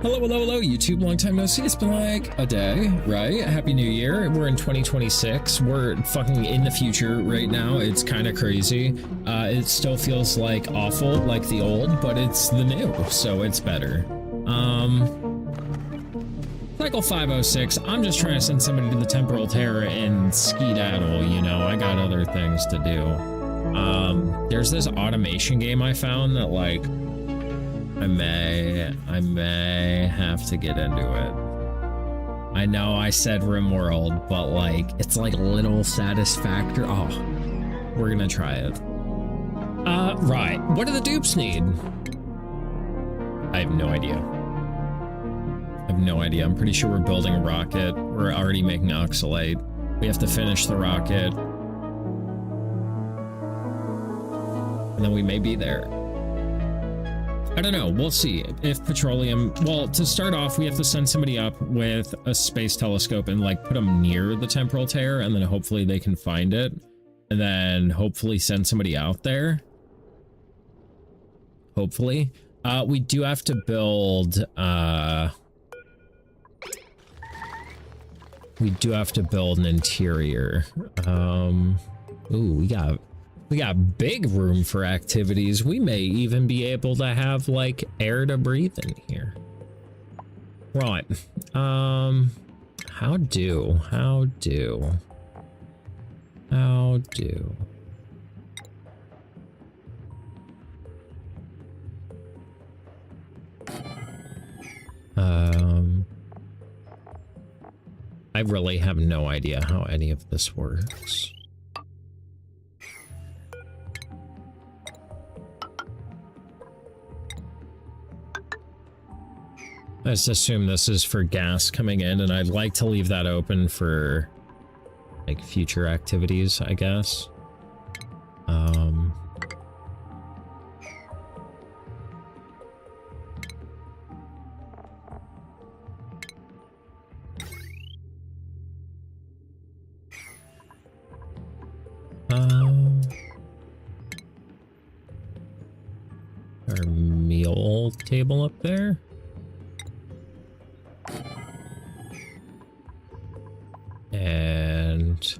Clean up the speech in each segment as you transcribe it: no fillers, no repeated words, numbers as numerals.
Hello, hello, hello, YouTube. Long time no see. It's been like a day, right? Happy New Year. We're in 2026. We're fucking in the future right now. It's kind of crazy. It still feels like awful, like the old, but it's the new, so it's better. Cycle 506. I'm just trying to send somebody to the temporal terror and skedaddle, you know. I got other things to do. There's this automation game I found that, like, I may have to get into it. I know I said RimWorld, but like, it's like little satisfactory. Oh, we're gonna try it. Right. What do the dupes need? I have no idea. I have no idea. I'm pretty sure we're building a rocket. We're already making oxalate. We have to finish the rocket. And then we may be there. I don't know. We'll see if petroleum. Well, to start off, we have to send somebody up with a space telescope and like put them near the temporal tear, and then hopefully they can find it, and then hopefully send somebody out there. Hopefully, we do have to build. We do have to build an interior. Ooh, we got big room for activities. We may even be able to have like air to breathe in here. Right. How do? I really have no idea how any of this works. I just assume this is for gas coming in, and I'd like to leave that open for like future activities, I guess. Our meal table up there. And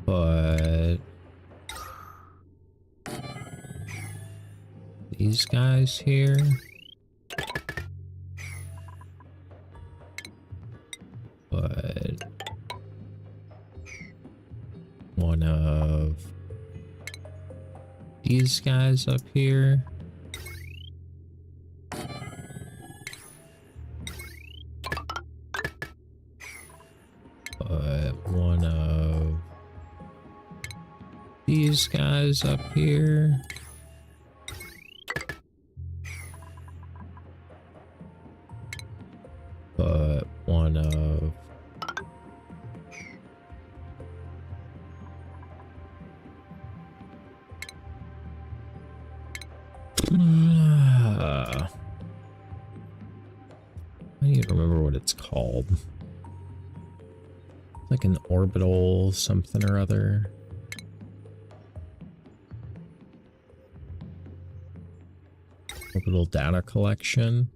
put these guys here. Put one of these guys up here. One of these guys up here. But one of I need to remember what it's called. Like an orbital something or other. Orbital data collection.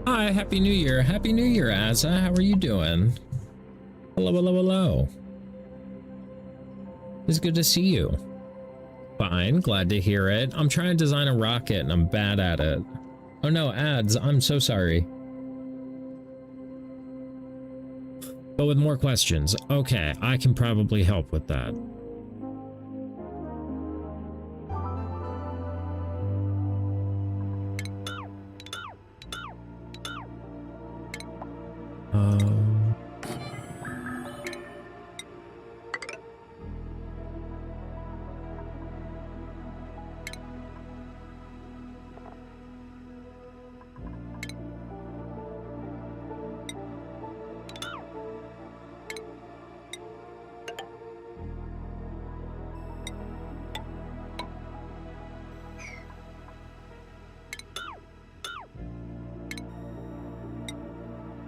Hi, Happy New Year. Happy New Year, Azza. How are you doing? Hello, hello, hello. It's good to see you. Fine, glad to hear it. I'm trying to design a rocket and I'm bad at it. Oh no, ads, I'm so sorry. But with more questions. Okay, I can probably help with that.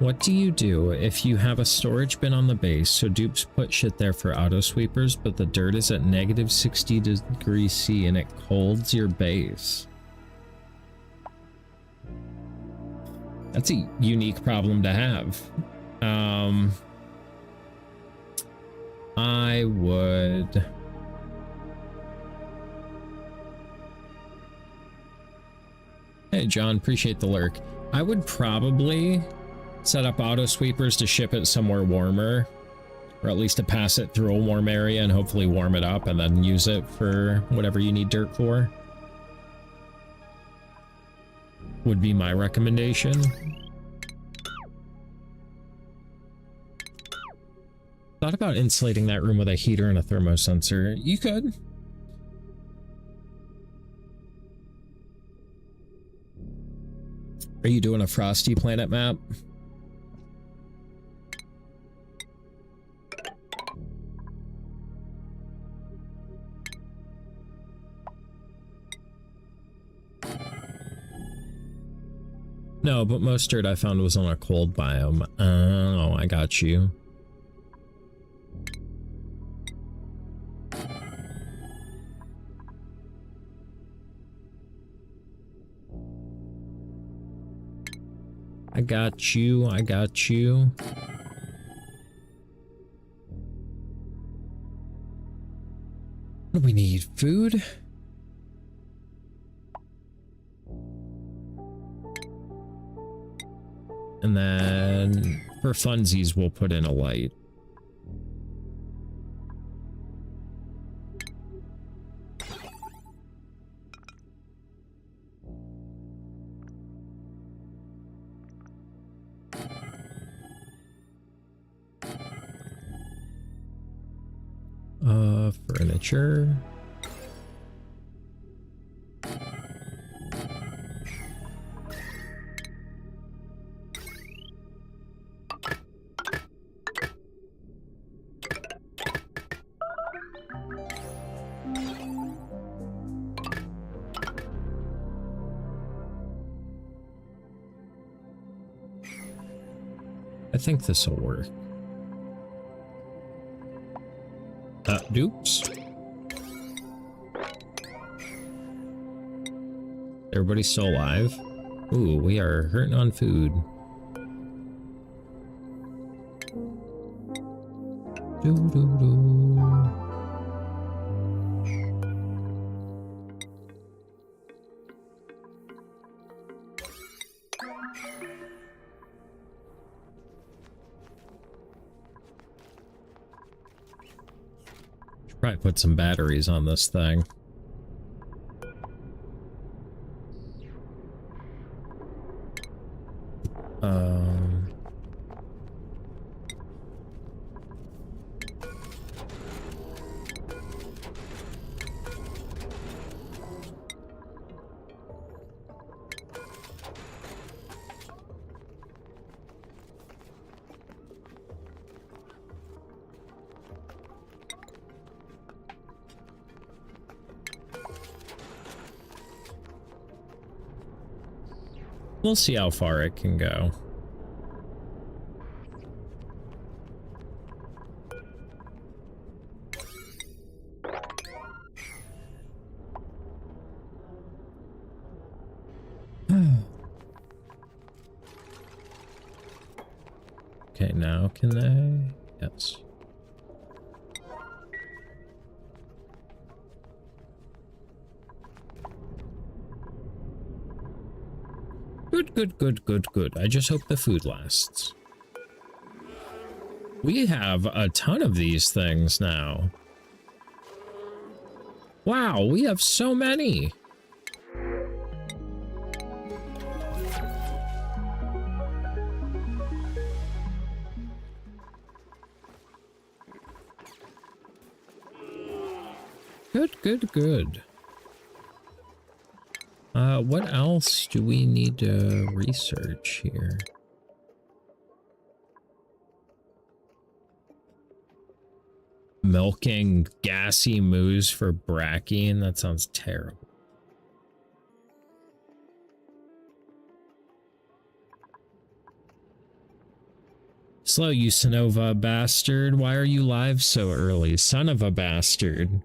What do you do if you have a storage bin on the base, so dupes put shit there for auto sweepers, but the dirt is at negative 60 degrees C and it colds your base? That's a unique problem to have. I would... Hey, John, appreciate the lurk. I would probably set up auto sweepers to ship it somewhere warmer, or at least to pass it through a warm area and hopefully warm it up and then use it for whatever you need dirt for. Would be my recommendation. Thought about insulating that room with a heater and a thermosensor. You could. Are you doing a Frosty Planet map? No, but most dirt I found was on a cold biome. Oh, I got you. I got you, I got you. What do we need? Food? And then for funsies, we'll put in a light. Furniture. I think this will work. Dupes. Everybody's still alive? Ooh, we are hurting on food. Probably put some batteries on this thing. We'll see how far it can go. Okay, now can they? Yes. Good. I just hope the food lasts. We have a ton of these things now. Wow, we have so many. Good. What else do we need to research here? Milking gassy moose for bracking? That sounds terrible. Slow, you son of a bastard. Why are you live so early? Son of a bastard.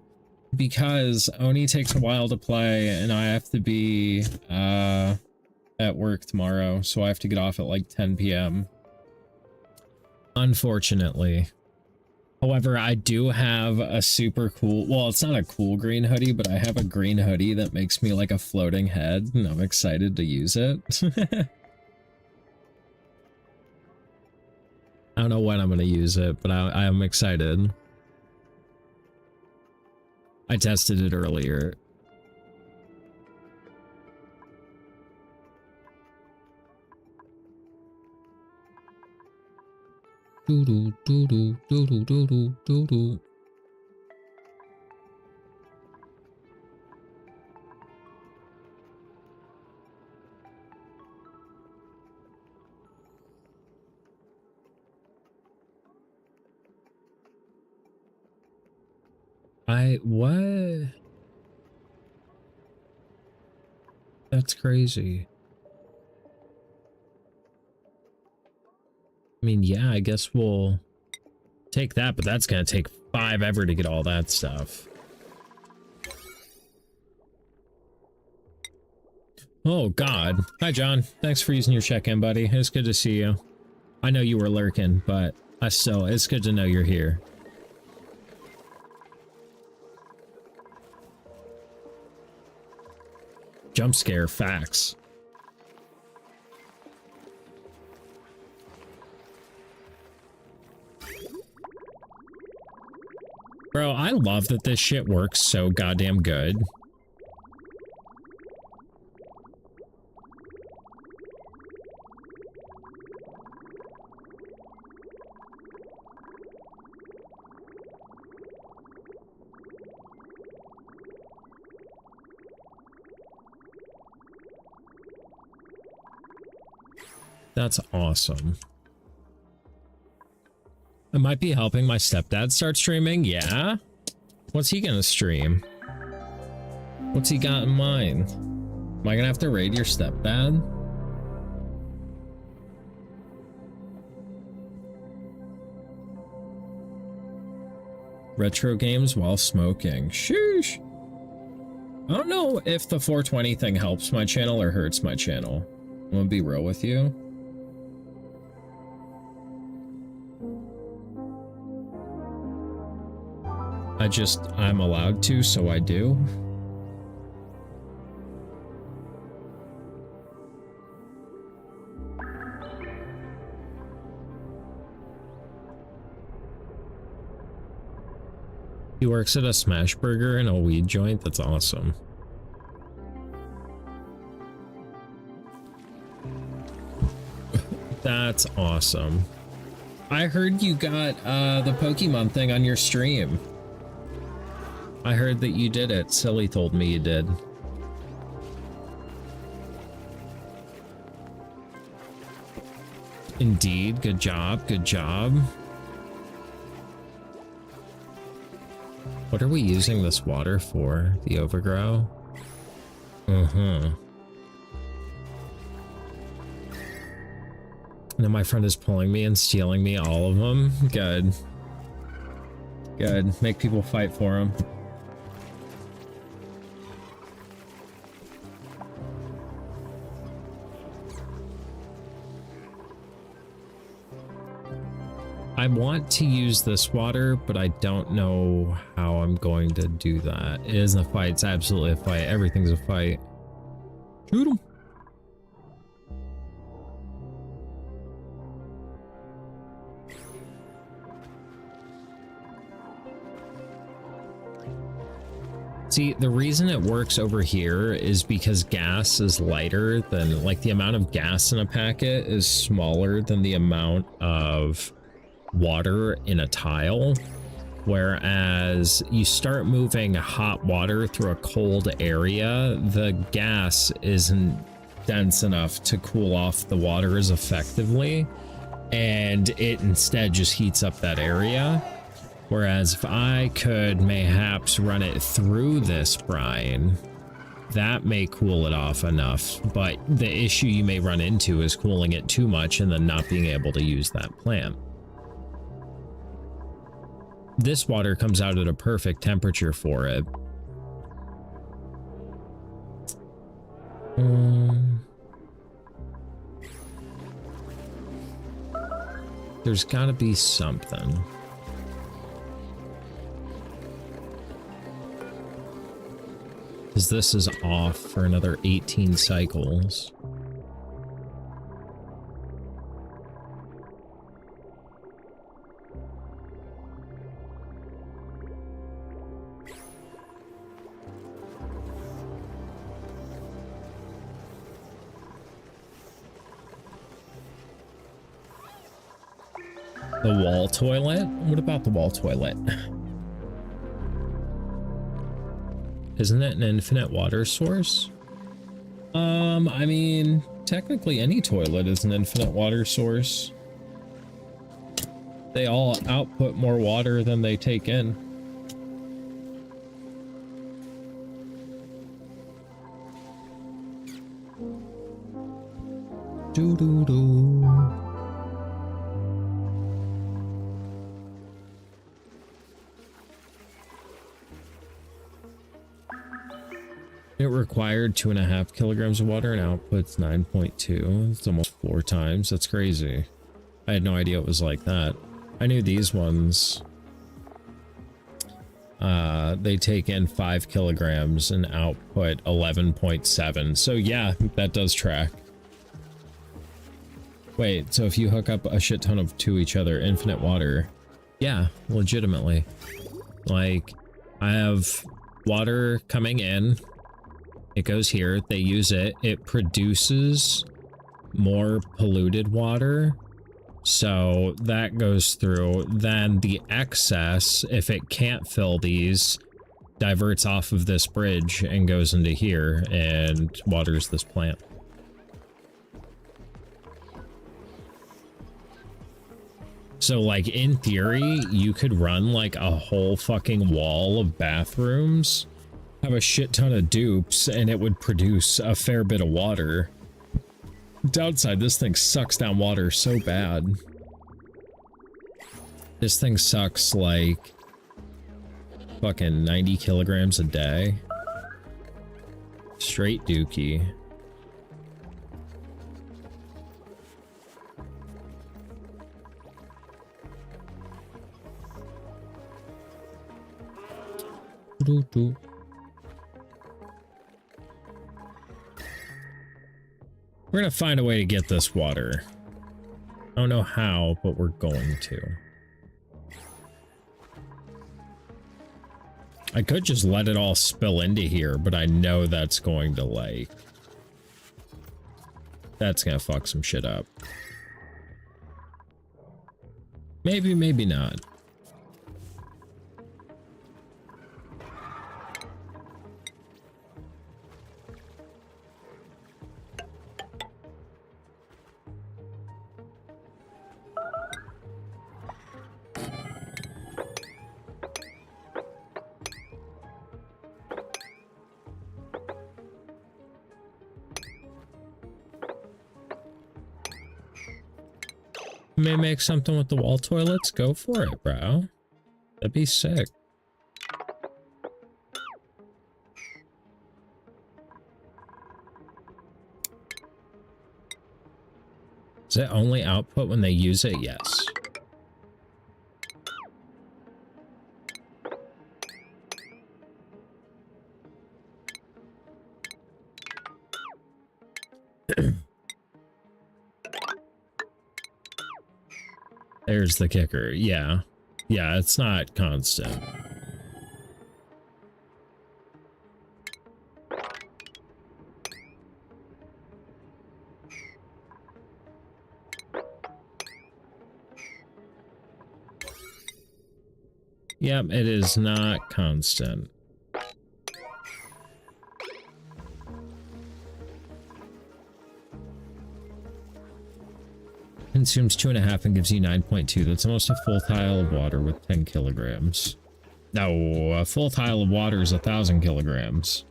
Because Oni takes a while to play and I have to be at work tomorrow, so I have to get off at like 10 p.m. Unfortunately. However, I do have a super cool, well, it's not a cool green hoodie, but I have a green hoodie that makes me like a floating head, and I'm excited to use it. I don't know when I'm going to use it, but I am excited. I tested it earlier. Doo doo doo doo doo doo doo doo doo. What? That's crazy. I mean, yeah, I guess we'll take that, but that's gonna take 5 ever to get all that stuff. Oh, God. Hi, John. Thanks for using your check-in, buddy. It's good to see you. I know you were lurking, but it's good to know you're here. Jump scare facts. Bro, I love that this shit works so goddamn good. That's awesome. I might be helping my stepdad start streaming. Yeah? What's he gonna stream? What's he got in mind? Am I gonna have to raid your stepdad? Retro games while smoking. Sheesh. I don't know if the 420 thing helps my channel or hurts my channel. I'm gonna be real with you. I'm allowed to, so I do. He works at a smash burger and a weed joint. That's awesome. That's awesome. I heard you got the Pokemon thing on your stream. I heard that you did it. Silly told me you did. Indeed. Good job. Good job. What are we using this water for? The overgrow? Uh-huh. Now my friend is pulling me and stealing me all of them. Good. Good. Make people fight for him. I want to use this water, but I don't know how I'm going to do that. It isn't a fight. It's absolutely a fight. Everything's a fight. Shoot him. See, the reason it works over here is because gas is lighter than, like, the amount of gas in a packet is smaller than the amount of water in a tile, whereas you start moving hot water through a cold area, the gas isn't dense enough to cool off the water as effectively, and it instead just heats up that area. Whereas if I could mayhaps run it through this brine, that may cool it off enough, but the issue you may run into is cooling it too much and then not being able to use that plant. this water comes out at a perfect temperature for it. There's gotta be something. Because this is off for another 18 cycles. The wall toilet? What about the wall toilet? Isn't it an infinite water source? I mean, technically any toilet is an infinite water source. They all output more water than they take in. Doo-doo-doo. It required 2.5 kilograms of water and outputs 9.2. It's almost 4 times. That's crazy. I had no idea it was like that. I knew these ones. They take in 5 kilograms and output 11.7. So yeah, that does track. Wait, so if you hook up a shit ton of to each other, infinite water. Yeah, legitimately. Like, I have water coming in. It goes here, they use it, it produces more polluted water, so that goes through. Then the excess, if it can't fill these, diverts off of this bridge and goes into here and waters this plant. So, like, in theory, you could run, like, a whole fucking wall of bathrooms, have a shit ton of dupes, and it would produce a fair bit of water. Downside, this thing sucks down water so bad. This thing sucks like fucking 90 kilograms a day. Straight dookie. Doo-doo. We're gonna find a way to get this water. I don't know how, but we're going to. I could just let it all spill into here, but I know that's going to, like... That's gonna fuck some shit up. Maybe, maybe not. May make something with the wall toilets? Go for it, bro. That'd be sick. Does it only output when they use it? Yes. There's the kicker. Yeah. Yeah, it's not constant. Yep, it is not constant. Consumes 2.5 and gives you 9.2. That's almost a full tile of water with 10 kilograms. No, a full tile of water is 1,000 kilograms.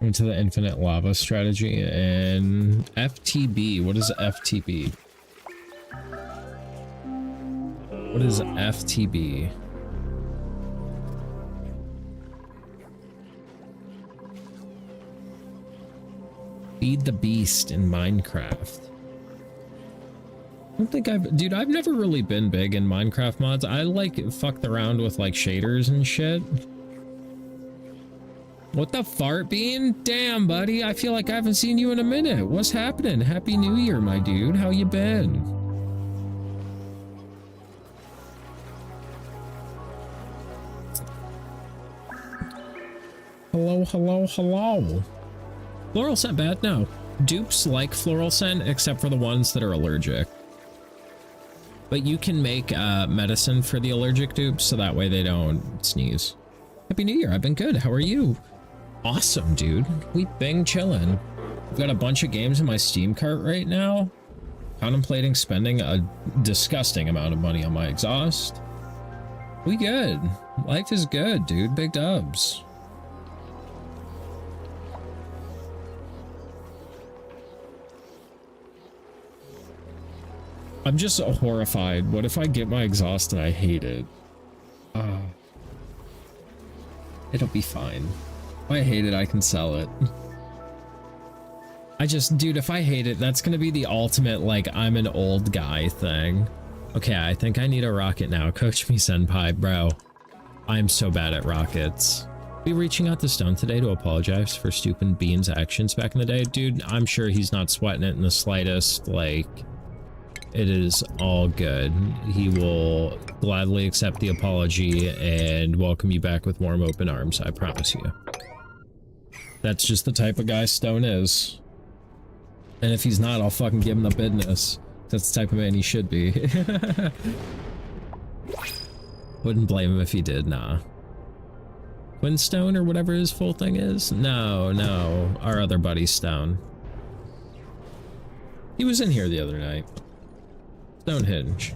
Into the infinite lava strategy and FTB. What is FTB? What is FTB? Feed the beast in Minecraft. I don't think dude, I've never really been big in Minecraft mods. I like fucked around with like shaders and shit. What the fart bean? Damn, buddy, I feel like I haven't seen you in a minute. What's happening? Happy New Year, my dude. How you been? Hello, hello, hello. Floral scent bad? No. Dupes like floral scent, except for the ones that are allergic. But you can make medicine for the allergic dupes, so that way they don't sneeze. Happy New Year, I've been good. How are you? Awesome, dude. We been chillin'. I've got a bunch of games in my Steam cart right now. Contemplating spending a disgusting amount of money on my exhaust. We good. Life is good, dude. Big dubs. I'm just horrified. What if I get my exhaust and I hate it? It'll be fine. If I hate it, I can sell it. Dude, if I hate it, that's gonna be the ultimate, like, I'm an old guy thing. Okay, I think I need a rocket now. Coach me, senpai, bro. I'm so bad at rockets. Be reaching out to Stone today to apologize for stupid Bean's actions back in the day. Dude, I'm sure he's not sweating it in the slightest, like... It is all good. He will gladly accept the apology and welcome you back with warm open arms, I promise you. That's just the type of guy Stone is. And if he's not, I'll fucking give him the business. That's the type of man he should be. Wouldn't blame him if he did, nah. Quinn Stone or whatever his full thing is? No, no, our other buddy Stone. He was in here the other night. Stonehenge.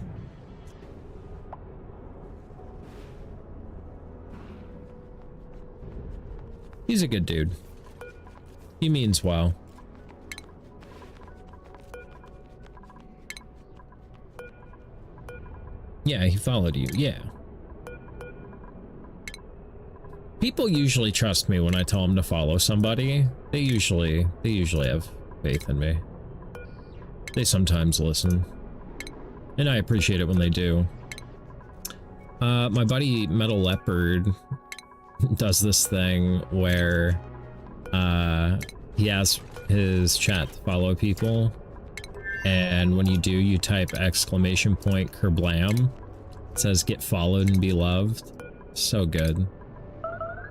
He's a good dude. He means well. Yeah, he followed you. Yeah. People usually trust me when I tell them to follow somebody. They usually have faith in me. They sometimes listen. And I appreciate it when they do. My buddy Metal Leopard does this thing where he asks his chat to follow people, and when you do, you type !kerblam. It says get followed and be loved. So good.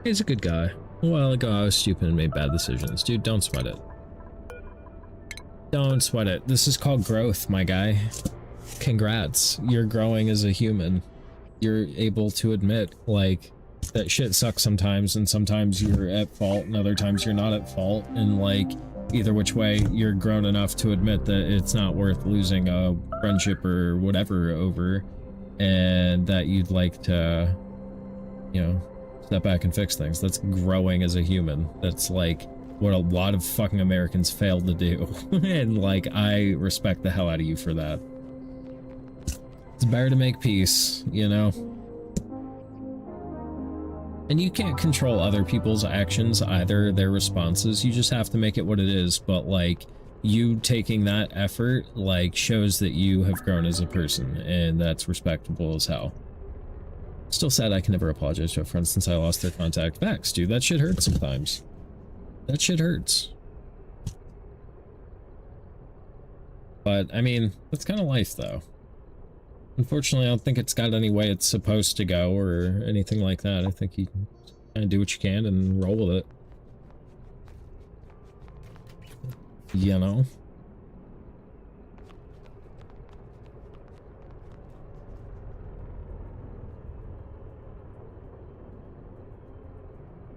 He's a good guy. A while ago I was stupid and made bad decisions. Dude, don't sweat it. Don't sweat it. This is called growth, my guy. Congrats, you're growing as a human. You're able to admit, like, that shit sucks sometimes, and sometimes you're at fault, and other times you're not at fault, and, like, either which way, you're grown enough to admit that it's not worth losing a friendship or whatever over, and that you'd like to, you know, step back and fix things. That's growing as a human. That's, like, what a lot of fucking Americans fail to do, and, like, I respect the hell out of you for that. It's better to make peace, you know? And you can't control other people's actions either, their responses. You just have to make it what it is, but, like, you taking that effort, like, shows that you have grown as a person, and that's respectable as hell. Still sad I can never apologize to a friend since I lost their contact. Facts, dude, that shit hurts sometimes. That shit hurts. But, I mean, that's kind of life, though. Unfortunately, I don't think it's got any way it's supposed to go or anything like that. I think you kind of do what you can and roll with it. You know?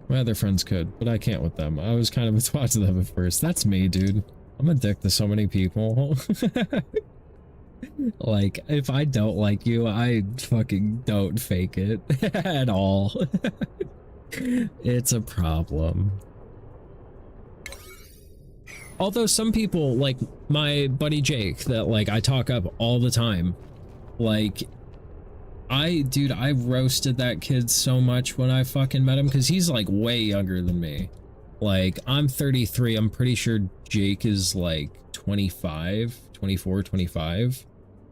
My other friends could, but I can't with them. I was kind of a twat to them at first. That's me, dude. I'm a dick to so many people. Like, if I don't like you, I fucking don't fake it at all. It's a problem. Although some people, like my buddy Jake, that, like, I talk up all the time, like, Dude, I roasted that kid so much when I fucking met him because he's like way younger than me. Like, I'm 33. I'm pretty sure Jake is like 25, 24, 25.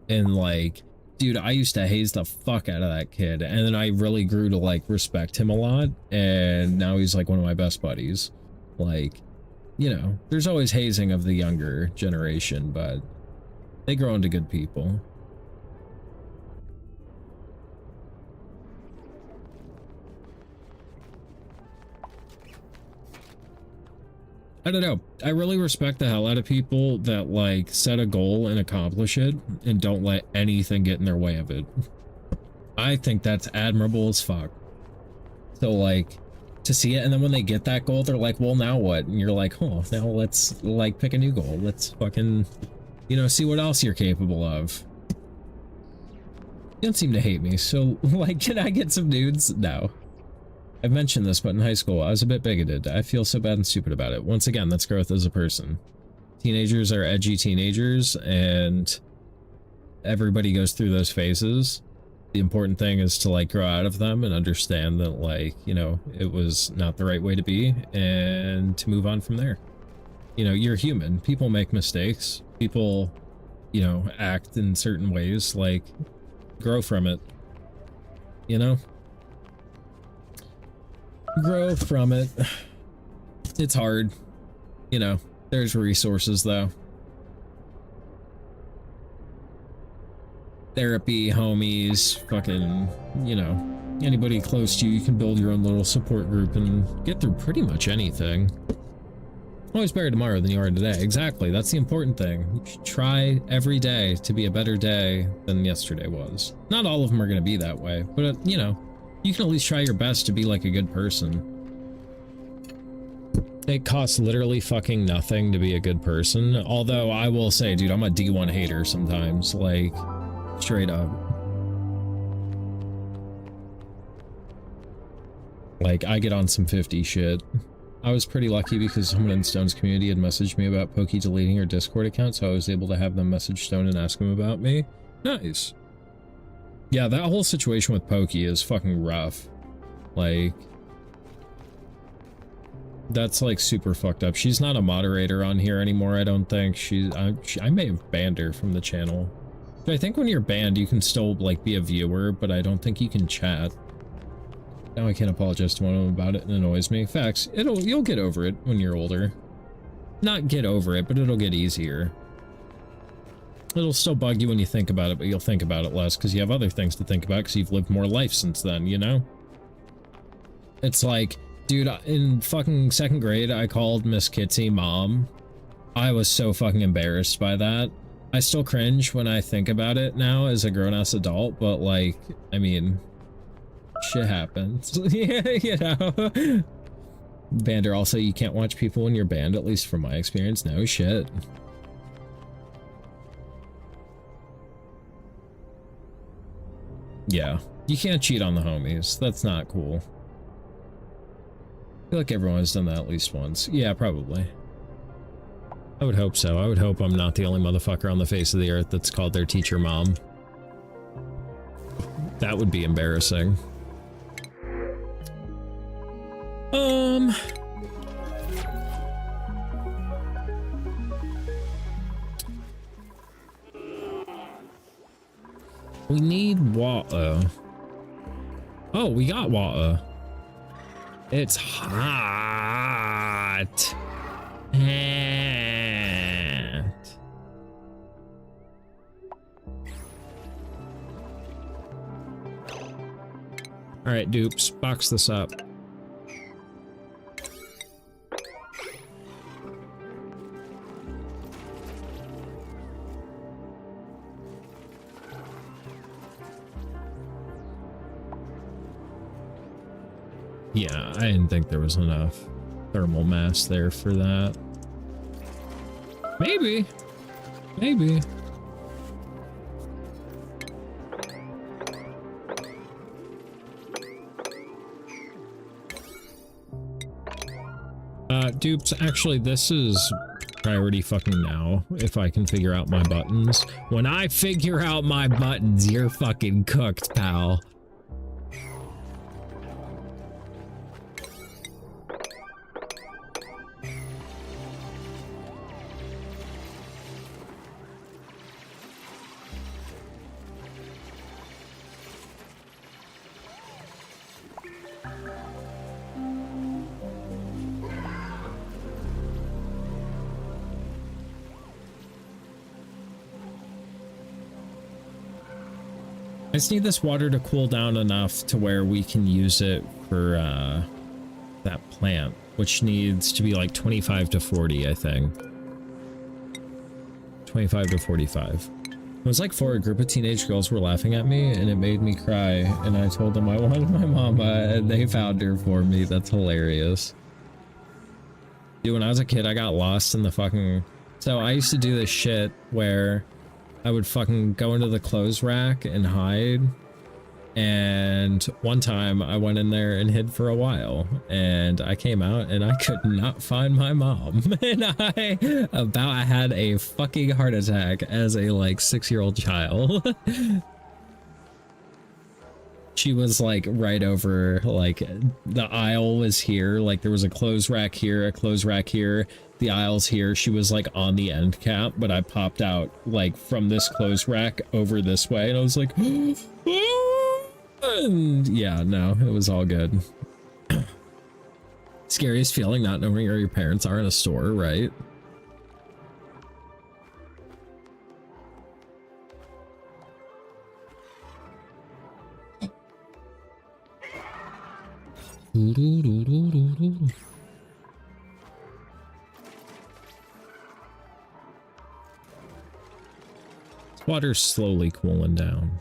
And like, dude, I used to haze the fuck out of that kid. And then I really grew to like respect him a lot. And now he's like one of my best buddies. Like, you know, there's always hazing of the younger generation, but they grow into good people. I don't know. I really respect the hell out of people that like set a goal and accomplish it and don't let anything get in their way of it. I think that's admirable as fuck. So like to see it, and then when they get that goal, they're like, well, now what? And you're like, oh, now let's like pick a new goal. Let's fucking, you know, see what else you're capable of. You don't seem to hate me, so like, can I get some nudes? No. I've mentioned this, but in high school, I was a bit bigoted. I feel so bad and stupid about it. Once again, that's growth as a person. Teenagers are edgy teenagers, and everybody goes through those phases. The important thing is to, like, grow out of them and understand that, like, you know, it was not the right way to be, and to move on from there. You know, you're human. People make mistakes. People, you know, act in certain ways. Like, grow from it. You know? Grow from it. It's hard. You know, there's resources though. Therapy, homies, fucking, you know, anybody close to you, you can build your own little support group and get through pretty much anything. Always better tomorrow than you are today. Exactly. That's the important thing. You should try every day to be a better day than yesterday was. Not all of them are going to be that way, but you know, you can at least try your best to be like a good person. It costs literally fucking nothing to be a good person. Although I will say, dude, I'm a D1 hater sometimes, like straight up. Like I get on some 50 shit. I was pretty lucky because someone in Stone's community had messaged me about Pokey deleting her Discord account, so I was able to have them message Stone and ask him about me. Nice. Yeah, that whole situation with Pokey is fucking rough. Like, that's like super fucked up. She's not a moderator on here anymore, I don't think. I may have banned her from the channel. But I think when you're banned, you can still like be a viewer, but I don't think you can chat. Now I can't apologize to one of them about it, it annoys me. Facts, you'll get over it when you're older. Not get over it, but it'll get easier. It'll still bug you when you think about it, but you'll think about it less because you have other things to think about because you've lived more life since then, you know? It's like, dude, in fucking 2nd grade, I called Miss Kitsy mom. I was so fucking embarrassed by that. I still cringe when I think about it now as a grown-ass adult, but like, I mean, shit happens. Yeah, you know? Bander, also, you can't watch people when you're banned, at least from my experience. No shit. Yeah, you can't cheat on the homies. That's not cool. I feel like everyone has done that at least once. Yeah, probably. I would hope so. I would hope I'm not the only motherfucker on the face of the earth that's called their teacher mom. That would be embarrassing. We need water. Oh, we got water. It's hot. All right, dupes, box this up. Yeah, I didn't think there was enough thermal mass there for that. Maybe. Maybe. Dupes, actually, this is Priority fucking now, if I can figure out my buttons. When I figure out my buttons, you're fucking cooked, pal. I just need this water to cool down enough to where we can use it for that plant, which needs to be like 25 to 40, I think. 25 to 45. It was like a group of teenage girls were laughing at me and it made me cry, and I told them I wanted my mama and they found her for me. That's hilarious. Dude, when I was a kid, I got lost in the fucking... So I used to do this shit where I would fucking go into the clothes rack and hide. And one time I went in there and hid for a while, and I came out and I could not find my mom. And I had a fucking heart attack as a like 6-year-old child. She was like right over, like the aisle was here, like there was a clothes rack here, a clothes rack here, the aisles here. She was like on the end cap, but I popped out like from this clothes rack over this way, and I was like, and yeah, no, it was all good. Scariest feeling, not knowing where your parents are in a store, right? Water's slowly cooling down.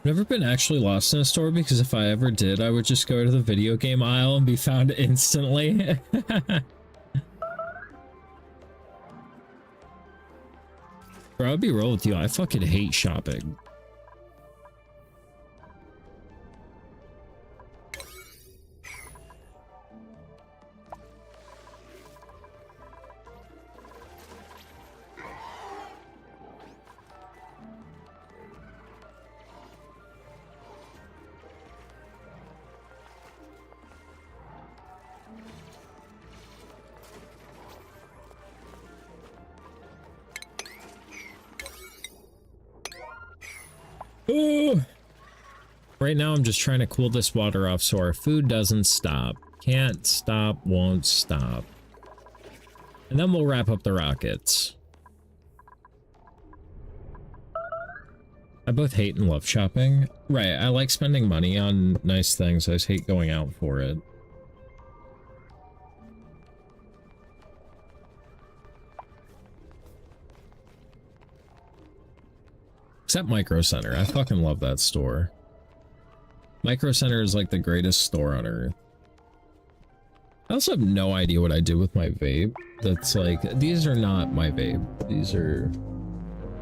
Never been actually lost in a store, because if I ever did, I would just go to the video game aisle and be found instantly. Bro, I'll be real with you, I fucking hate shopping. Ooh. Right now I'm just trying to cool this water off so our food doesn't stop. Can't stop, won't stop. And then we'll wrap up the rockets. I both hate and love shopping. Right, I like spending money on nice things. I just hate going out for it. Except Micro Center. I fucking love that store. Micro Center is like the greatest store on earth. I also have no idea what I did with my vape. That's like, these are not my vape. These are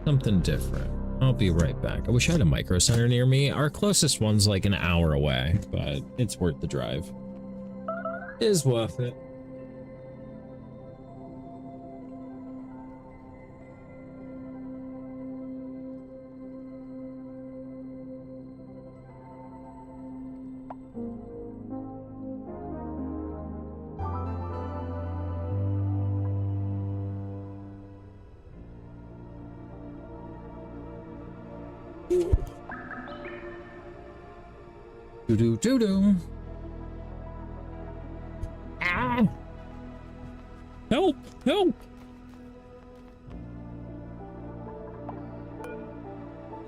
something different. I'll be right back. I wish I had a Micro Center near me. Our closest one's like an hour away, but it's worth the drive. It is worth it. Do-do-do-do. Ow! Help! Help!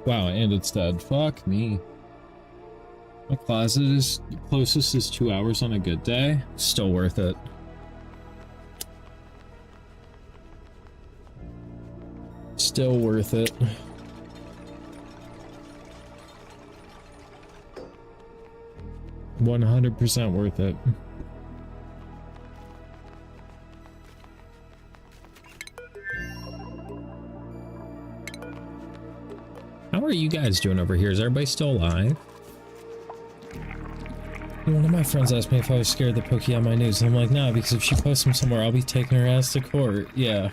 Wow, and it's dead. Fuck me. My closet is closest is 2 hours on a good day. Still worth it. Still worth it. $100% worth it. are you guys doing over here? Is everybody still alive? One of my friends asked me if I was scared that Pokey on my news, and I'm like, nah, because if she posts him somewhere, I'll be taking her ass to court. Yeah.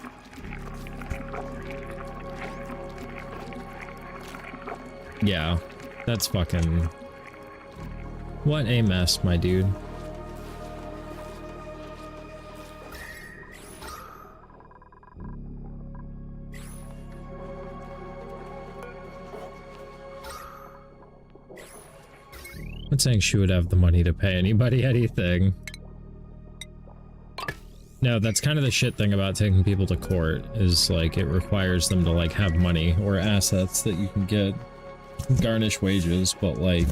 Yeah, that's fucking... What a mess, my dude. I'm not saying she would have the money to pay anybody anything. No, that's kind of the shit thing about taking people to court, is like it requires them to like have money or assets that you can get, garnish wages, but like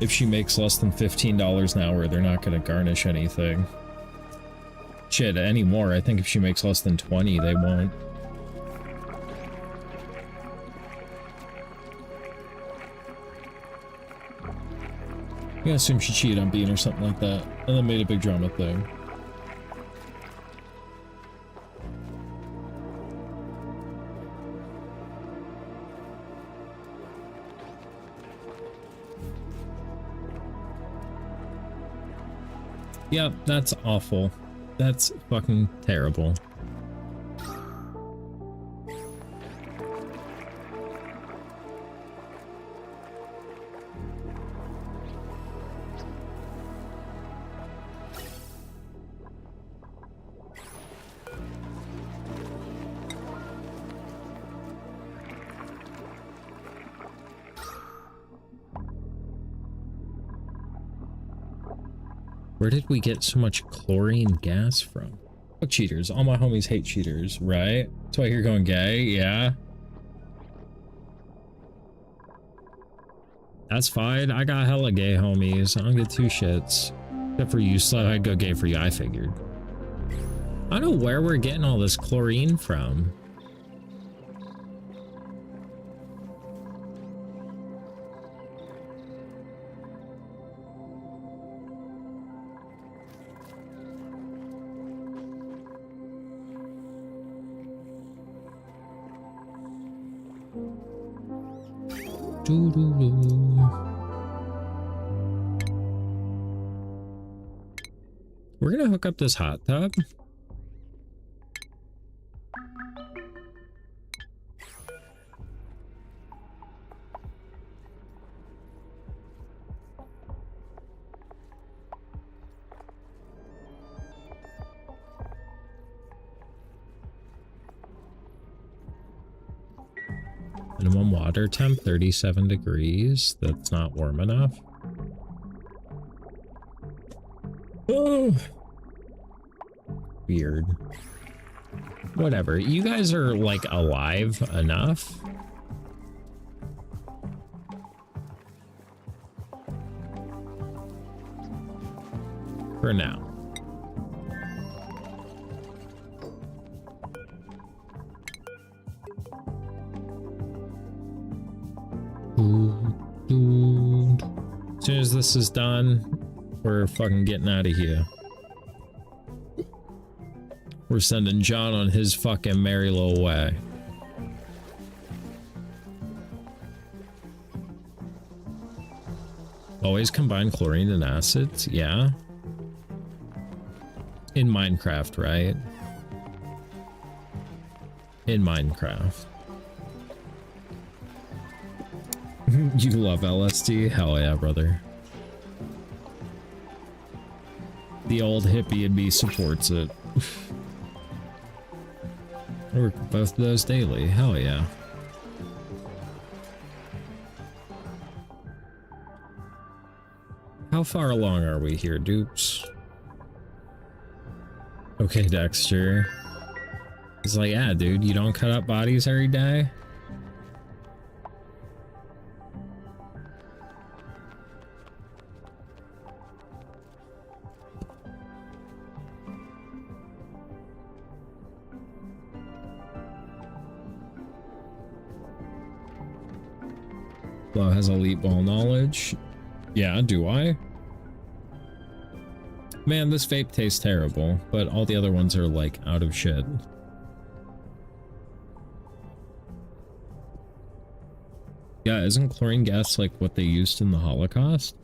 if she makes less than $15 an hour, they're not going to garnish anything. Shit, anymore. I think if she makes less than 20, they won't. I assume she cheated on Bean or something like that, and then made a big drama thing. Yep, that's awful. That's fucking terrible. Where did we get so much chlorine gas from? Fuck cheaters. All my homies hate cheaters, right? That's why you're going gay, yeah? That's fine. I got hella gay homies. I don't get two shits. Except for you, so I'd go gay for you, I figured. I don't know where we're getting all this chlorine from. We're gonna hook up this hot tub. Minimum water temp 37 degrees. That's not warm enough. Oh, weird. Whatever. You guys are like alive enough. For now. As soon as this is done, we're fucking getting out of here. We're sending John on his fucking merry little way. Always combine chlorine and acids, yeah. In Minecraft, right? In Minecraft. You love LSD? Hell yeah, brother. The old hippie in me supports it. I work both of those daily. Hell yeah. How far along are we here, dupes? Okay, Dexter. He's like, yeah, dude, you don't cut up bodies every day? Low has elite ball knowledge. Yeah, do I? Man, this vape tastes terrible, but all the other ones are like out of shit. Yeah, isn't chlorine gas like what they used in the Holocaust?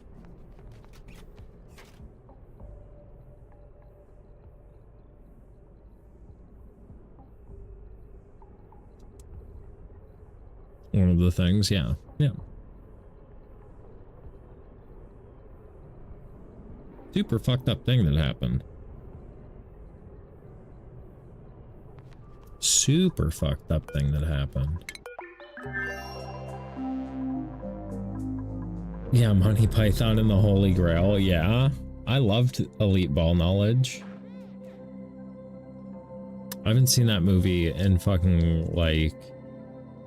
One of the things, yeah. Yeah. Super fucked up thing that happened. Super fucked up thing that happened. Yeah, Monty Python and the Holy Grail. Yeah, I loved Elite Ball Knowledge. I haven't seen that movie in fucking like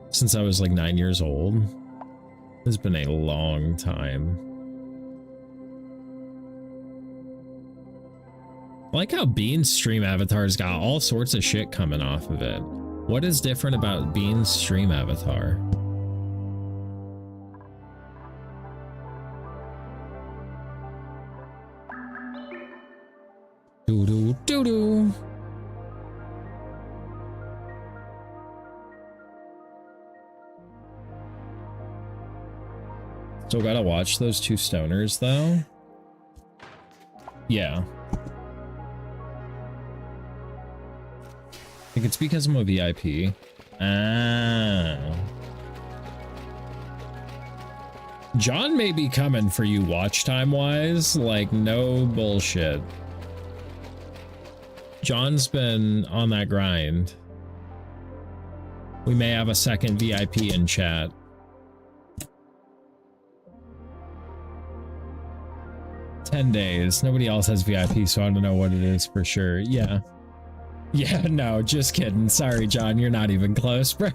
since I was like 9 years old. It's been a long time. I like how Bean's stream avatar's got all sorts of shit coming off of it. What is different about Bean's stream avatar? Doo-doo-doo-doo. Still gotta watch those two stoners, though. Yeah. I think it's because I'm a VIP. Ah. John may be coming for you watch time wise, like no bullshit. John's been on that grind. We may have a second VIP in chat. $10 days. Nobody else has VIP, so I don't know what it is for sure. Yeah. Yeah, no, just kidding. Sorry, John, you're not even close, bro.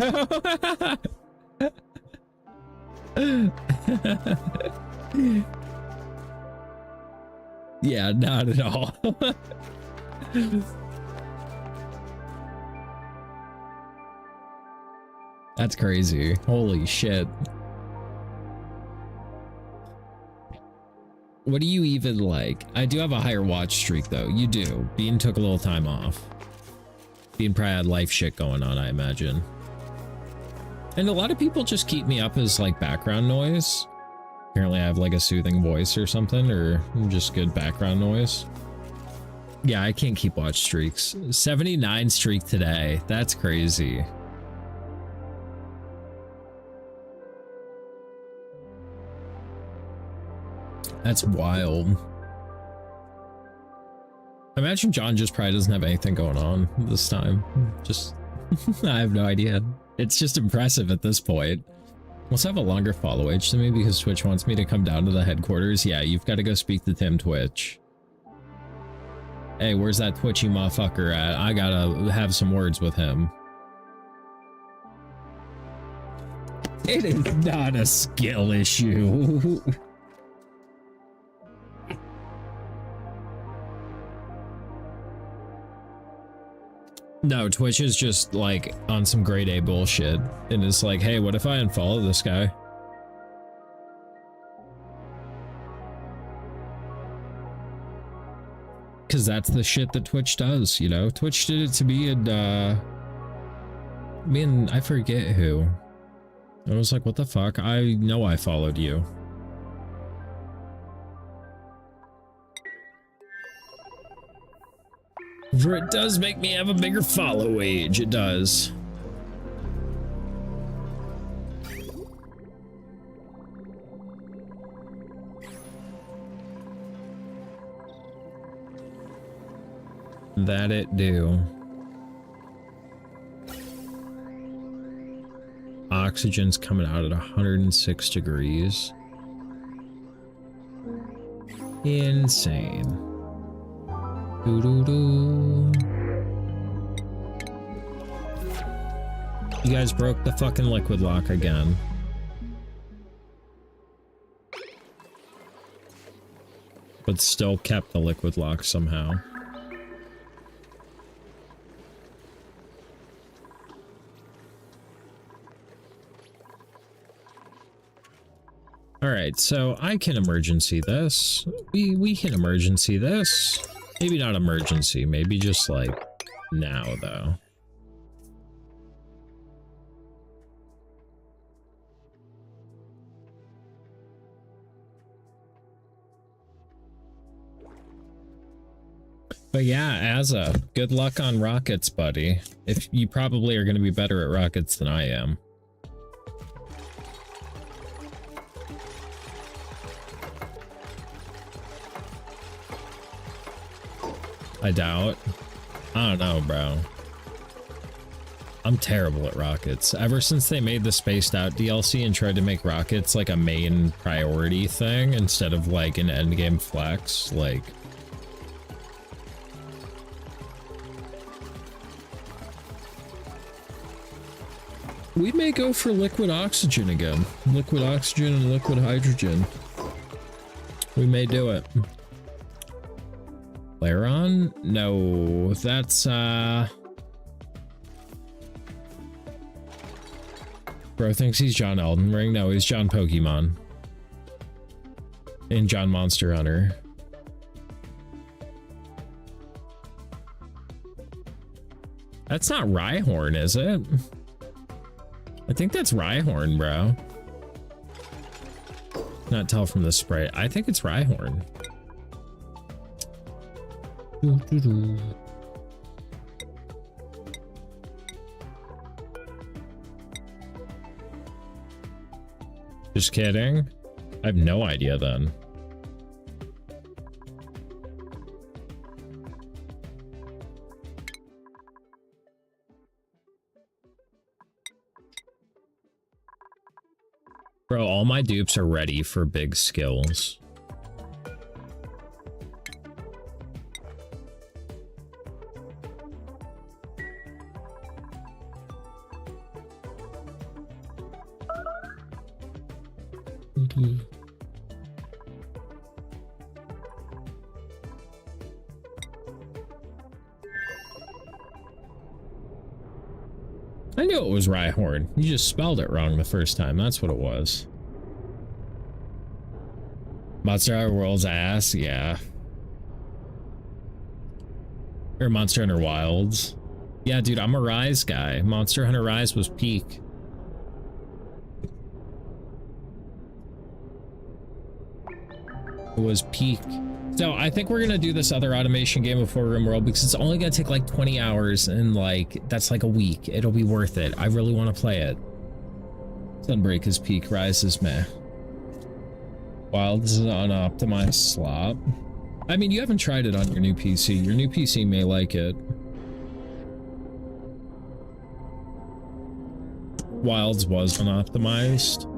Yeah, not at all. That's crazy. Holy shit. What do you even like? I do have a higher watch streak though. You do. Bean took a little time off. Bean probably had life shit going on, I imagine. And a lot of people just keep me up as like background noise. Apparently I have like a soothing voice or something, or just good background noise. Yeah, I can't keep watch streaks. 79 streak today. That's crazy. That's wild. I imagine John just probably doesn't have anything going on this time. Just, I have no idea. It's just impressive at this point. Let's have a longer follow age to me because Twitch wants me to come down to the headquarters. Yeah, you've got to go speak to Tim Twitch. Hey, where's that twitchy motherfucker at? I gotta have some words with him. It is not a skill issue. No, Twitch is just like on some grade A bullshit. And it's like, hey, what if I unfollow this guy? Because that's the shit that Twitch does, you know? Twitch did it to me and, I forget who. I was like, what the fuck? I know I followed you. For it does make me have a bigger follow age, it does. That it do. Oxygen's coming out at 106 degrees. Insane. Doo-doo-doo. You guys broke the fucking liquid lock again. But still kept the liquid lock somehow. Alright, so I can emergency this. We can emergency this. Maybe not emergency, maybe just like now though. But yeah, Azza, good luck on rockets, buddy. If you probably are going to be better at rockets than I am. I doubt. I don't know, bro. I'm terrible at rockets. Ever since they made the Spaced Out DLC and tried to make rockets like a main priority thing instead of like an endgame flex, like... We may go for liquid oxygen again. Liquid oxygen and liquid hydrogen. We may do it. Laron? No, that's, Bro thinks he's John Elden Ring. No, he's John Pokemon. And John Monster Hunter. That's not Rhyhorn, is it? I think that's Rhyhorn, bro. Not tell from the sprite. I think it's Rhyhorn. Just kidding. I have no idea then. Bro, all my dupes are ready for big skills. I knew it was Rhyhorn. You just spelled it wrong the first time. That's what it was. Monster Hunter World's ass, yeah. Or Monster Hunter Wilds. Yeah, dude, I'm a Rise guy. Monster Hunter Rise was peak. It was peak. So I think we're gonna do this other automation game before RimWorld because it's only gonna take like 20 hours and like that's like a week. It'll be worth it. I really want to play it. Sunbreak is peak, Rise is meh. Wilds is an unoptimized slop. I mean, you haven't tried it on your new PC. Your new PC may like it. Wilds was unoptimized.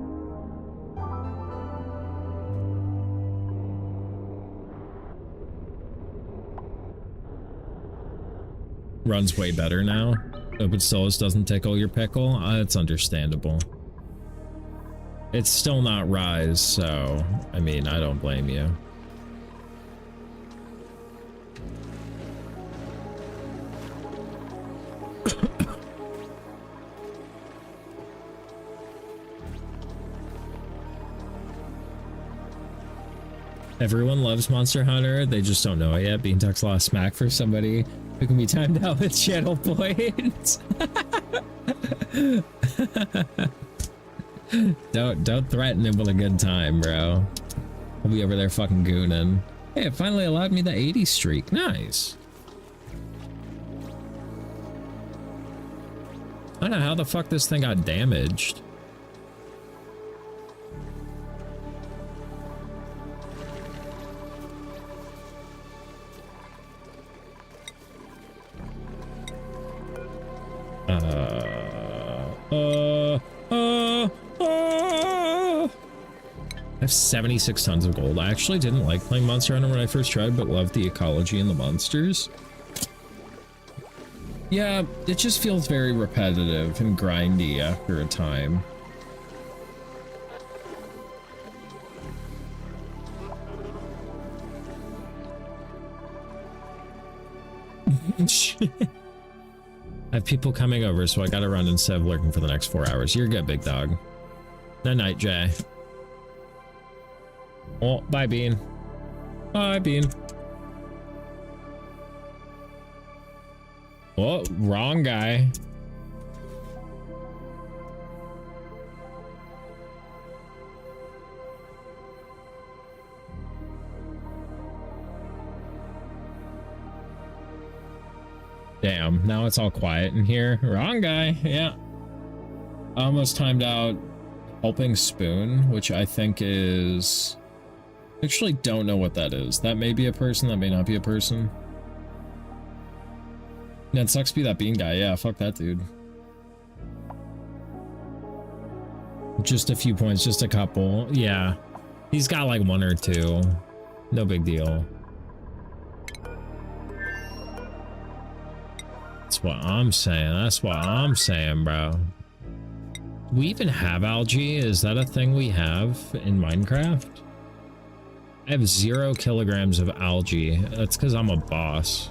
Runs way better now. But still doesn't tickle your pickle. It's understandable. It's still not Rise, so I mean, I don't blame you. Everyone loves Monster Hunter, they just don't know it yet. Bean talks a lot of smack for somebody who can be timed out with channel points. Don't threaten him with a good time, bro. I'll be over there fucking gooning. Hey, it finally allowed me the 80 streak. Nice. I don't know how the fuck this thing got damaged. I have 76 tons of gold. I actually didn't like playing Monster Hunter when I first tried, but loved the ecology and the monsters. Yeah, it just feels very repetitive and grindy after a time. I have people coming over, so I gotta run instead of lurking for the next 4 hours. You're good, big dog. Night night, Jay. Oh, bye, Bean. Bye, Bean. Oh, wrong guy. Damn, now it's all quiet in here. Wrong guy, yeah. I almost timed out Helping Spoon, which I think is... I actually don't know what that is. That may be a person, that may not be a person. Yeah, it sucks to be that bean guy. Yeah, fuck that dude. Just a few points, just a couple. Yeah. He's got like 1 or 2. No big deal. That's what I'm saying. That's what I'm saying, bro. Do we even have algae? Is that a thing we have in Minecraft? I have 0 kilograms of algae. That's because I'm a boss.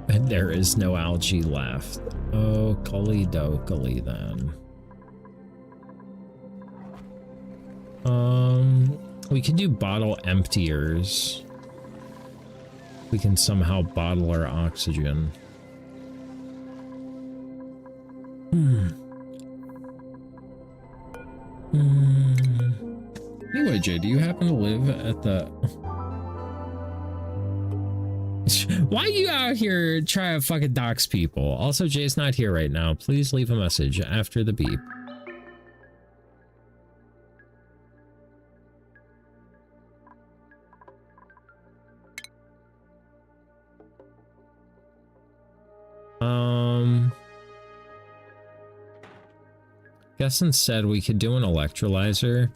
And there is no algae left. Oh, Oakley dokely then. We could do bottle emptiers. We can somehow bottle our oxygen. Anyway, Jay, do you happen to live at the... Why are you out here trying to fucking dox people? Also, Jay's not here right now. Please leave a message after the beep. Guess instead we could do an electrolyzer.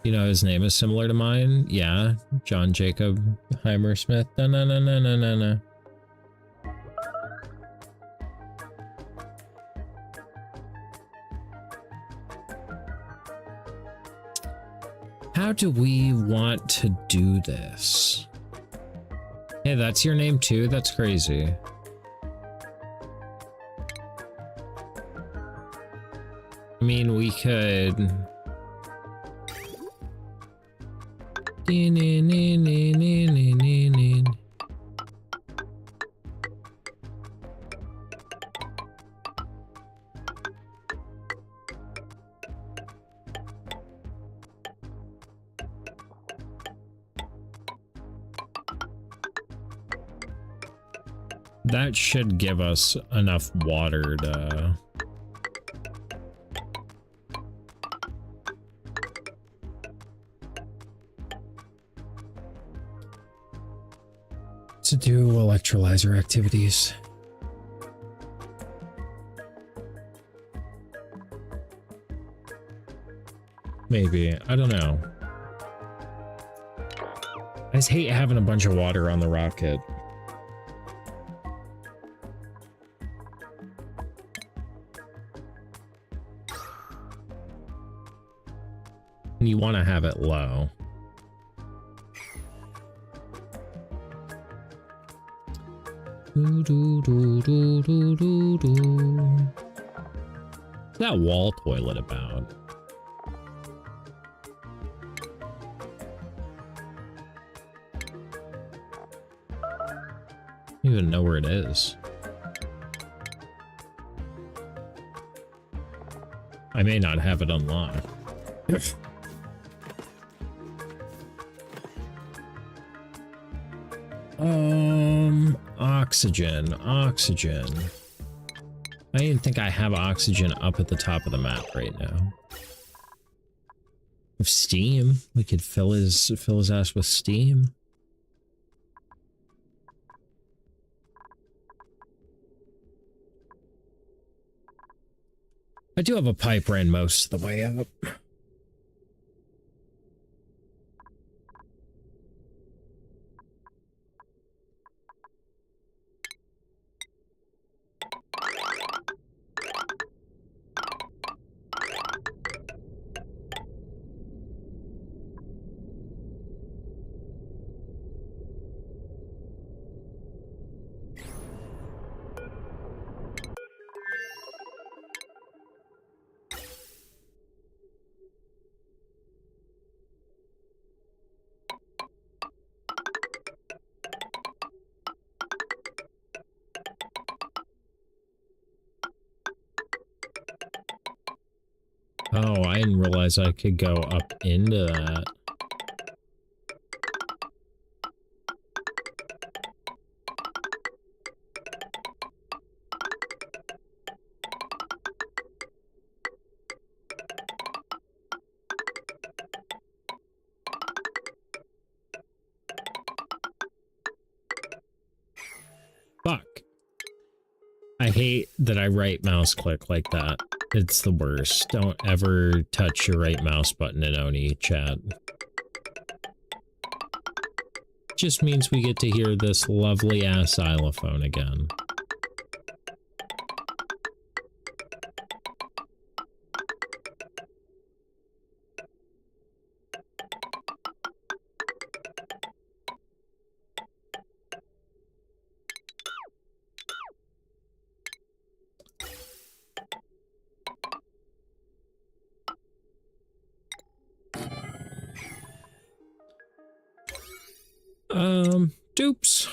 You know, his name is similar to mine. Yeah, John Jacob Heimersmith. No. How do we want to do this? Hey, that's your name too? That's crazy. I mean, we could... That should give us enough water to do electrolyzer activities. Maybe. I don't know. I just hate having a bunch of water on the rocket. And you want to have it low. What's that wall toilet about? I don't even know where it is. I may not have it unlocked. Oxygen. I didn't think I have oxygen up at the top of the map right now. With steam, we could fill his ass with steam. I do have a pipe ran most of the way up. Oh, I didn't realize I could go up into that. Fuck. I hate that I right mouse click like that. It's the worst. Don't ever touch your right mouse button in ONI chat. Just means we get to hear this lovely ass xylophone again. Dupes.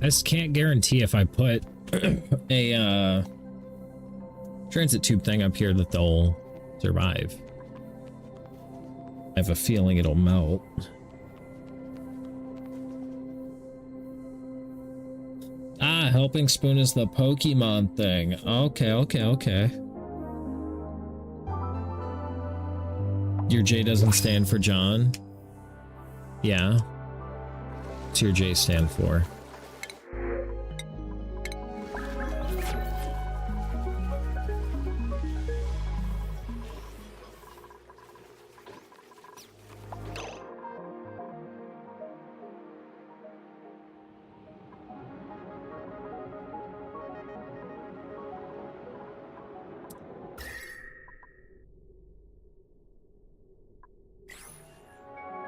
I just can't guarantee if I put a transit tube thing up here that they'll survive. I have a feeling it'll melt. Ah, helping spoon is the Pokemon thing. Okay, okay, okay. Your J doesn't stand for John? Yeah. What's your J stand for?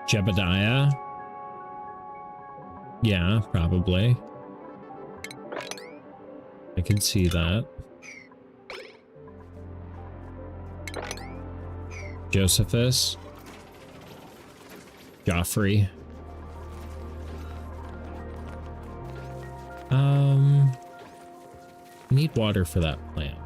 Jebediah? Yeah, probably. I can see that. Josephus? Joffrey? Need water for that plant.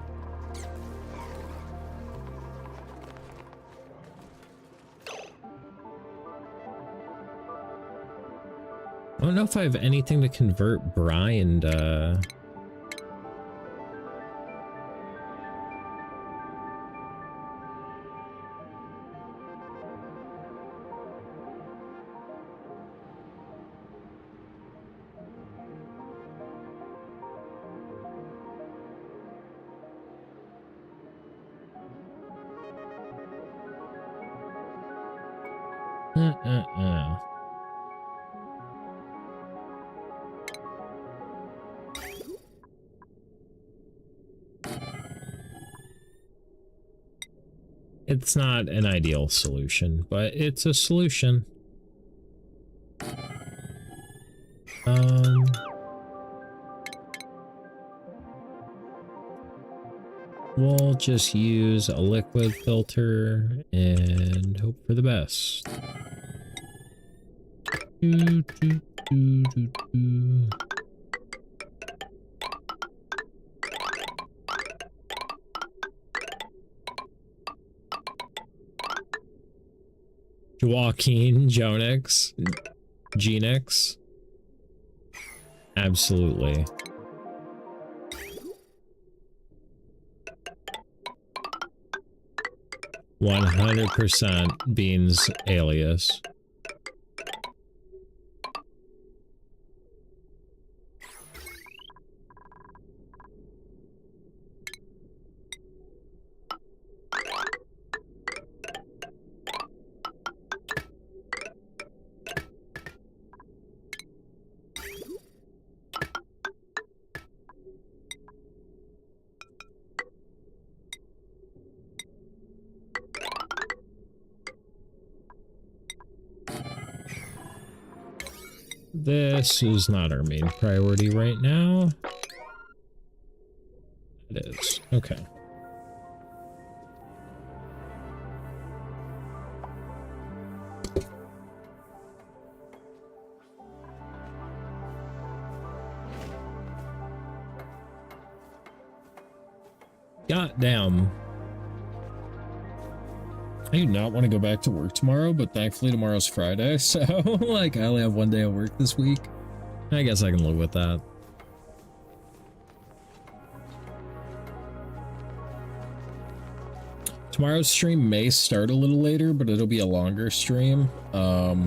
I don't know if I have anything to convert Brian to... It's not an ideal solution, but it's a solution. We'll just use a liquid filter and hope for the best. Do, do, do, do, do. Joaquin, Jonix, Genix. Absolutely. %100% Beans alias. This is not our main priority right now. It is. Okay. God damn. I do not want to go back to work tomorrow, but thankfully tomorrow's Friday, so like I only have one day of work this week. I guess I can live with that. Tomorrow's stream may start a little later, but it'll be a longer stream. I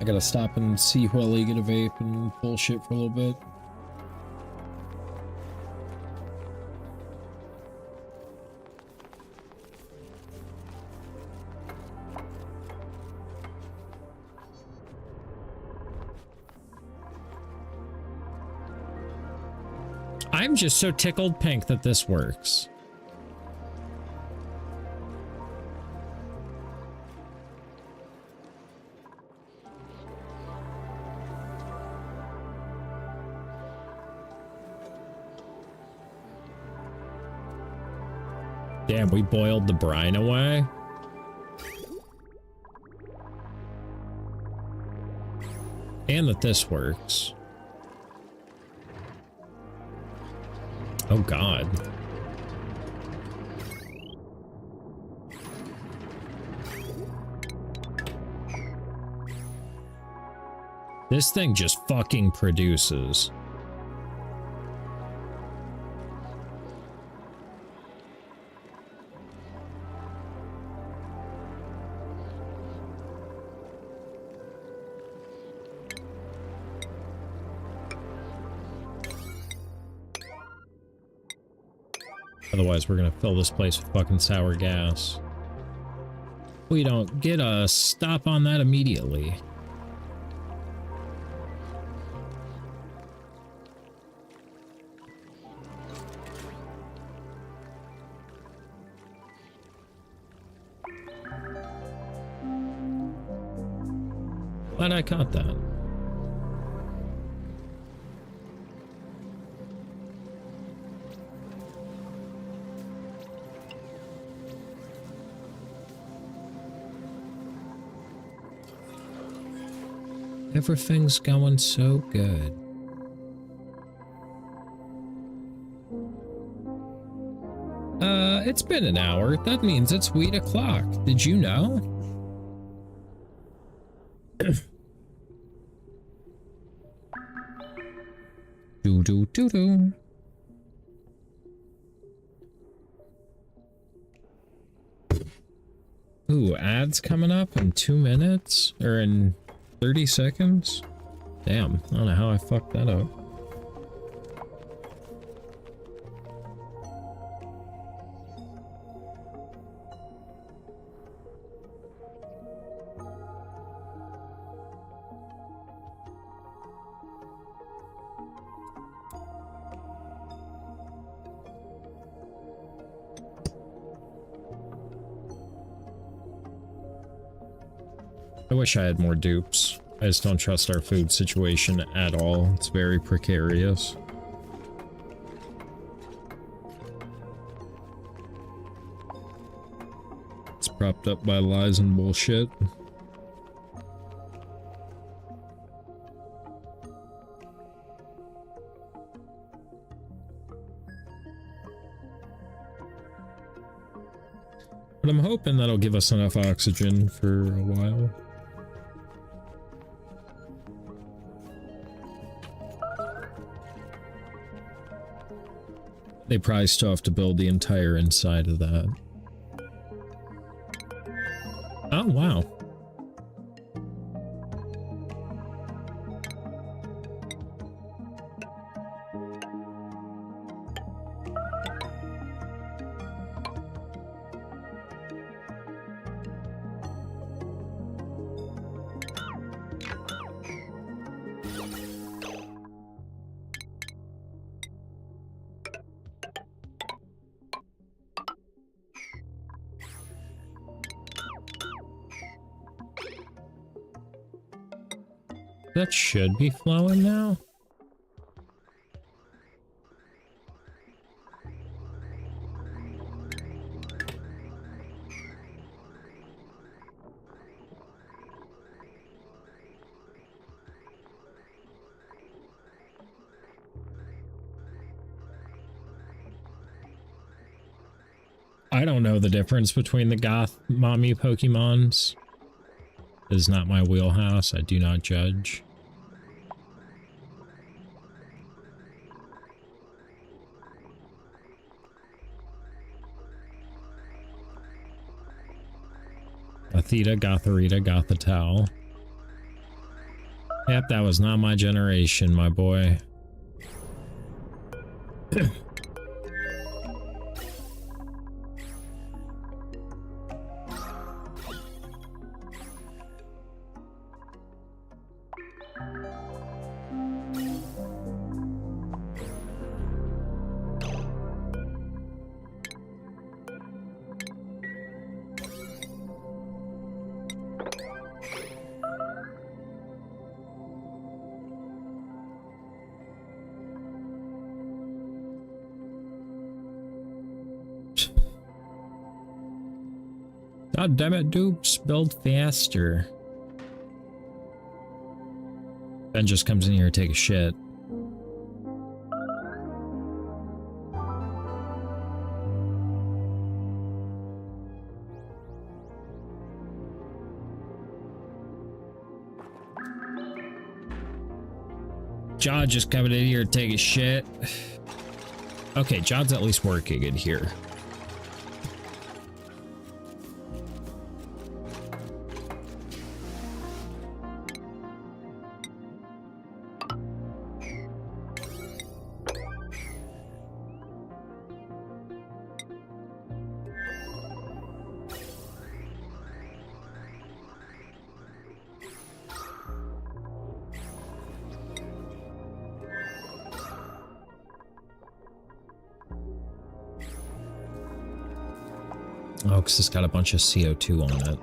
gotta stop and see Hueli get a vape and bullshit for a little bit. I'm just so tickled pink that this works. Damn, we boiled the brine away. And that this works. Oh God. This thing just fucking produces. Otherwise, we're gonna fill this place with fucking sour gas. We don't get a stop on that immediately. Glad I caught that. Everything's going so good. It's been an hour. That means it's weed o'clock. Did you know? Do do do do. Ooh, ads coming up in 2 minutes or in 30 seconds? Damn, I don't know how I fucked that up. I wish I had more dupes. I just don't trust our food situation at all. It's very precarious. It's propped up by lies and bullshit. But I'm hoping that'll give us enough oxygen for a while. They probably still have to build the entire inside of that. Oh, wow. That should be flowing now. I don't know the difference between the goth mommy Pokemons. It is not my wheelhouse. I do not judge. Gothita, Gotharita, Gothitelle. Yep, that was not my generation, my boy. God damn it, dupes, build faster. Ben just comes in here to take a shit. Jod just coming in here to take a shit. Okay, Jod's at least working in here. Oh, because it's got a bunch of CO2 on it.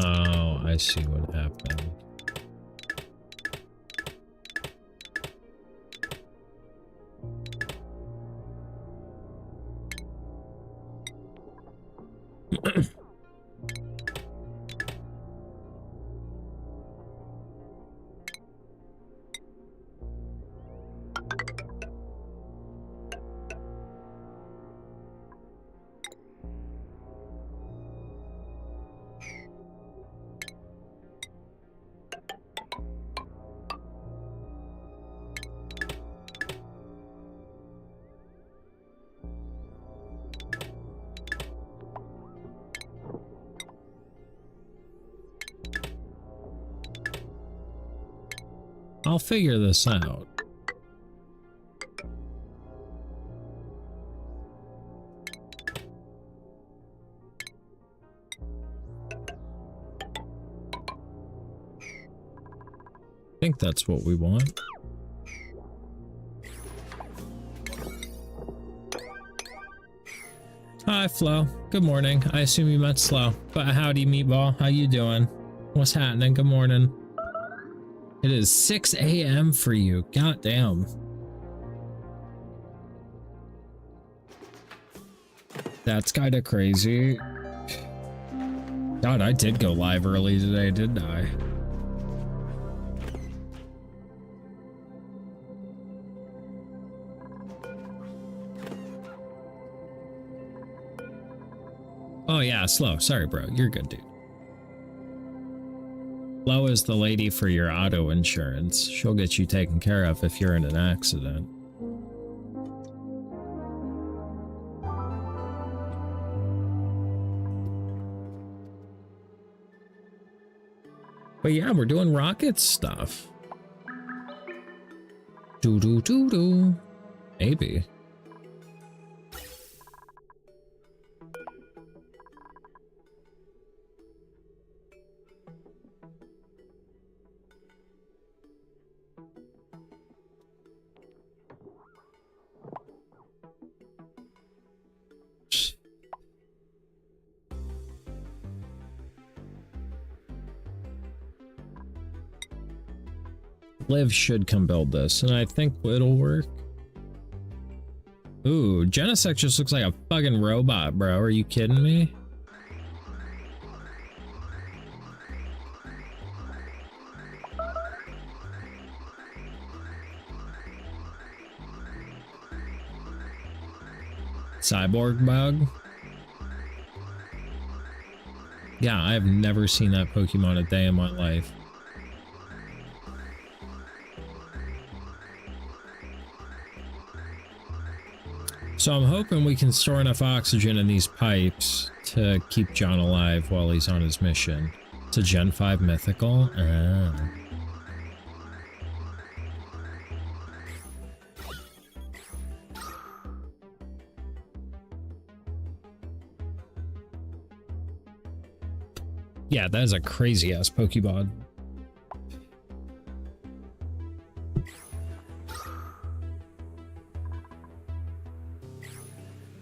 Oh, I see what happened. I'll figure this out. I think that's what we want. Hi, Flo. Good morning. I assume you met Slow, but howdy, Meatball. How you doing? What's happening? Good morning. It is 6 a.m. for you. God damn. That's kind of crazy. God, I did go live early today, didn't I? Oh yeah, Slow. Sorry, bro. You're good, dude. Lo is the lady for your auto insurance. She'll get you taken care of if you're in an accident. But yeah, we're doing rocket stuff. Do. Maybe. Liv should come build this, and I think it'll work. Ooh, Genesect just looks like a fucking robot, bro. Are you kidding me? Cyborg bug? Yeah, I have never seen that Pokemon a day in my life. So I'm hoping we can store enough oxygen in these pipes to keep John alive while he's on his mission. It's a Gen 5 mythical? Ah. Yeah, that is a crazy-ass Pokeball.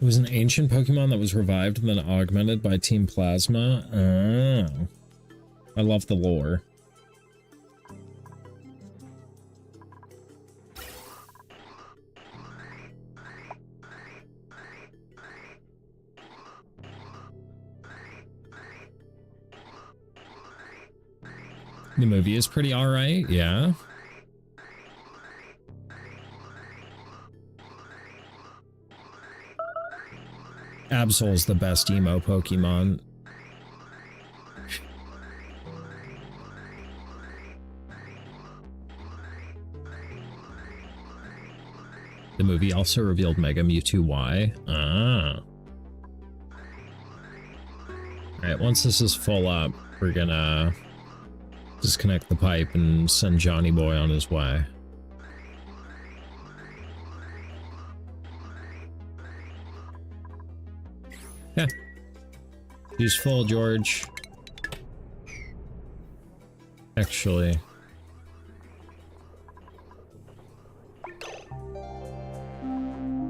It was an ancient Pokemon that was revived and then augmented by Team Plasma. Oh. I love the lore. The movie is pretty alright, yeah. Absol's the best emo Pokemon. The movie also revealed Mega Mewtwo Y. Ah. Alright, once this is full up, we're gonna disconnect the pipe and send Johnny Boy on his way. Yeah. He's full, George. Actually.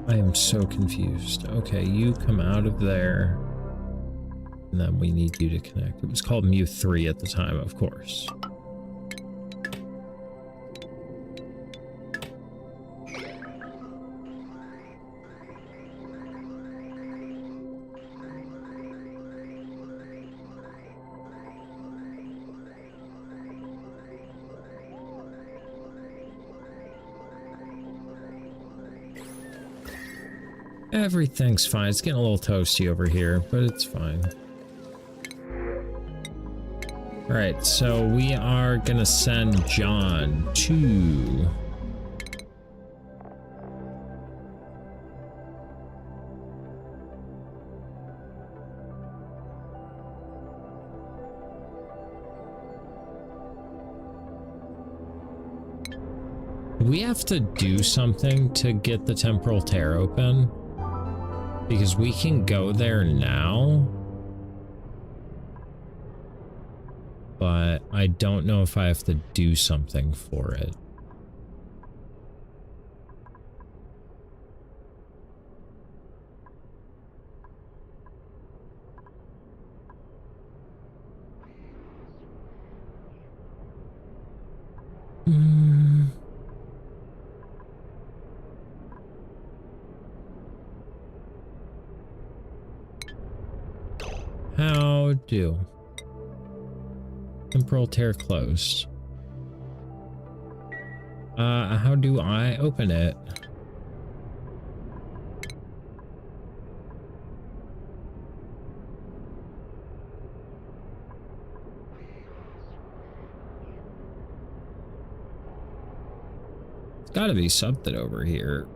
I am so confused. Okay, you come out of there. And then we need you to connect. It was called Mew 3 at the time, of course. Everything's fine. It's getting a little toasty over here, but it's fine. Alright, so we are gonna send John to... we have to do something to get the temporal tear open. Because we can go there now. But I don't know if I have to do something for it. How do? Temporal tear closed. How do I open it? Gotta be something over here.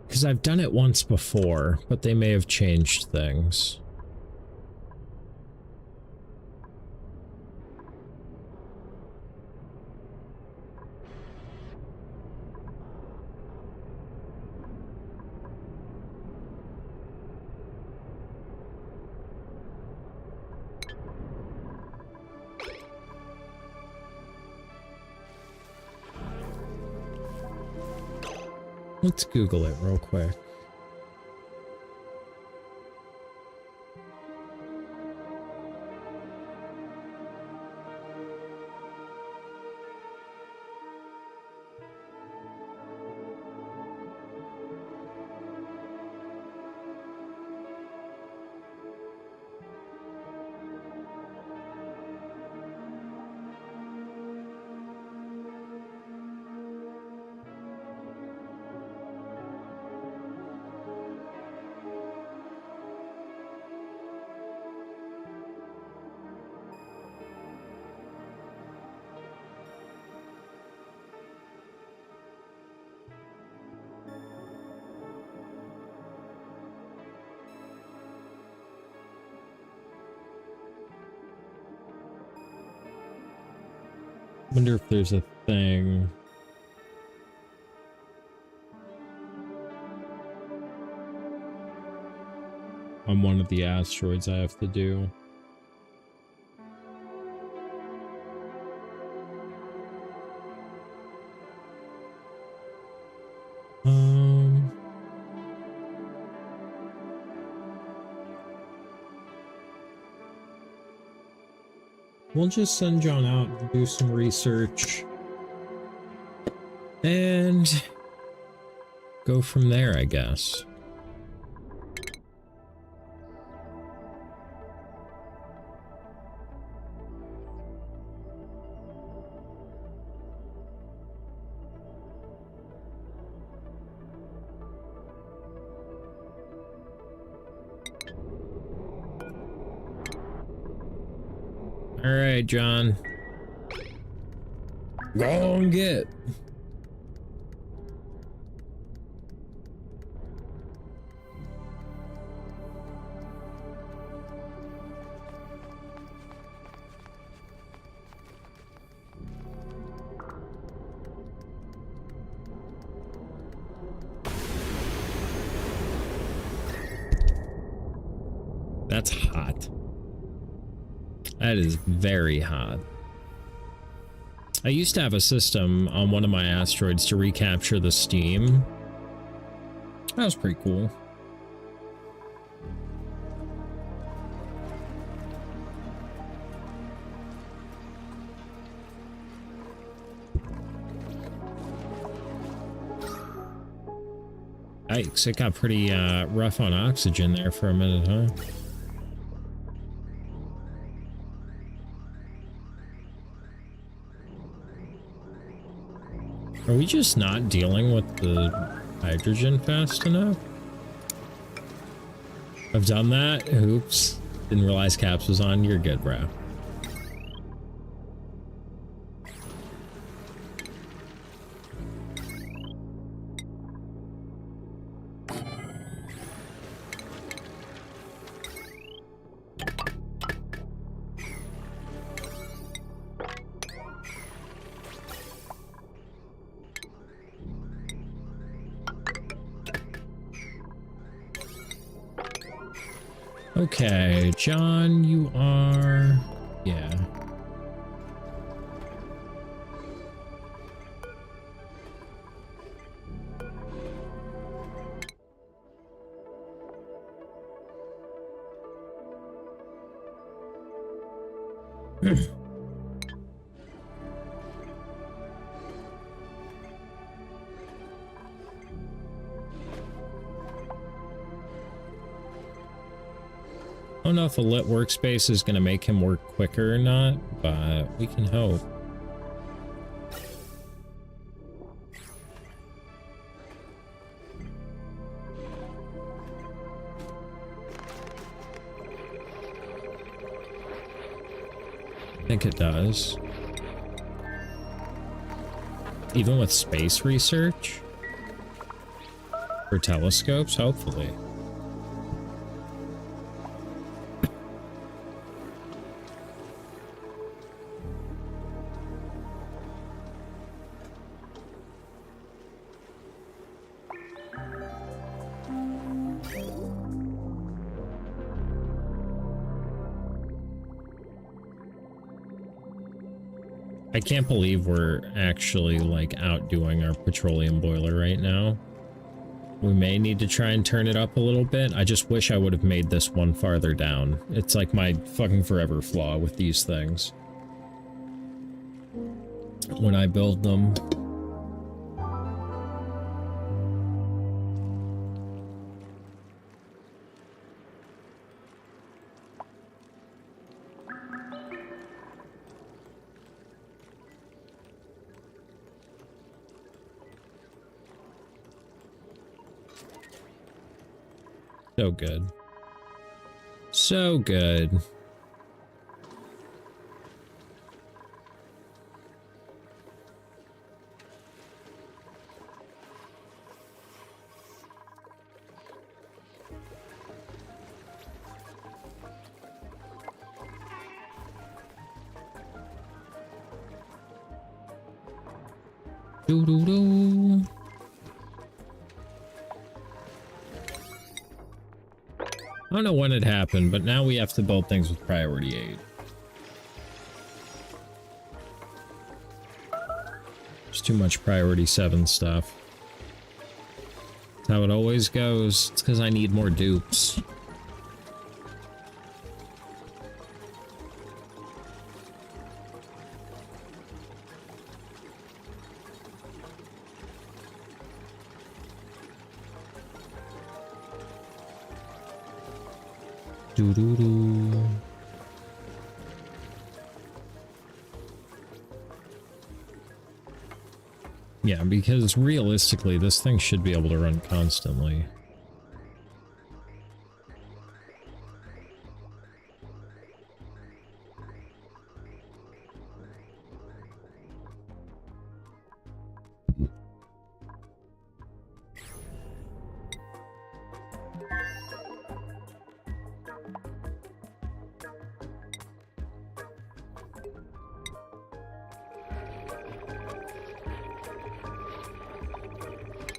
Because I've done it once before, but they may have changed things. Let's Google it real quick. Wonder if there's a thing. On one of the asteroids I have to do. We'll just send John out to do some research and go from there, I guess. All right, John. Go and get. That's hot. That is very hot. I used to have a system on one of my asteroids to recapture the steam. That was pretty cool. Yikes, it got pretty rough on oxygen there for a minute, huh? Are we just not dealing with the hydrogen fast enough? I've done that. Oops. Didn't realize Caps was on. You're good, bro. Okay, John, you are... yeah. don't know if a lit workspace is going to make him work quicker or not, but we can hope. I think it does. Even with space research? For telescopes, hopefully. I can't believe we're actually like outdoing our petroleum boiler right now. We may need to try and turn it up a little bit. I just wish I would have made this one farther down. It's like my fucking forever flaw with these things. When I build them. So good. So good. Doo-doo-doo. I don't know when it happened, but now we have to build things with priority 8. There's too much priority 7 stuff. That's how it always goes. It's because I need more dupes. Doo-doo-doo. Yeah, because realistically, this thing should be able to run constantly.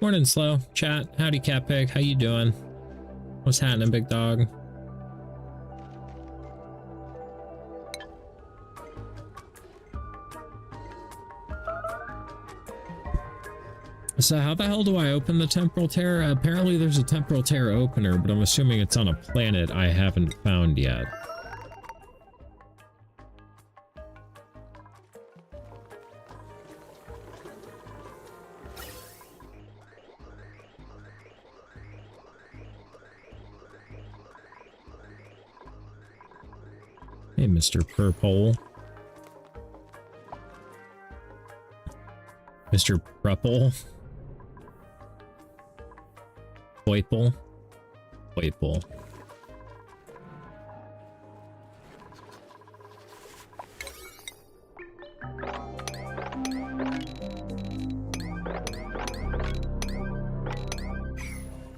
Morning, Slow. Chat. Howdy, Cat Pig. How you doing? What's happening, big dog? So how the hell do I open the temporal tear? Apparently there's a temporal tear opener, but I'm assuming it's on a planet I haven't found yet. Hey, Mr. Purple. Mr. Prupple. Poiple. Poiple.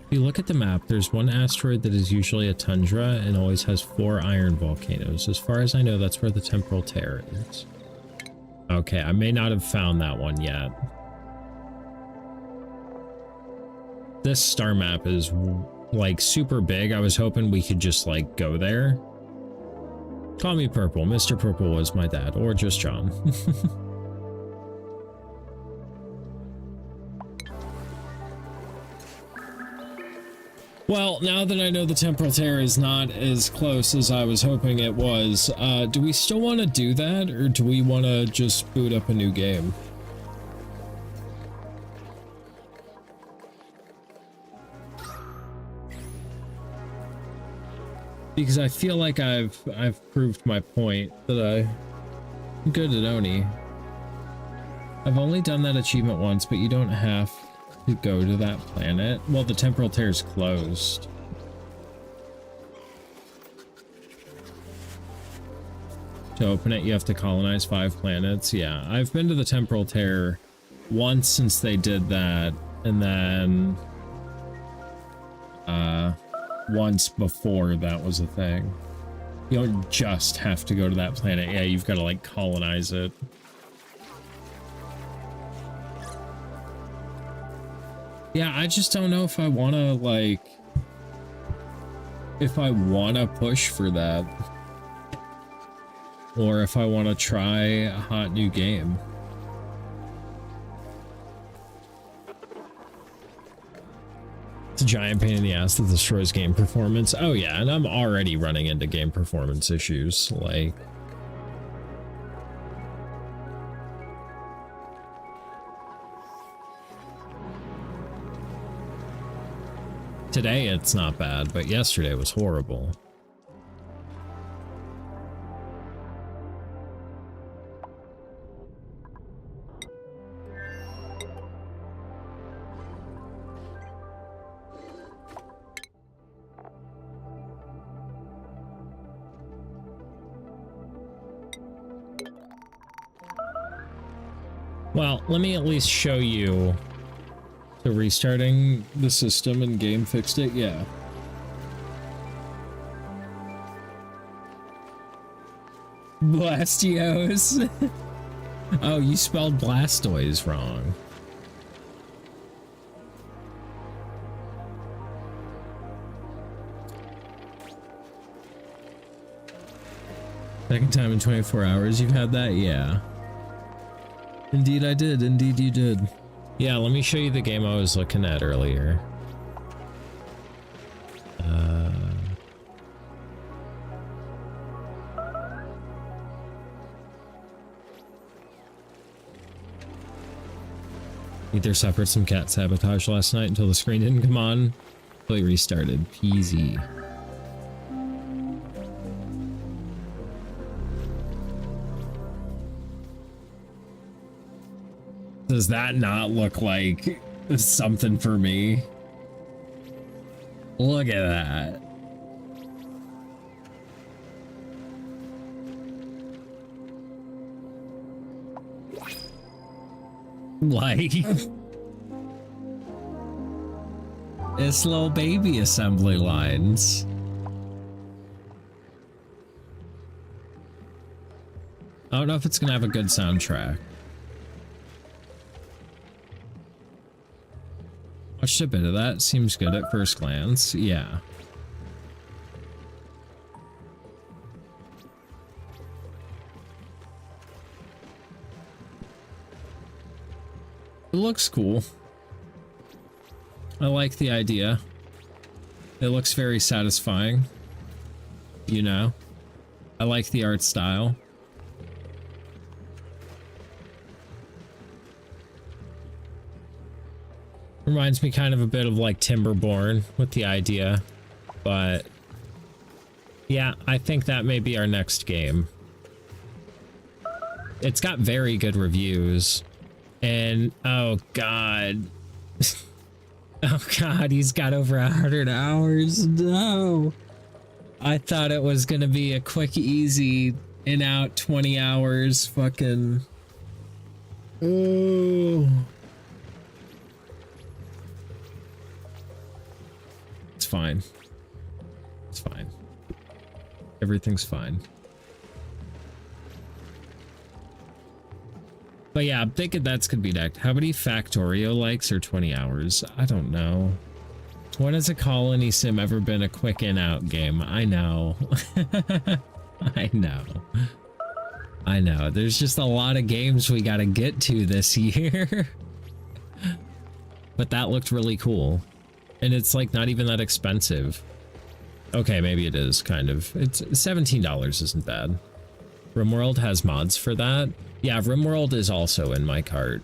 If you look at the map, there's one asteroid that is usually a tundra and always has 4 iron volcanoes. As far as I know, that's where the temporal tear is. Okay, I may not have found that one yet. This star map is like super big. I was hoping we could just like go there. Call me Purple. Mr. Purple was my dad, or just John. Well, now that I know the temporal tear is not as close as I was hoping it was, do we still want to do that, or do we want to just boot up a new game? Because I feel like I've proved my point that I'm good at ONI. I've only done that achievement once, but you don't have to go to that planet. Well, the temporal tear is closed. To open it, you have to colonize 5 planets. Yeah, I've been to the temporal tear once since they did that, and then once before that was a thing. You don't just have to go to that planet. Yeah, you've got to like colonize it. Yeah, I just don't know if I want to like, if I want to push for that, or if I want to try a hot new game. It's a giant pain in the ass that destroys game performance. Oh yeah, and I'm already running into game performance issues, like... Today it's not bad, but yesterday was horrible. Well, let me at least show you. So restarting the system and game fixed it? Yeah. Blastios. Oh, you spelled Blastoise wrong. Second time in 24 hours you've had that? Yeah. Indeed I did. Indeed you did. Yeah, let me show you the game I was looking at earlier. Either suffered some cat sabotage last night until the screen didn't come on. Fully restarted. Peasy. Does that not look like something for me? Look at that. Like, it's little baby assembly lines. I don't know if it's gonna have a good soundtrack. Watched a bit of that. Seems good at first glance. Yeah. It looks cool. I like the idea. It looks very satisfying. You know? I like the art style. Reminds me kind of a bit of like Timberborn with the idea, but yeah, I think that may be our next game. It's got very good reviews, and oh god, oh god, he's got over 100 hours. No, I thought it was gonna be a quick, easy, in out 20 hours. Fucking. Oh. Fine. It's fine. Everything's fine. But yeah, I'm thinking that's gonna be next. How many Factorio likes or 20 hours? I don't know. When has a colony sim ever been a quick in-out game? I know. I know. I know. There's just a lot of games we gotta get to this year. But that looked really cool. And it's like not even that expensive. Okay, maybe it is kind of. It's $17 isn't bad. RimWorld has mods for that. Yeah, RimWorld is also in my cart.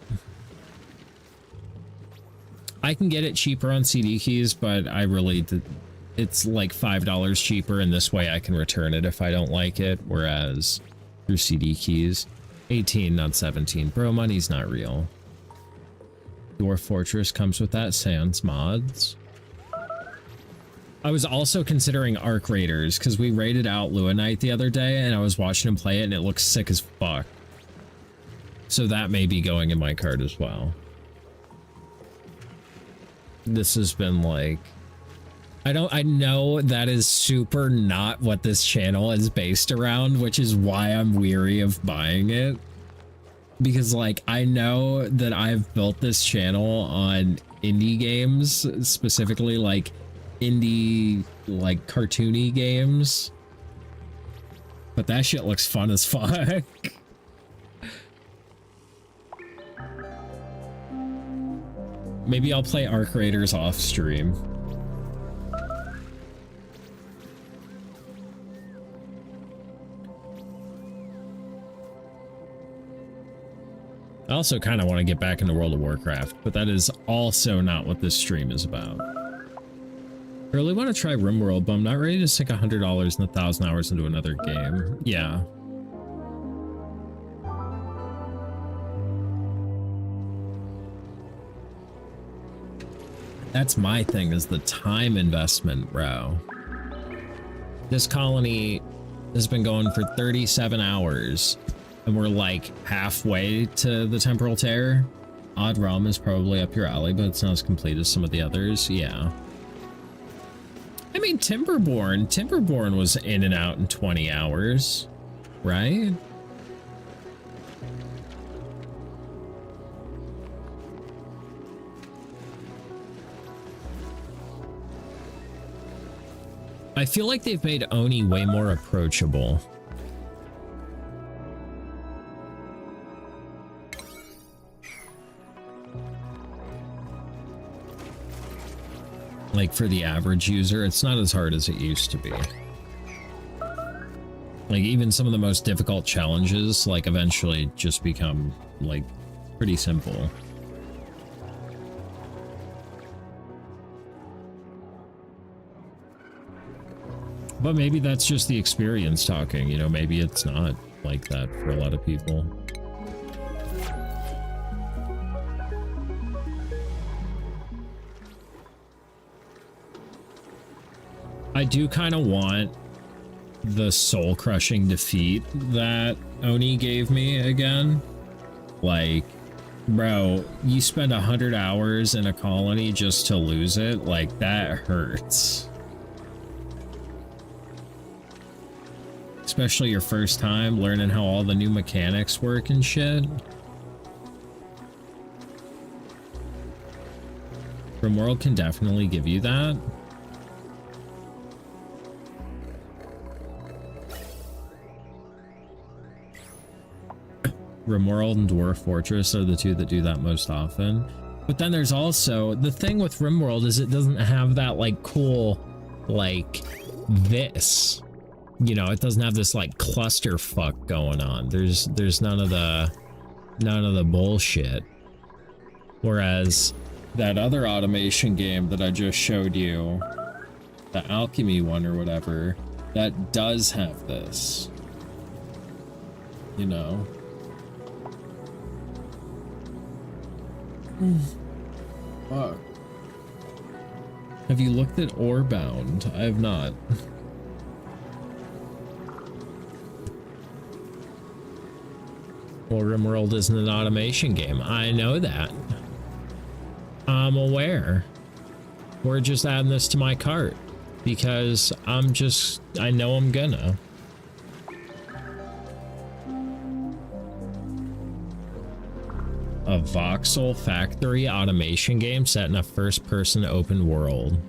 I can get it cheaper on CD keys, but I really it's like $5 cheaper, and this way I can return it if I don't like it, whereas through CD keys, 18, not 17. Bro, money's not real. Dwarf Fortress comes with that, sans mods. I was also considering Arc Raiders, because we raided out Luanite the other day, and I was watching him play it, and it looks sick as fuck. So that may be going in my cart as well. This has been like... I know that is super not what this channel is based around, which is why I'm weary of buying it. Because, like, I know that I've built this channel on indie games, specifically, like, indie, like, cartoony games. But that shit looks fun as fuck. Maybe I'll play Arc Raiders off stream. I also kind of want to get back into World of Warcraft, but that is also not what this stream is about. I really want to try RimWorld, but I'm not ready to sink $100 and 1,000 hours into another game. Yeah. That's my thing, is the time investment, bro. This colony has been going for 37 hours. And we're like halfway to the Temporal Tear. Odd Realm is probably up your alley, but it's not as complete as some of the others. Yeah. I mean, Timberborn was in and out in 20 hours, right? I feel like they've made Oni way more approachable. Like, for the average user, it's not as hard as it used to be. Like, even some of the most difficult challenges, like, eventually just become, like, pretty simple. But maybe that's just the experience talking, you know, maybe it's not like that for a lot of people. I do kind of want the soul-crushing defeat that Oni gave me again. Like, bro, you spend 100 hours in a colony just to lose it? Like, that hurts. Especially your first time learning how all the new mechanics work and shit. RimWorld can definitely give you that. RimWorld and Dwarf Fortress are the two that do that most often. But then there's also, the thing with RimWorld is it doesn't have that, like, cool, like, this. You know, it doesn't have this, like, clusterfuck going on. There's none of the bullshit. Whereas that other automation game that I just showed you, the Alchemy one or whatever, that does have this. You know? Fuck. Have you looked at Orebound? I have not. Well, RimWorld isn't an automation game. I know that. I'm aware. We're just adding this to my cart because I know I'm gonna. A voxel factory automation game set in a first-person open world.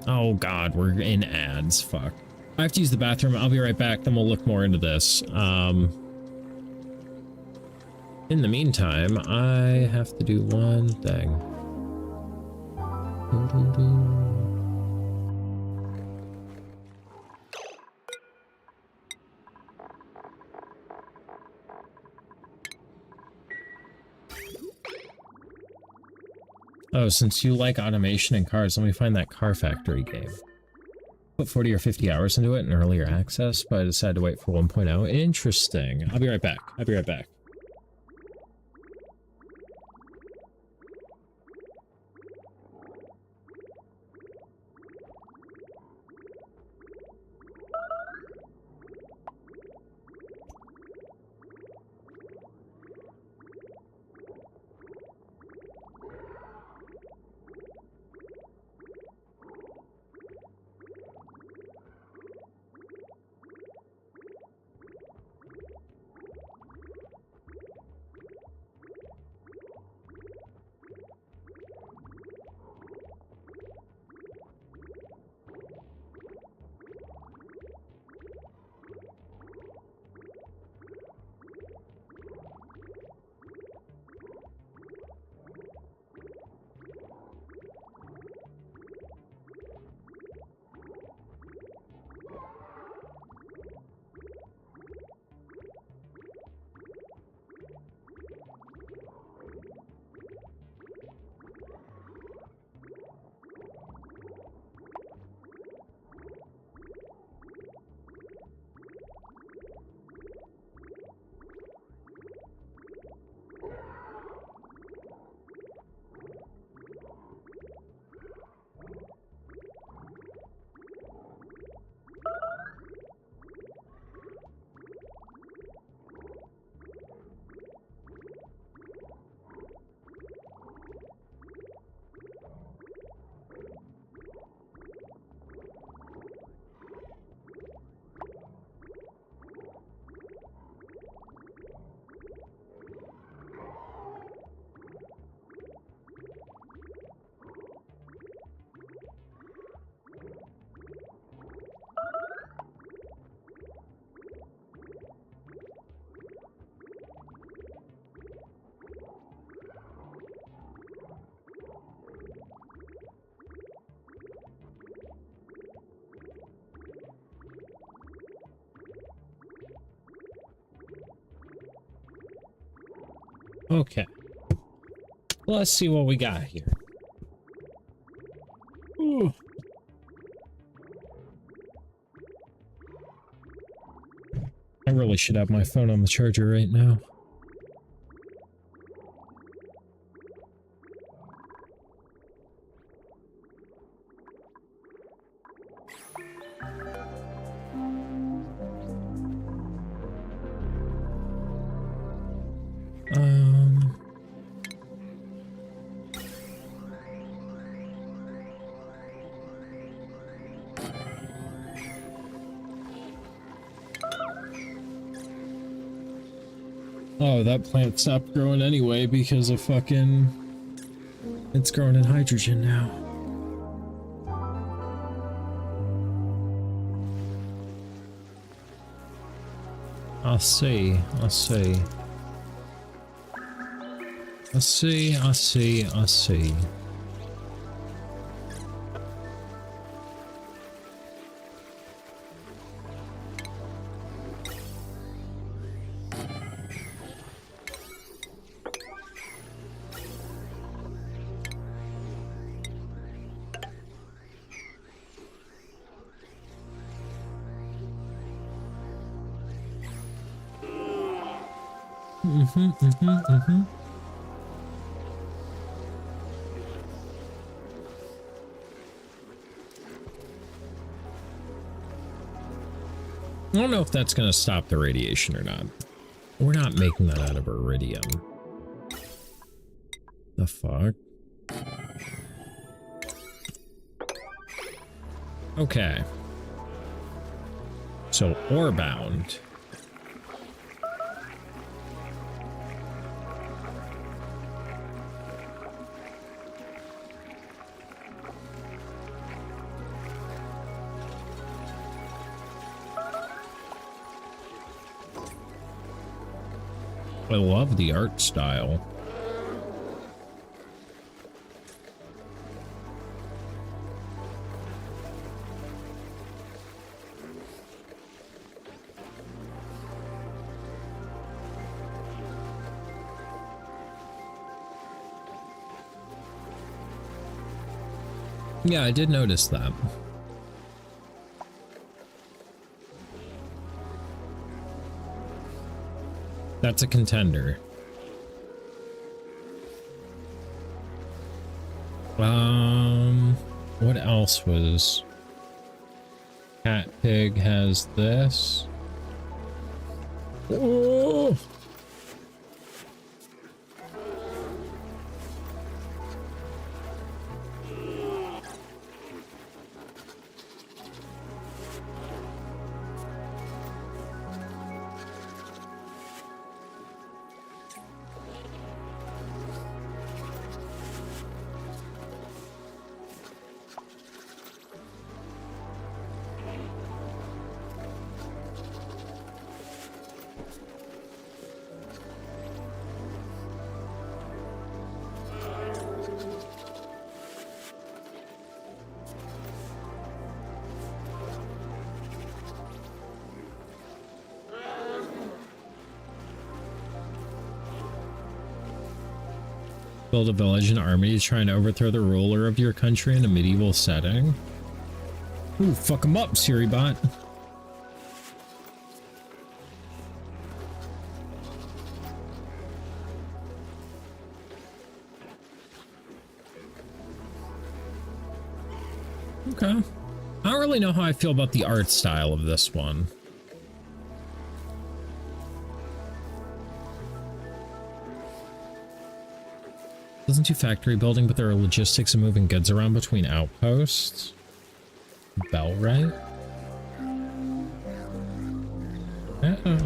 Oh god, we're in ads. Fuck. I have to use the bathroom. I'll be right back, then we'll look more into this. In the meantime, I have to do one thing. Oh, since you like automation and cars, let me find that Car Factory game. Put 40 or 50 hours into it in earlier access, but I decided to wait for 1.0. Interesting. I'll be right back. I'll be right back. Okay. Let's see what we got here. Ooh. I really should have my phone on the charger right now. Oh, that plant stopped growing anyway because of fucking... It's growing in hydrogen now. I see. I don't know if that's going to stop the radiation or not. We're not making that out of iridium. The fuck? Okay. So, ore bound. I love the art style. Yeah, I did notice that. That's a contender. What else was... Cat Pig has this. Oh! Build a village and army to try and overthrow the ruler of your country in a medieval setting. Ooh, fuck him up, Siri bot. Okay. I don't really know how I feel about the art style of this one. Doesn't do factory building, but there are logistics of moving goods around between outposts. Bell, right? Uh-oh.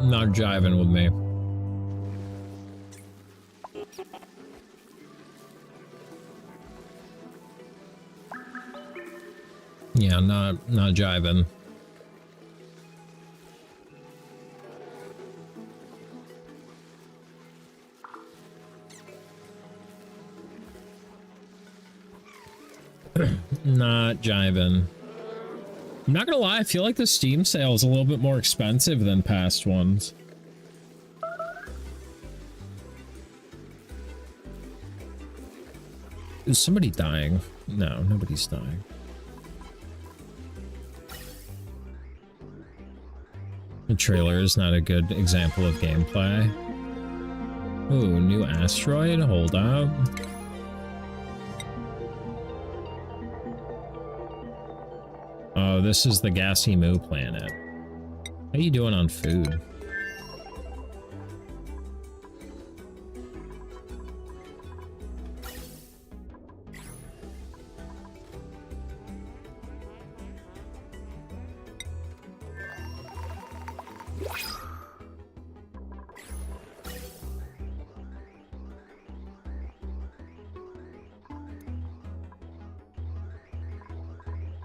Not jiving with me. Yeah, not jiving. Not jiving. I'm not gonna lie, I feel like the Steam sale is a little bit more expensive than past ones. Is somebody dying? No, nobody's dying. The trailer is not a good example of gameplay. Ooh, new asteroid? Hold up. Oh, this is the Gassy Moo planet. How you doing on food?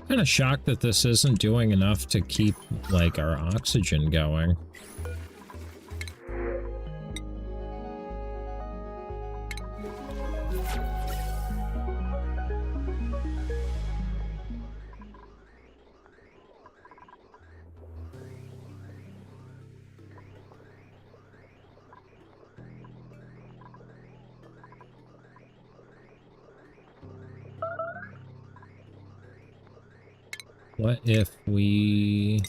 Kind of shocked that this isn't doing enough to keep, like, our oxygen going. What if we...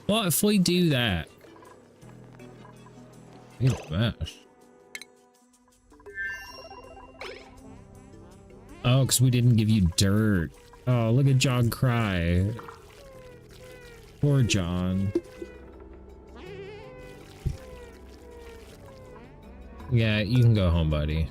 What if we do that? Look at that. Oh, because we didn't give you dirt. Oh, look at John cry. Poor John. Yeah, you can go home, buddy.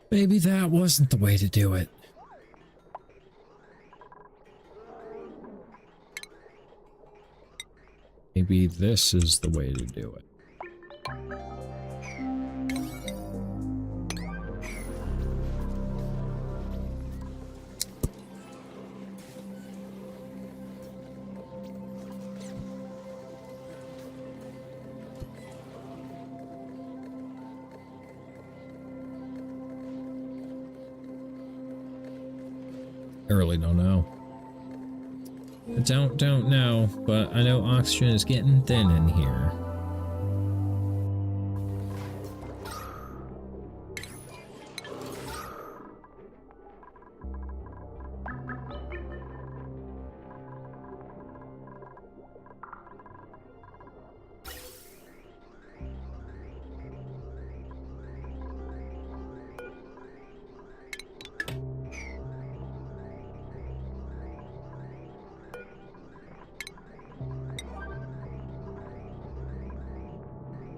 Maybe that wasn't the way to do it. Maybe this is the way to do it. I really don't know. I don't know, but I know oxygen is getting thin in here.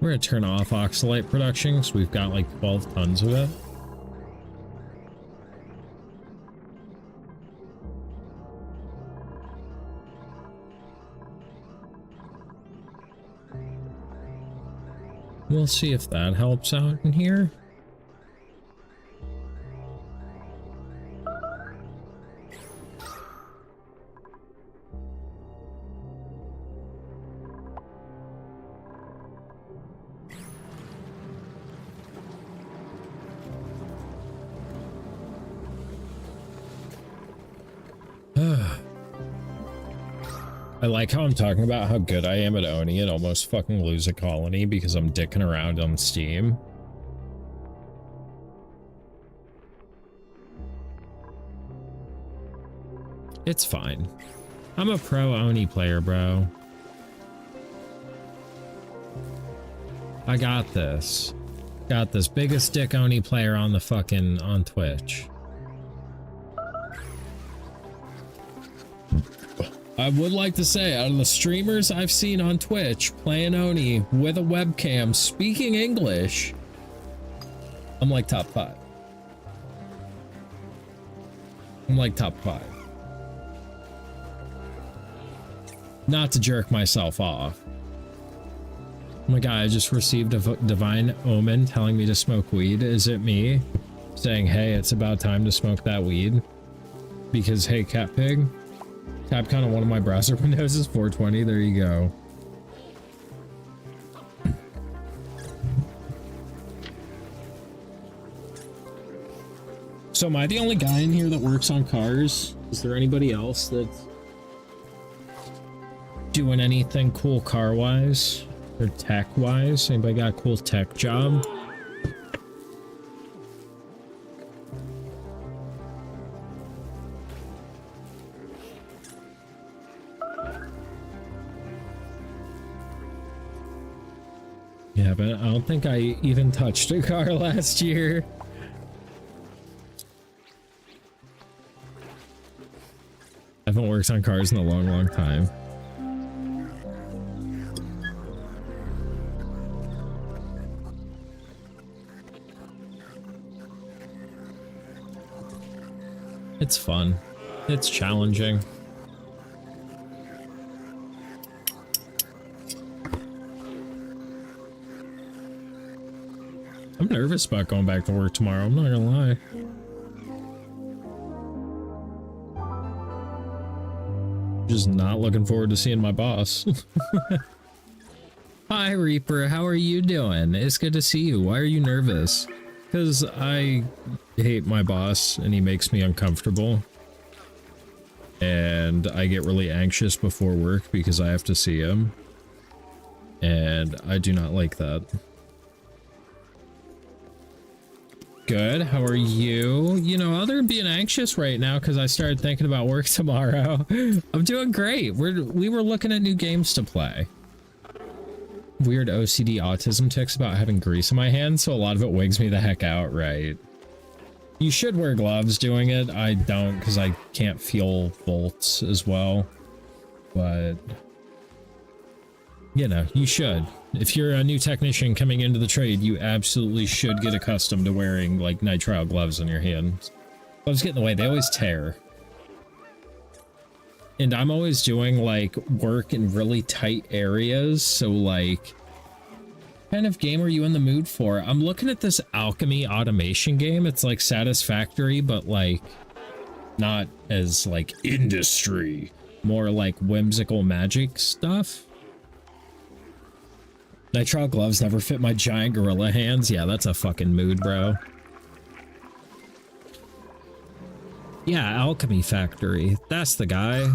We're gonna turn off oxalate production because we've got like 12 tons of it. We'll see if that helps out in here. I like how I'm talking about how good I am at ONI and almost fucking lose a colony because I'm dicking around on Steam. It's fine. I'm a pro ONI player, bro. I got this. Got this biggest dick ONI player on the fucking on Twitch. I would like to say, out of the streamers I've seen on Twitch playing ONI with a webcam speaking English, I'm like top 5. I'm like top 5. Not to jerk myself off. Oh my god, I just received a divine omen telling me to smoke weed. Is it me? Saying, hey, it's about time to smoke that weed? Because, hey, cat pig. Tap count on one of my browser windows is 420. There you go. So am I the only guy in here that works on cars? Is there anybody else that's doing anything cool car-wise or tech-wise? Anybody got a cool tech job? Yeah, but I don't think I even touched a car last year. I haven't worked on cars in a long, long time. It's fun. It's challenging. I'm nervous about going back to work tomorrow, I'm not gonna lie. Just not looking forward to seeing my boss. Hi Reaper, how are you doing? It's good to see you. Why are you nervous? Because I hate my boss and he makes me uncomfortable. And I get really anxious before work because I have to see him. And I do not like that. good. How are you? You know, other than being anxious right now because I started thinking about work tomorrow, I'm doing great. We were looking at new games to play. Weird OCD autism tics about having grease in my hands, so a lot of it wigs me the heck out, right? You should wear gloves doing it. I don't because I can't feel bolts as well. But, you know, you should. If you're a new technician coming into the trade, you absolutely should get accustomed to wearing, like, nitrile gloves on your hands. Gloves get in the way. They always tear. And I'm always doing, like, work in really tight areas, so, like... What kind of game are you in the mood for? I'm looking at this alchemy automation game. It's like Satisfactory, but like not as like industry, more like whimsical magic stuff. Nitrile gloves never fit my giant gorilla hands. Yeah, that's a fucking mood, bro. Yeah, Alchemy Factory. That's the guy.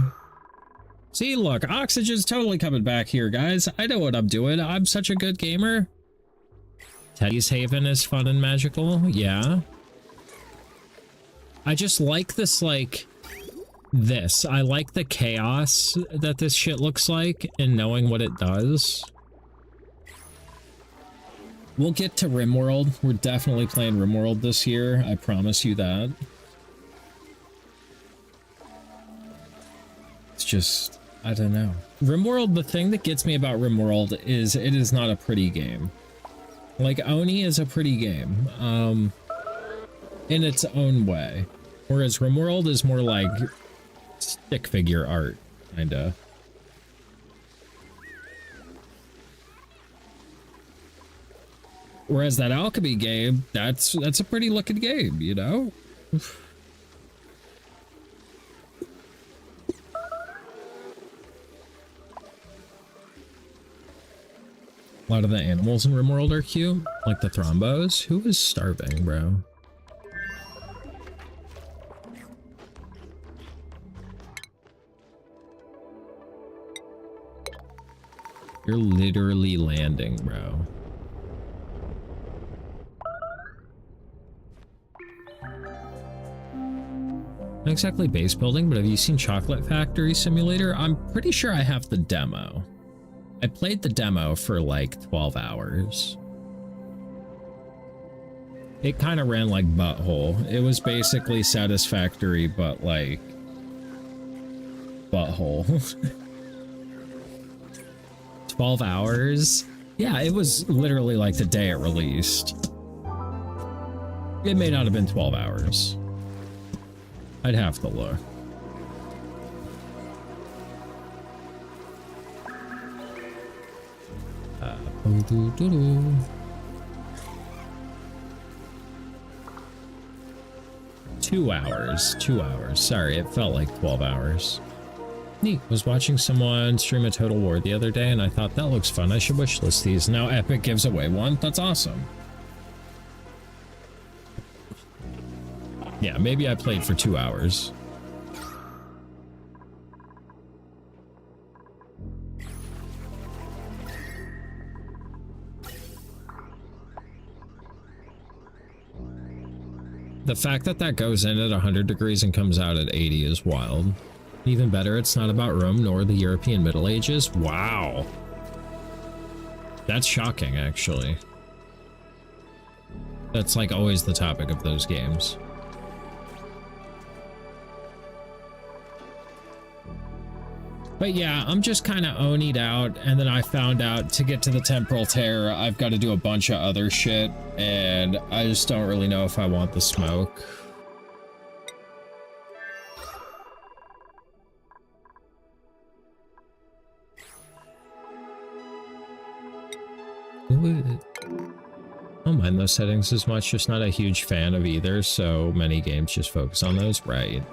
See, look, oxygen's totally coming back here, guys. I know what I'm doing. I'm such a good gamer. Teddy's Haven is fun and magical. Yeah. I just like this, like, this. I like the chaos that this shit looks like and knowing what it does. We'll get to RimWorld. We're definitely playing RimWorld this year. I promise you that. It's just... I don't know. RimWorld, the thing that gets me about RimWorld is it is not a pretty game. Like, ONI is a pretty game, in its own way. Whereas RimWorld is more like stick figure art, kinda. Whereas that alchemy game, that's a pretty looking game, you know? A lot of the animals in RimWorld are cute, like the Thrombos. Who is starving, bro? You're literally landing, bro. Not exactly base building, but have you seen Chocolate Factory Simulator? I'm pretty sure I have the demo. I played the demo for like 12 hours. It kind of ran like butthole. It was basically Satisfactory, but like butthole. 12 hours? Yeah, it was literally like the day it released. It may not have been 12 hours. I'd have to look. Doo -doo -doo. 2 hours. 2 hours. Sorry, it felt like 12 hours. Neat. Was watching someone stream a Total War the other day and I thought that looks fun. I should wishlist these. Now Epic gives away one. That's awesome. Yeah, maybe I played for 2 hours. The fact that that goes in at 100 degrees and comes out at 80 is wild. Even better, it's not about Rome nor the European Middle Ages. Wow. That's shocking, actually. That's like always the topic of those games. But yeah, I'm just kind of ONI'd out, and then I found out to get to the Temporal Terror, I've got to do a bunch of other shit, and I just don't really know if I want the smoke. I don't mind those settings as much, just not a huge fan of either, so many games just focus on those, right?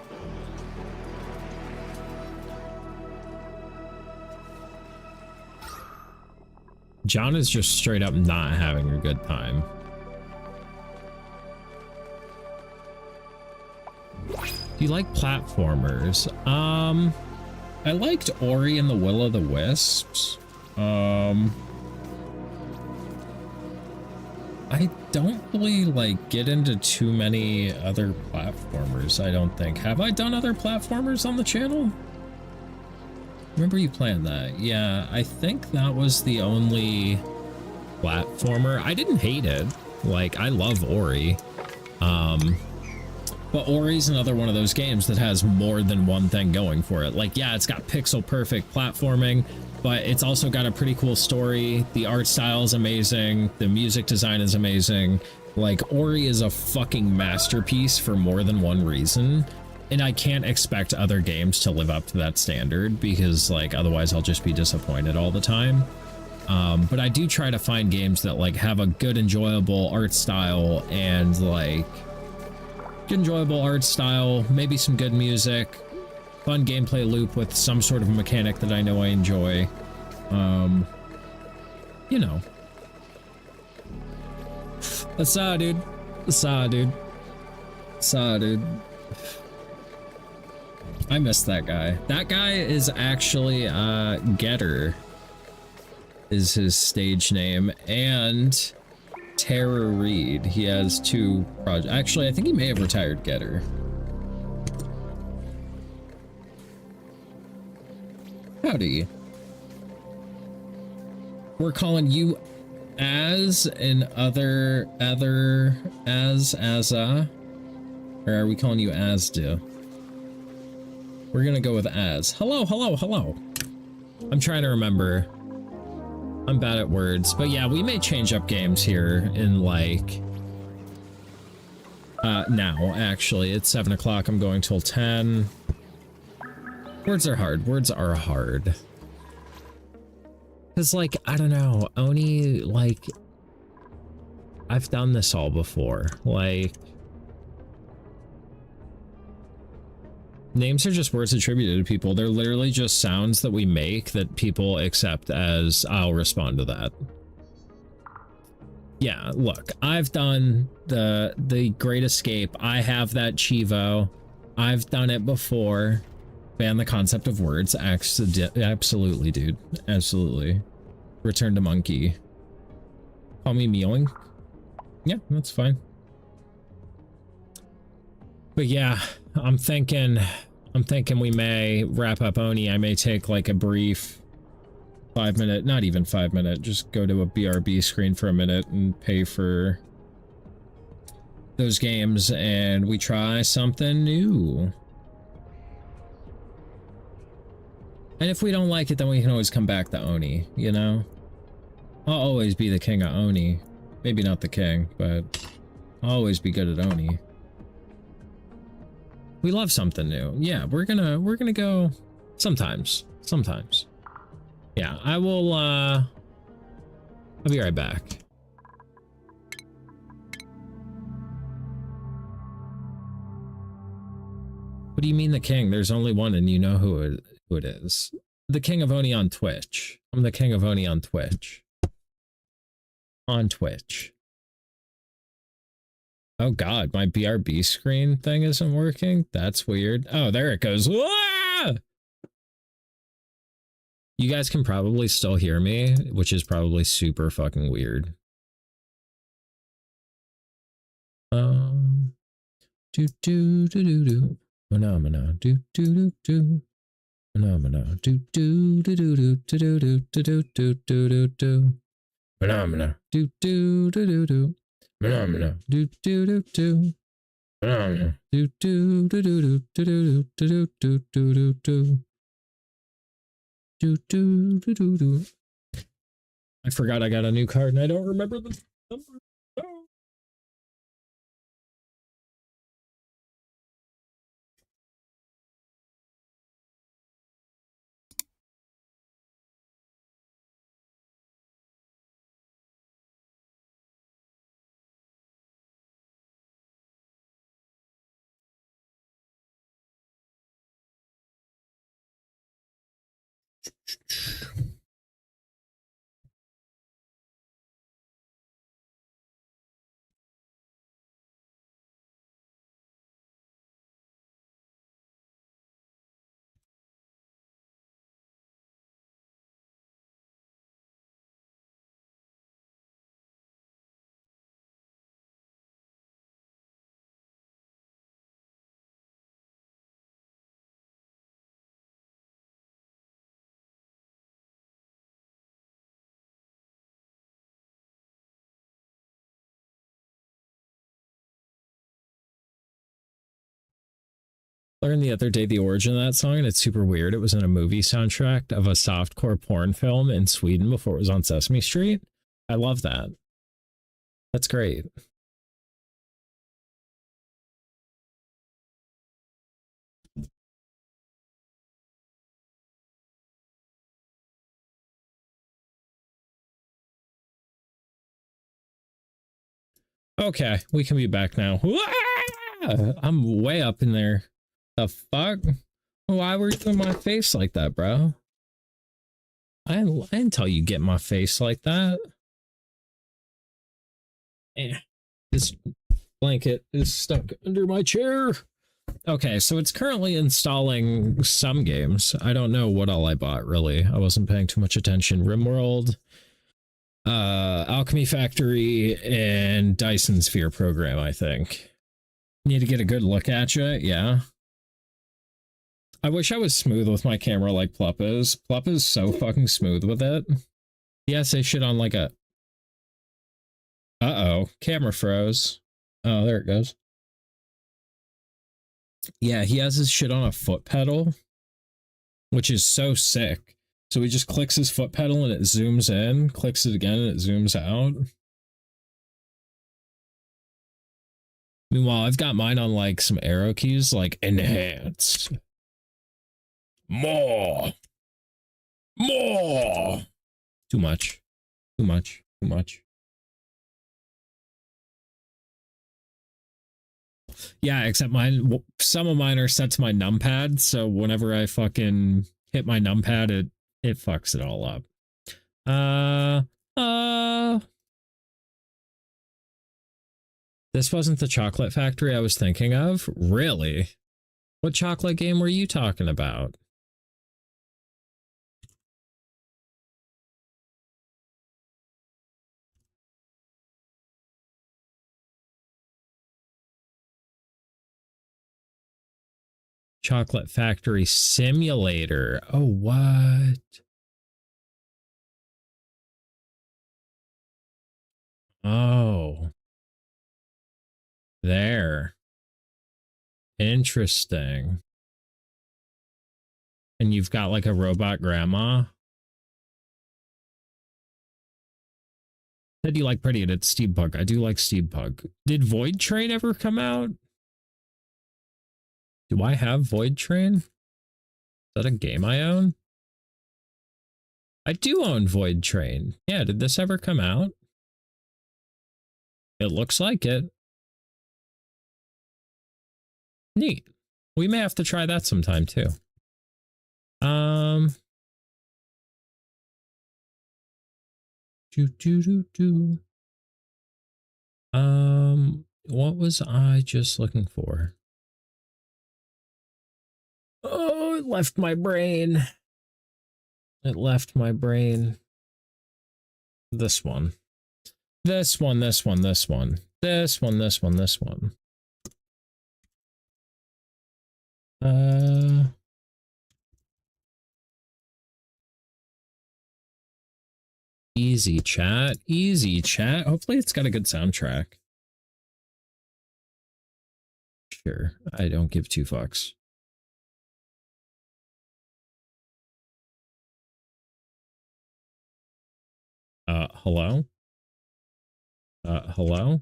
John is just straight up not having a good time. Do you like platformers? I liked Ori and the Will of the Wisps. I don't really like get into too many other platformers, I don't think. Have I done other platformers on the channel? Remember you planned that. Yeah, I think that was the only platformer. I didn't hate it. Like, I love Ori. But Ori's another one of those games that has more than one thing going for it. Like, yeah, it's got pixel perfect platforming, but it's also got a pretty cool story. The art style is amazing. The music design is amazing. Like, Ori is a fucking masterpiece for more than one reason. And I can't expect other games to live up to that standard because, like, otherwise I'll just be disappointed all the time. But I do try to find games that, like, have a good, enjoyable art style and, like, enjoyable art style, maybe some good music, fun gameplay loop with some sort of mechanic that I know I enjoy. You know. That's dude. That's dude. That's dude. I missed that guy. That guy is actually Getter is his stage name, and Tara Reid. He has two projects. Actually, I think he may have retired Getter. Howdy. We're calling you as an other as or are we calling you Asda? We're gonna go with as. Hello, hello, hello. I'm trying to remember. I'm bad at words, but yeah, we may change up games here in like now actually. It's 7 o'clock. I'm going till 10. Words are hard. Words are hard. Cause like, I don't know, Oni, like, I've done this all before. Like, names are just words attributed to people. They're literally just sounds that we make that people accept as, I'll respond to that. Yeah, look, I've done the Great Escape. I have that Chivo. I've done it before. Ban the concept of words. Absolutely, dude. Absolutely. Return to monkey. Call me Meowing. Yeah, that's fine. But yeah, I'm thinking we may wrap up Oni. I may take like a brief 5-minute, not even 5-minute, just go to a BRB screen for a minute and pay for those games and we try something new. And if we don't like it, then we can always come back to Oni, you know? I'll always be the king of Oni. Maybe not the king, but I'll always be good at Oni. We love something new. Yeah, we're gonna go sometimes. Sometimes. Yeah, I'll be right back. What do you mean the king? There's only one and you know who it is. The king of Oni on Twitch. I'm the king of Oni on Twitch. On Twitch. Oh god, my BRB screen thing isn't working? That's weird. Oh, there it goes. Ah! You guys can probably still hear me, which is probably super fucking weird. Do do do do do. Phenomena. Do do do do. Phenomena. Do do do do do do do do do do do do. Phenomena. Do do do do do. Phenomena. Do do do do. Phenomena. Do do do do do do do do do do do. Do do do do do. I forgot I got a new card and I don't remember the number. Oh. Learned the other day the origin of that song, and it's super weird. It was in a movie soundtrack of a softcore porn film in Sweden before it was on Sesame Street. I love that. That's great. Okay, we can be back now. I'm way up in there. The fuck? Why were you doing my face like that, bro? I didn't tell you get my face like that. This blanket is stuck under my chair. Okay, so it's currently installing some games. I don't know what all I bought, really. I wasn't paying too much attention. RimWorld, Alchemy Factory, and Dyson Sphere Program, I think. Need to get a good look at you, yeah. I wish I was smooth with my camera like Plup is. Plup is so fucking smooth with it. He has his shit on like a... Uh-oh, camera froze. Oh, there it goes. Yeah, he has his shit on a foot pedal, which is so sick. So he just clicks his foot pedal and it zooms in, clicks it again and it zooms out. Meanwhile, I've got mine on like some arrow keys, like enhance. More. More. Too much. Too much. Too much. Yeah, except mine, some of mine are set to my numpad, so whenever I fucking hit my numpad, it fucks it all up. This wasn't the chocolate factory I was thinking of? Really? What chocolate game were you talking about? Chocolate Factory Simulator. Oh, what? Oh. There. Interesting. And you've got like a robot grandma? Said you like Pretty and it's steampunk. I do like steampunk. Did Void Train ever come out? Do I have Void Train? Is that a game I own? I do own Void Train. Yeah, did this ever come out? It looks like it. Neat. We may have to try that sometime too. What was I just looking for? Oh, it left my brain. It left my brain. This one. This one, this one, this one. This one, this one, this one. Easy chat, easy chat. Hopefully it's got a good soundtrack. Sure, I don't give two fucks. Hello? Hello?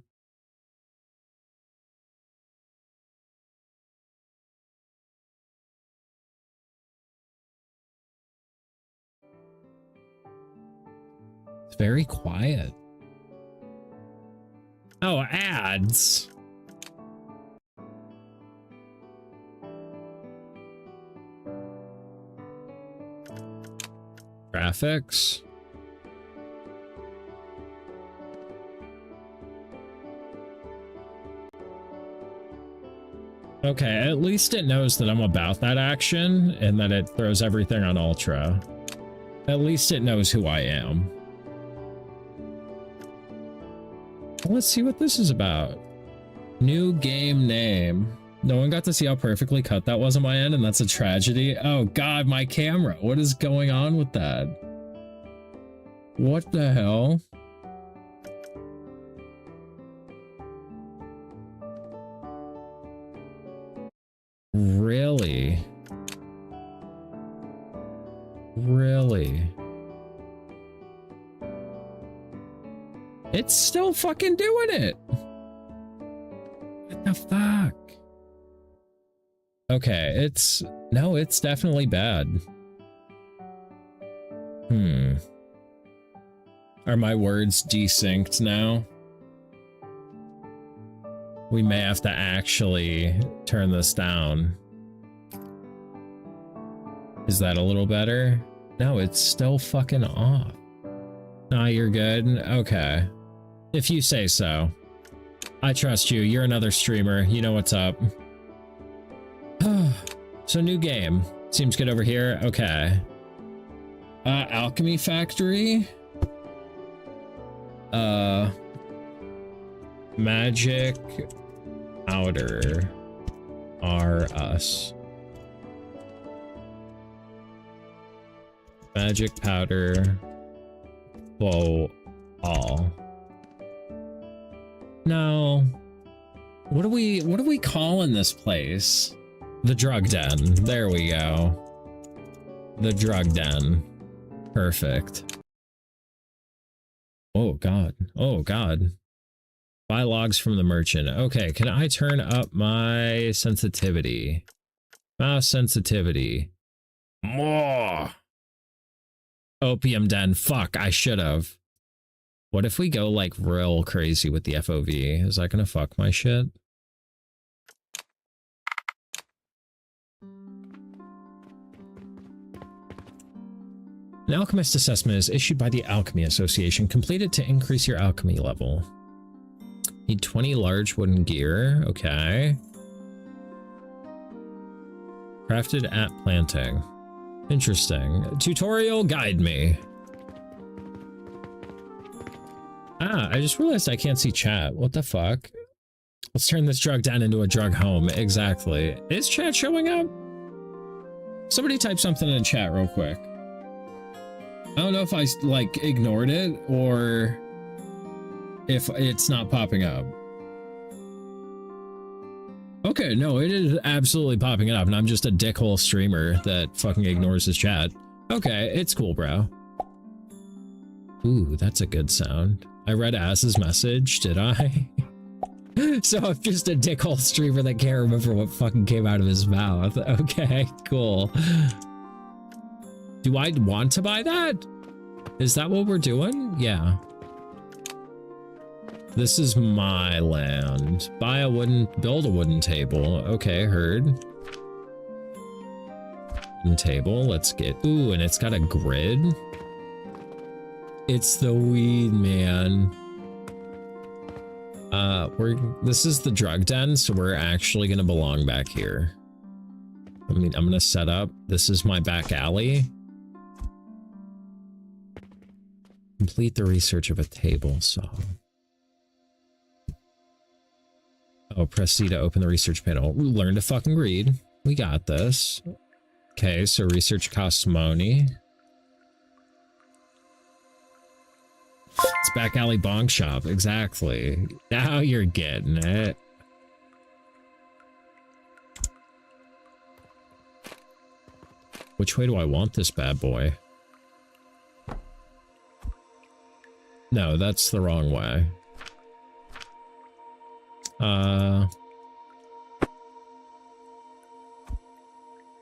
It's very quiet. Oh, ads. Graphics. Okay, at least it knows that I'm about that action and that it throws everything on ultra. At least it knows who I am. Let's see what this is about. New game name. No one got to see how perfectly cut that was on my end, and that's a tragedy. Oh god, my camera. What is going on with that? What the hell? Really? Really? Really? It's still fucking doing it. What the fuck? Okay, it's definitely bad. Are my words desynced now? We may have to actually turn this down. Is that a little better? No, it's still fucking off. Nah, you're good. Okay. If you say so. I trust you. You're another streamer. You know what's up. So new game. Seems good over here. Okay. Alchemy Factory. Magic Powder are us. Magic Powder. Whoa. All. No. What are we calling this place? The Drug Den. There we go. The Drug Den. Perfect. Oh god. Oh god. Buy logs from the merchant. Okay, can I turn up my sensitivity? Mouse sensitivity. More. Opium Den. Fuck, I should have. What if we go like real crazy with the FOV? Is that gonna fuck my shit? An alchemist assessment is issued by the Alchemy Association, completed to increase your alchemy level. Need 20 large wooden gear. Okay. Crafted at planting. Interesting. Tutorial, guide me. Ah, I just realized I can't see chat. What the fuck? Let's turn this drug down into a drug home. Exactly. Is chat showing up? Somebody type something in chat real quick. I don't know if I, like, ignored it or if it's not popping up. Okay, no, it is absolutely popping up, and I'm just a dickhole streamer that fucking ignores his chat. Okay, it's cool, bro. Ooh, that's a good sound. I read Az's message, did I? So I'm just a dickhole streamer that can't remember what fucking came out of his mouth. Okay, cool. Do I want to buy that? Is that what we're doing? Yeah. This is my land. Build a wooden table. Okay, heard. Wooden table, let's get, ooh, and it's got a grid. It's the weed, man. This is the drug den, so we're actually gonna belong back here. I mean, I'm gonna set up, this is my back alley. Complete the research of a table saw. Oh, press C to open the research panel. Learn to fucking read. We got this. Okay, so research costs money. It's back alley bong shop, exactly. Now you're getting it. Which way do I want this bad boy? No, that's the wrong way.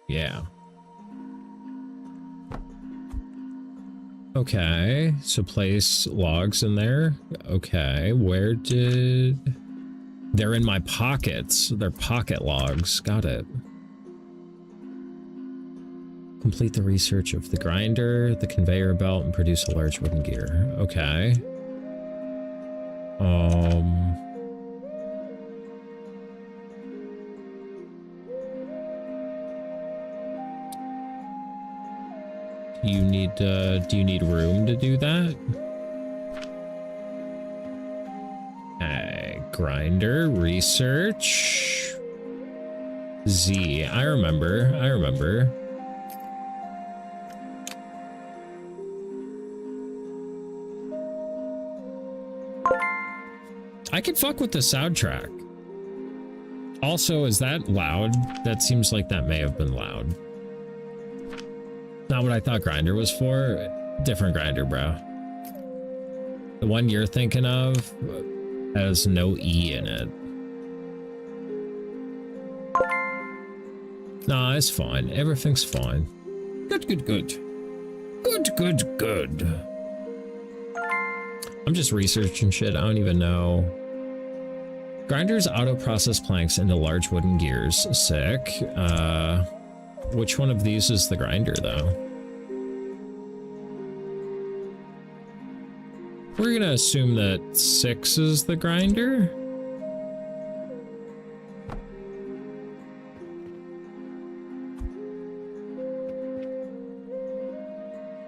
Yeah. Okay, so place logs in there. Okay, where did... They're in my pockets. They're pocket logs. Got it. Complete the research of the grinder, the conveyor belt, and produce a large wooden gear. Okay. Do you need room to do that? Okay, grinder, research. Z, I remember. I could fuck with the soundtrack. Also, is that loud? That seems like that may have been loud. Not what I thought grinder was for. Different grinder, bro. The one you're thinking of has no E in it. Nah, it's fine. Everything's fine. Good, good, good. Good, good, good. I'm just researching shit. I don't even know. Grinders auto-process planks into large wooden gears. Sick. Which one of these is the grinder, though? We're gonna assume that 6 is the grinder.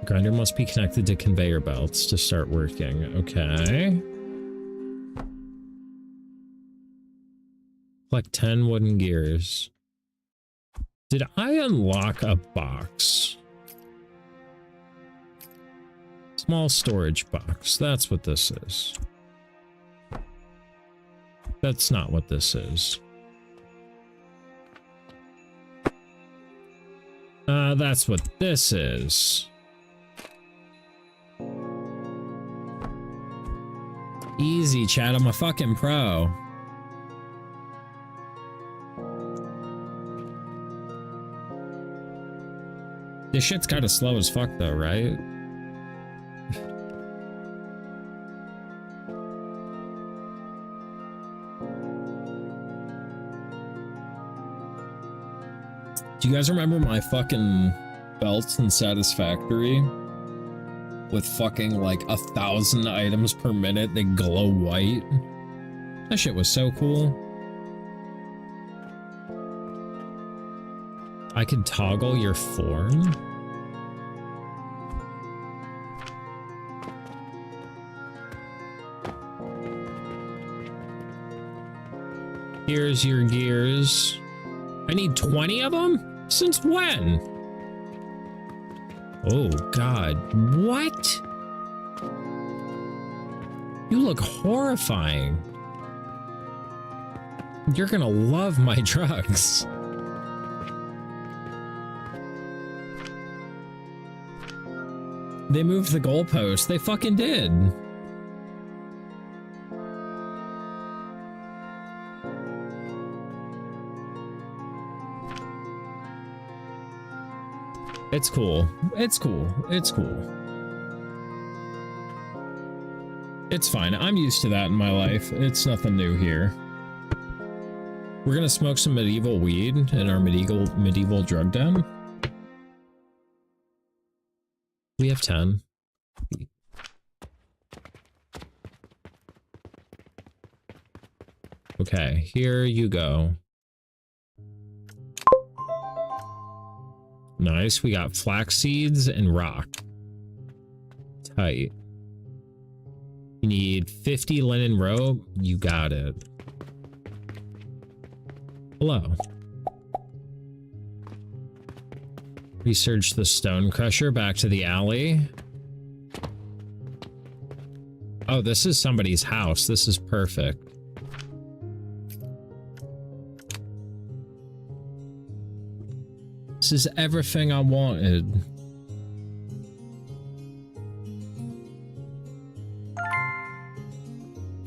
Grinder must be connected to conveyor belts to start working. Okay. Collect 10 wooden gears. Did I unlock a box? Small storage box. That's what this is. That's not what this is. That's what this is. Easy, chat. I'm a fucking pro. This shit's kind of slow as fuck, though, right? Do you guys remember my fucking belts in Satisfactory? With fucking like 1,000 items per minute, they glow white. That shit was so cool. I could toggle your form? Here's your gears. I need 20 of them? Since when? Oh, God. What? You look horrifying. You're gonna love my drugs. They moved the goalpost. They fucking did. It's cool. It's cool. It's cool. It's fine. I'm used to that in my life. It's nothing new here. We're gonna smoke some medieval weed in our medieval drug den. We have 10. Okay, here you go. Nice. We got flax seeds and rock. Tight. You need 50 linen rope. You got it. Hello. Research the stone crusher back to the alley. Oh, this is somebody's house. This is perfect. This is everything I wanted.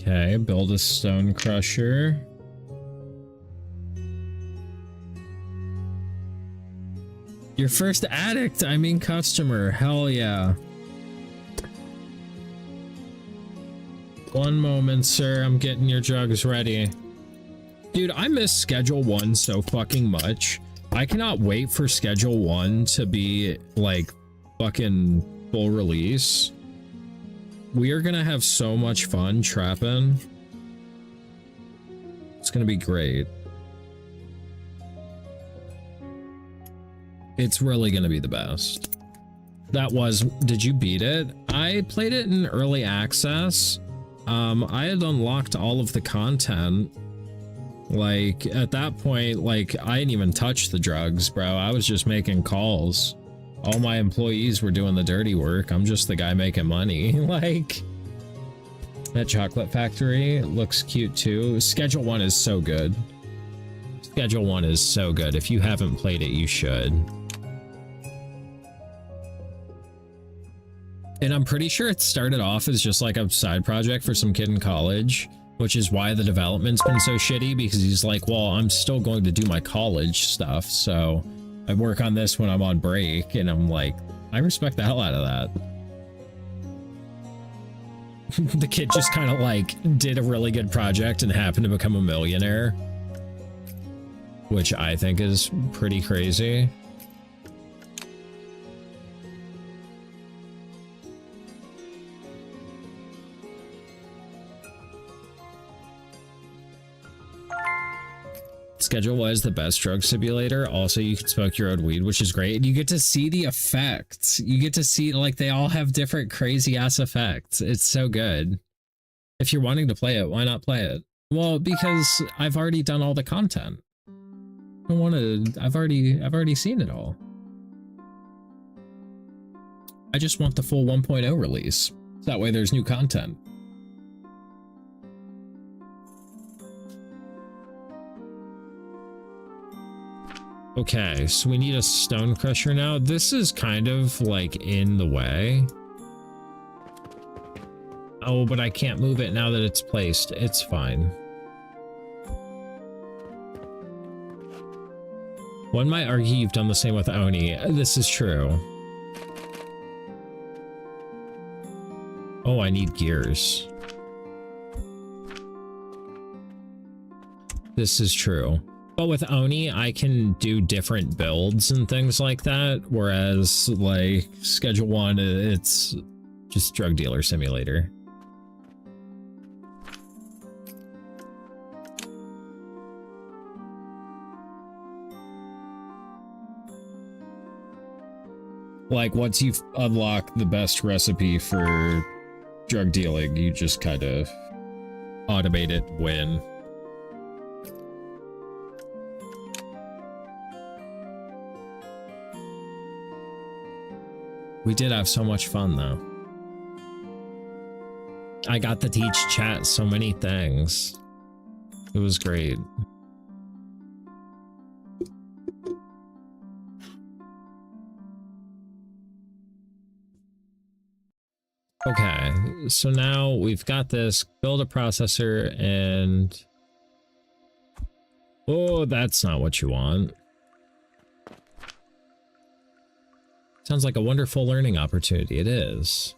Okay, build a stone crusher. Your first addict, I mean customer. Hell yeah. One moment, sir. I'm getting your drugs ready. Dude, I miss Schedule 1 so fucking much. I cannot wait for Schedule 1 to be, like, fucking full release. We are gonna have so much fun trapping. It's gonna be great. It's really gonna be the best. That was... Did you beat it? I played it in early access. I had unlocked all of the content. Like, at that point, like, I didn't even touch the drugs, bro. I was just making calls. All my employees were doing the dirty work. I'm just the guy making money. Like, that chocolate factory looks cute too. Schedule 1 is so good. Schedule 1 is so good. If you haven't played it, you should. And I'm pretty sure it started off as just like a side project for some kid in college, which is why the development's been so shitty, because he's like, well, I'm still going to do my college stuff, so I work on this when I'm on break. And I'm like, I respect the hell out of that. The kid just kind of like did a really good project and happened to become a millionaire, which I think is pretty crazy. Schedule was the best drug simulator. Also, you can smoke your own weed, which is great. And you get to see the effects. You get to see, like, they all have different crazy ass effects. It's so good. If you're wanting to play it, why not play it? Well, because I've already done all the content. I don't want to, I've already seen it all. I just want the full 1.0 release. So that way there's new content. Okay, so we need a stone crusher now. This is kind of like in the way. Oh, but I can't move it now that it's placed. It's fine. One might argue you've done the same with Oni. This is true. Oh, I need gears. This is true. But with Oni, I can do different builds and things like that, whereas, like, Schedule 1, it's just drug dealer simulator. Like, once you've unlocked the best recipe for drug dealing, you just kind of automate it, win. We did have so much fun, though. I got to teach chat so many things. It was great. Okay, so now we've got this. Build a processor and... Oh, that's not what you want. Sounds like a wonderful learning opportunity. It is.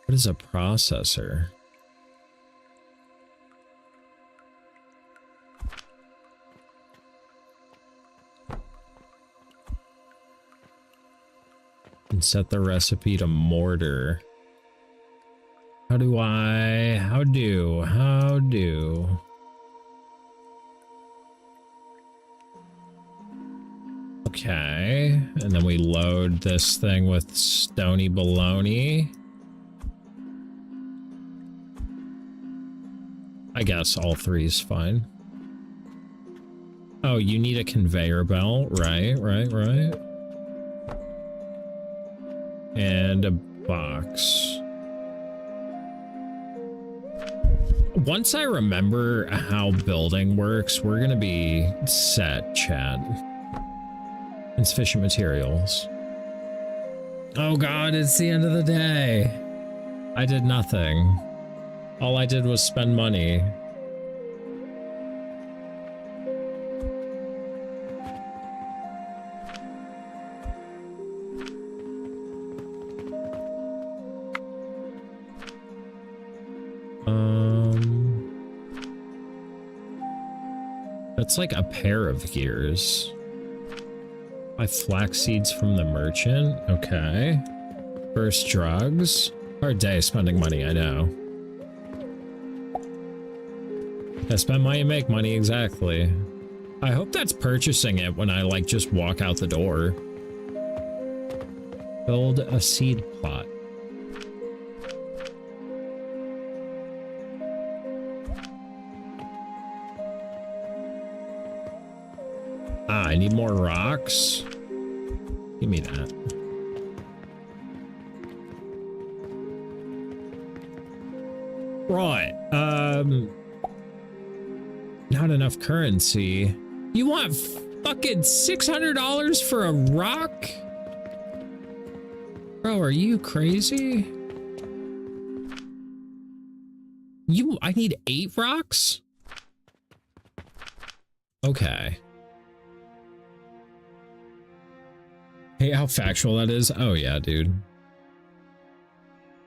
What is a processor? And set the recipe to mortar. How do? Okay, and then we load this thing with stony baloney. I guess all three is fine. Oh, you need a conveyor belt, right. And a box. Once I remember how building works, we're gonna be set, chat. Insufficient materials. Oh god, it's the end of the day. I did nothing. All I did was spend money. That's like a pair of gears. Buy flax seeds from the merchant. Okay. First drugs. Hard day spending money, I know. I spend money, make money, exactly. I hope that's purchasing it when I, like, just walk out the door. Build a seed plot. Ah, I need more rocks. Give me that. Right. Not enough currency. You want fucking $600 for a rock? Bro, are you crazy? I need 8 rocks? Okay. Hey, how factual that is? Oh yeah, dude.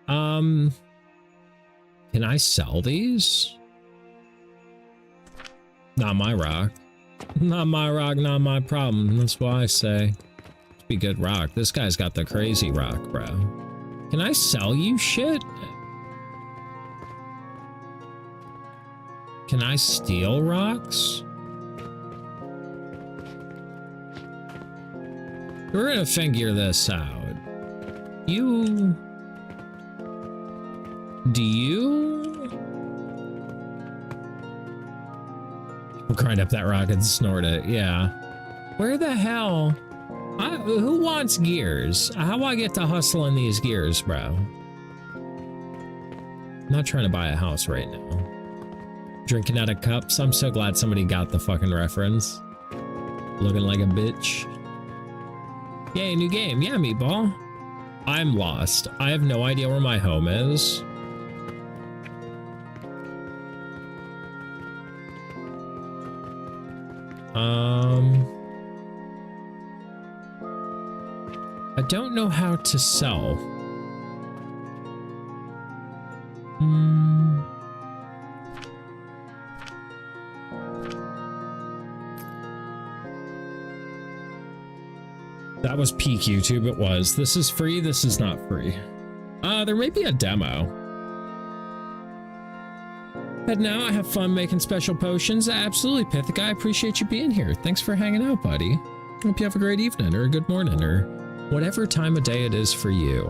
Can I sell these? Not my rock. Not my rock, not my problem. That's why I say it's be good rock. This guy's got the crazy rock, bro. Can I sell you shit? Can I steal rocks? We're gonna figure this out. Do you? We'll grind up that rock and snort it, yeah. Where the hell? Who wants gears? How do I get to hustle in these gears, bro? I'm not trying to buy a house right now. Drinking out of cups. I'm so glad somebody got the fucking reference. Looking like a bitch. Yay, new game. Yeah, meatball. I'm lost. I have no idea where my home is. I don't know how to sell. That was peak YouTube, it was. This is free, this is not free. There may be a demo. But now I have fun making special potions. Absolutely, Pithic, I appreciate you being here. Thanks for hanging out, buddy. Hope you have a great evening, or a good morning, or whatever time of day it is for you.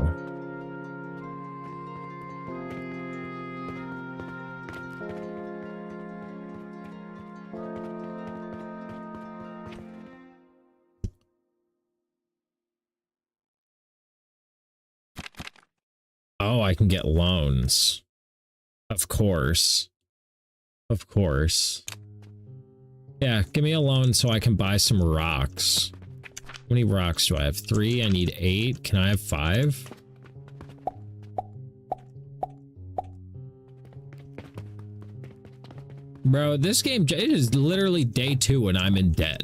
Oh, I can get loans. Of course. Of course. Yeah, give me a loan so I can buy some rocks. How many rocks do I have? 3? I need 8. Can I have 5? Bro, this game, it is literally day 2 and I'm in debt.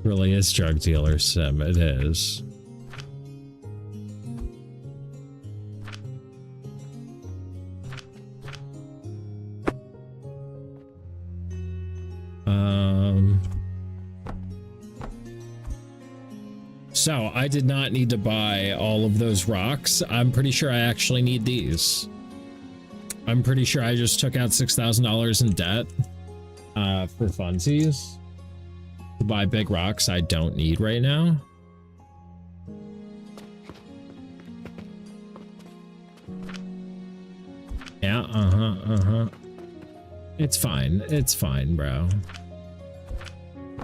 Really is drug dealer sim. It is. So I did not need to buy all of those rocks. I'm pretty sure I actually need these. I'm pretty sure I just took out $6,000 in debt for funsies. To buy big rocks I don't need right now. Yeah, It's fine. It's fine, bro.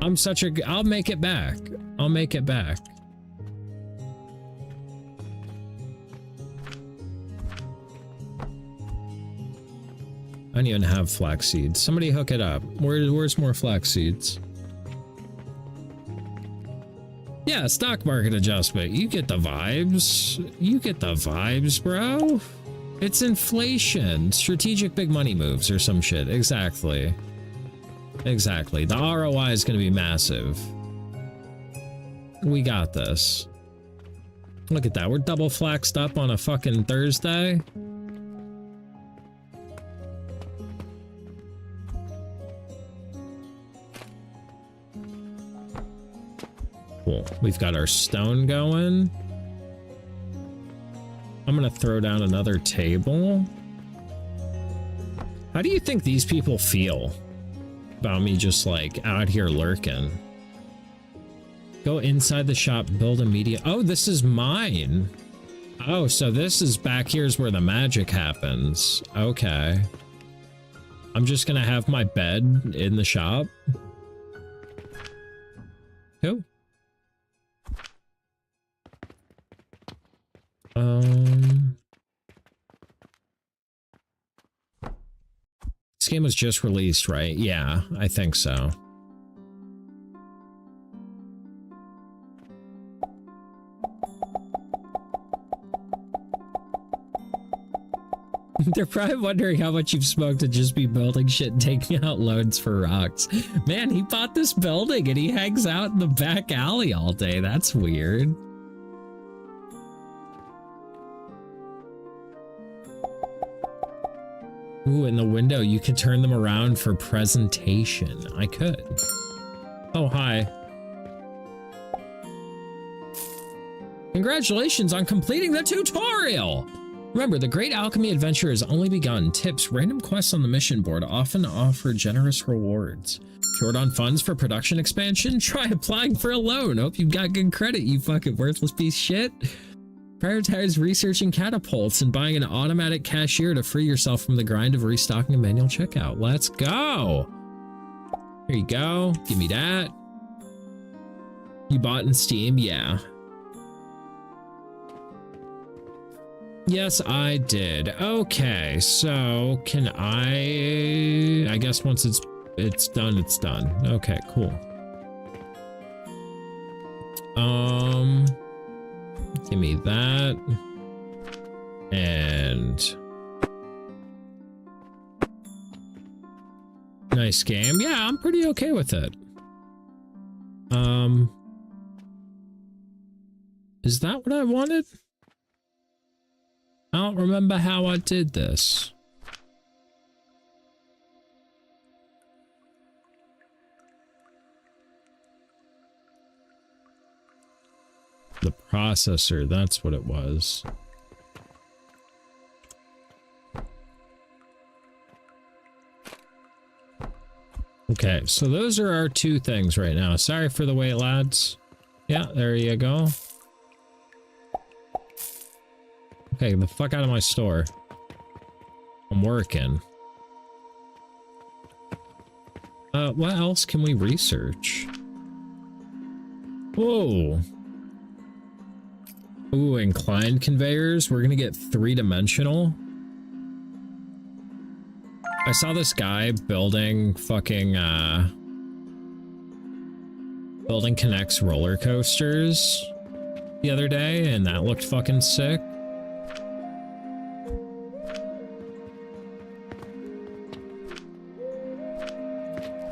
I'm such a... I'll make it back. I'll make it back. I don't even have flax seeds. Somebody hook it up. Where's more flax seeds? Yeah, stock market adjustment. You get the vibes. You get the vibes, bro. It's inflation. Strategic big money moves or some shit. Exactly. Exactly. The ROI is going to be massive. We got this. Look at that. We're double flaxed up on a fucking Thursday. Cool. We've got our stone going. I'm gonna throw down another table. How do you think these people feel about me just like out here lurking? Go inside the shop, build a media. Oh, this is mine. Oh, so this is back here's where the magic happens. Okay. I'm just gonna have my bed in the shop. Cool. This game was just released, right? Yeah, I think so. They're probably wondering how much you've smoked to just be building shit and taking out loads for rocks. Man, he bought this building and he hangs out in the back alley all day. That's weird. Ooh, in the window, you could turn them around for presentation. I could. Oh, hi. Congratulations on completing the tutorial! Remember, the great alchemy adventure has only begun. Tips, random quests on the mission board often offer generous rewards. Short on funds for production expansion? Try applying for a loan. Hope you've got good credit, you fucking worthless piece of shit. Prioritize researching catapults and buying an automatic cashier to free yourself from the grind of restocking a manual checkout. Let's go. Here you go. Give me that. You bought in Steam? Yeah. Yes, I did. Okay, so can I guess once it's done, it's done. Okay, cool. Give me that. And nice game. Yeah, I'm pretty okay with it. Is that what I wanted? I don't remember how I did this. The processor, that's what it was. Okay, so those are our two things right now. Sorry for the wait, lads. Yeah, there you go. Okay, the fuck out of my store. I'm working. What else can we research? Whoa. Ooh, inclined conveyors. We're gonna get 3-dimensional. I saw this guy building fucking, building Connect's roller coasters the other day, and that looked fucking sick.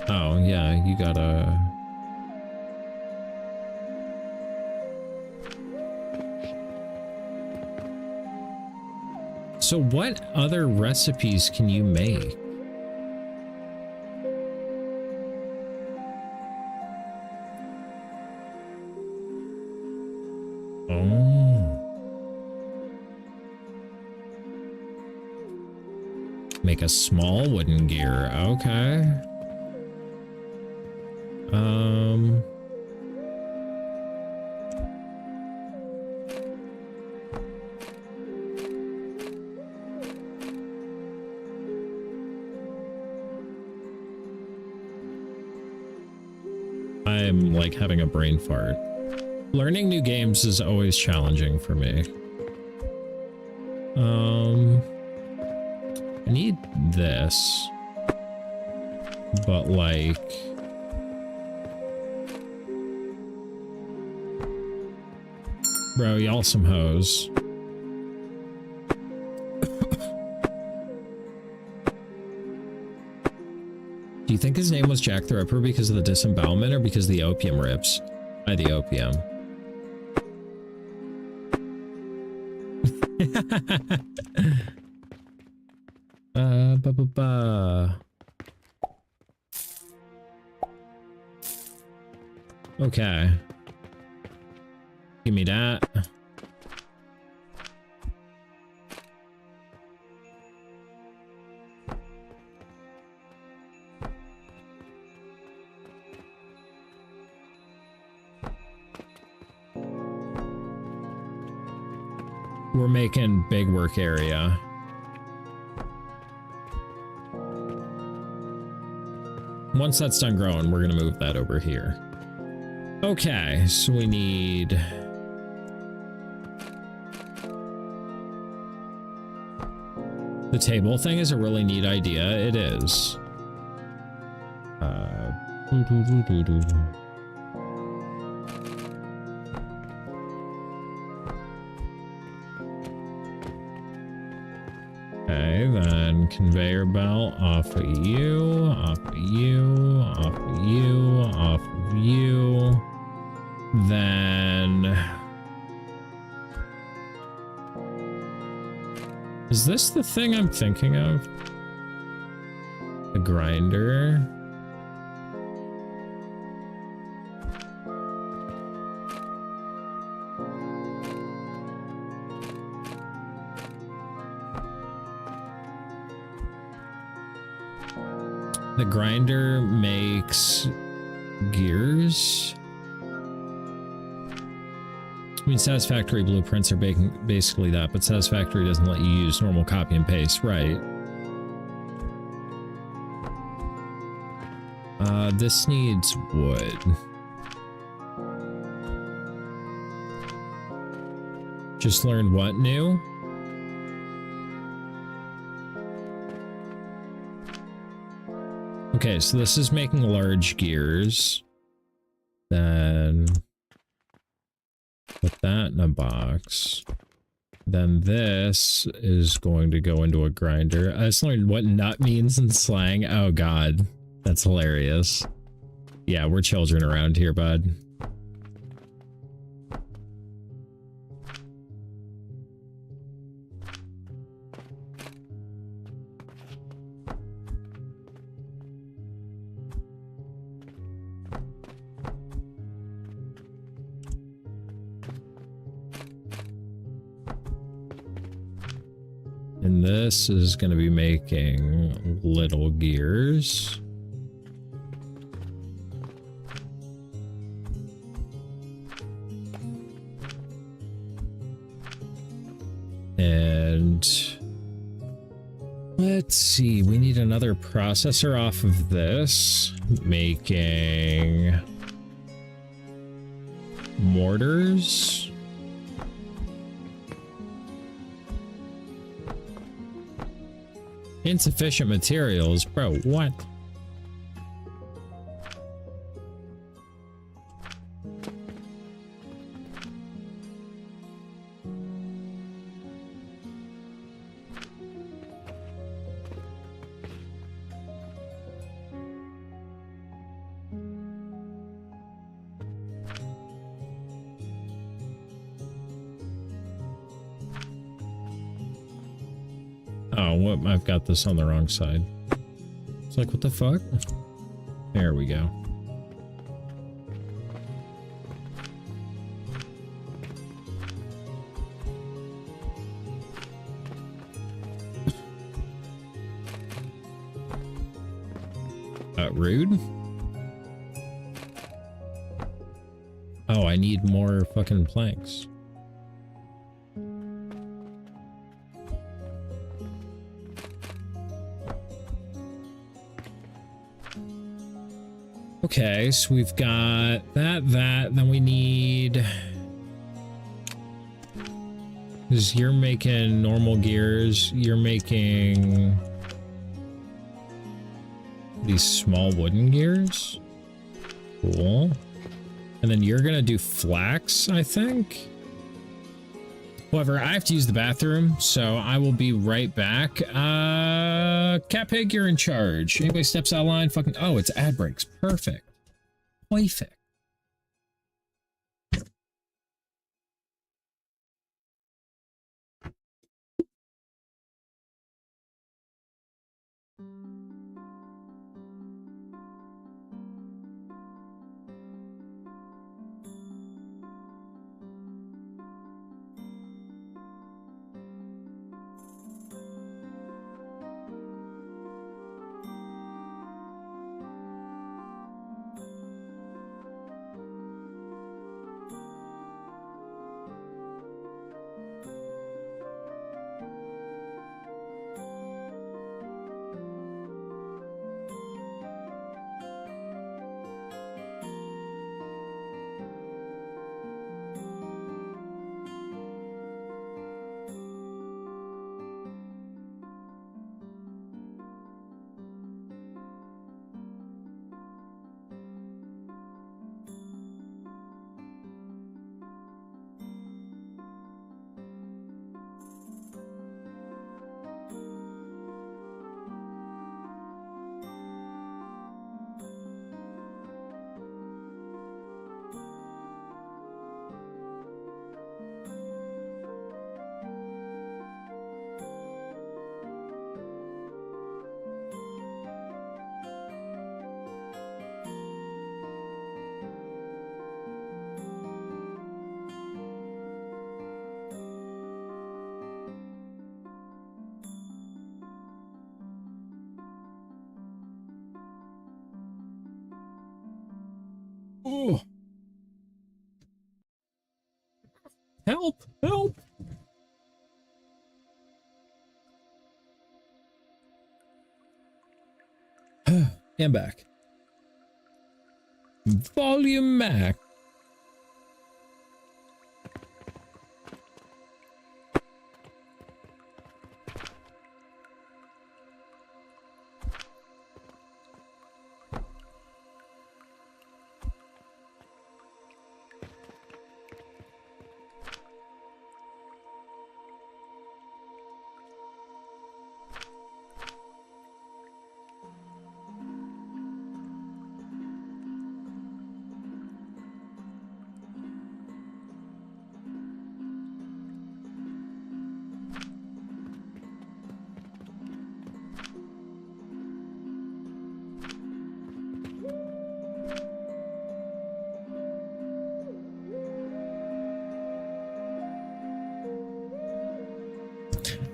Oh, yeah, you gotta... So what other recipes can you make? Oh. Make a small wooden gear. Okay. I'm like having a brain fart. Learning new games is always challenging for me. I need this, but like, bro, y'all some hoes. Do you think his name was Jack the Ripper because of the disembowelment or because of the opium rips? By the opium. Okay. Give me that. We're making big work area. Once that's done growing, we're gonna move that over here. Okay, so we need... The table thing is a really neat idea. It is. Okay, then conveyor belt off of you, off of you, off of you, off of you. Then... Is this the thing I'm thinking of? The grinder? The grinder makes gears. I mean, Satisfactory blueprints are basically that, but Satisfactory doesn't let you use normal copy and paste, right? This needs wood. Just learned what new? Okay, so this is making large gears. Then put that in a box. Then this is going to go into a grinder. I just learned what nut means in slang. Oh god, that's hilarious. Yeah, we're children around here, bud. And this is going to be making little gears. And let's see, we need another processor off of this, making mortars. Insufficient materials, bro, what? Oh, what? I've got this on the wrong side. It's like, what the fuck? There we go. Rude? Oh, I need more fucking planks. Okay, so we've got that, then we need... Because you're making normal gears, you're making... these small wooden gears? Cool. And then you're gonna do flax, I think? However, I have to use the bathroom, so I will be right back. Cat Pig, you're in charge. Anybody steps out of line, fucking... Oh, it's ad breaks. Perfect. Perfect. Oh. Help! Help! And back. Volume max.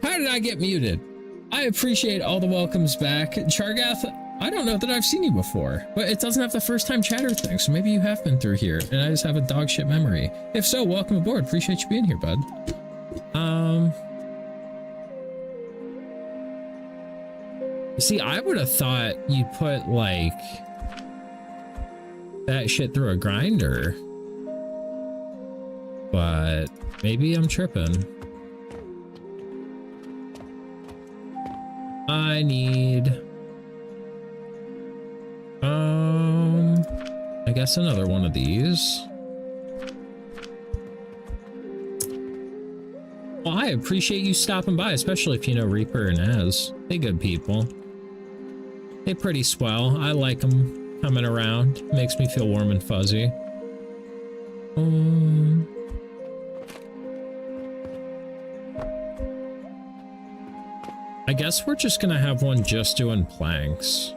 How did I get muted? I appreciate all the welcomes back. Chargath, I don't know that I've seen you before, but it doesn't have the first time chatter thing, so maybe you have been through here, and I just have a dog shit memory. If so, welcome aboard. Appreciate you being here, bud. See, I would have thought you put, like, that shit through a grinder, but maybe I'm tripping. I need, I guess another one of these. Well, I appreciate you stopping by, especially if you know Reaper and Az. They good people. They pretty swell. I like them coming around. Makes me feel warm and fuzzy. I guess we're just gonna have one just doing planks.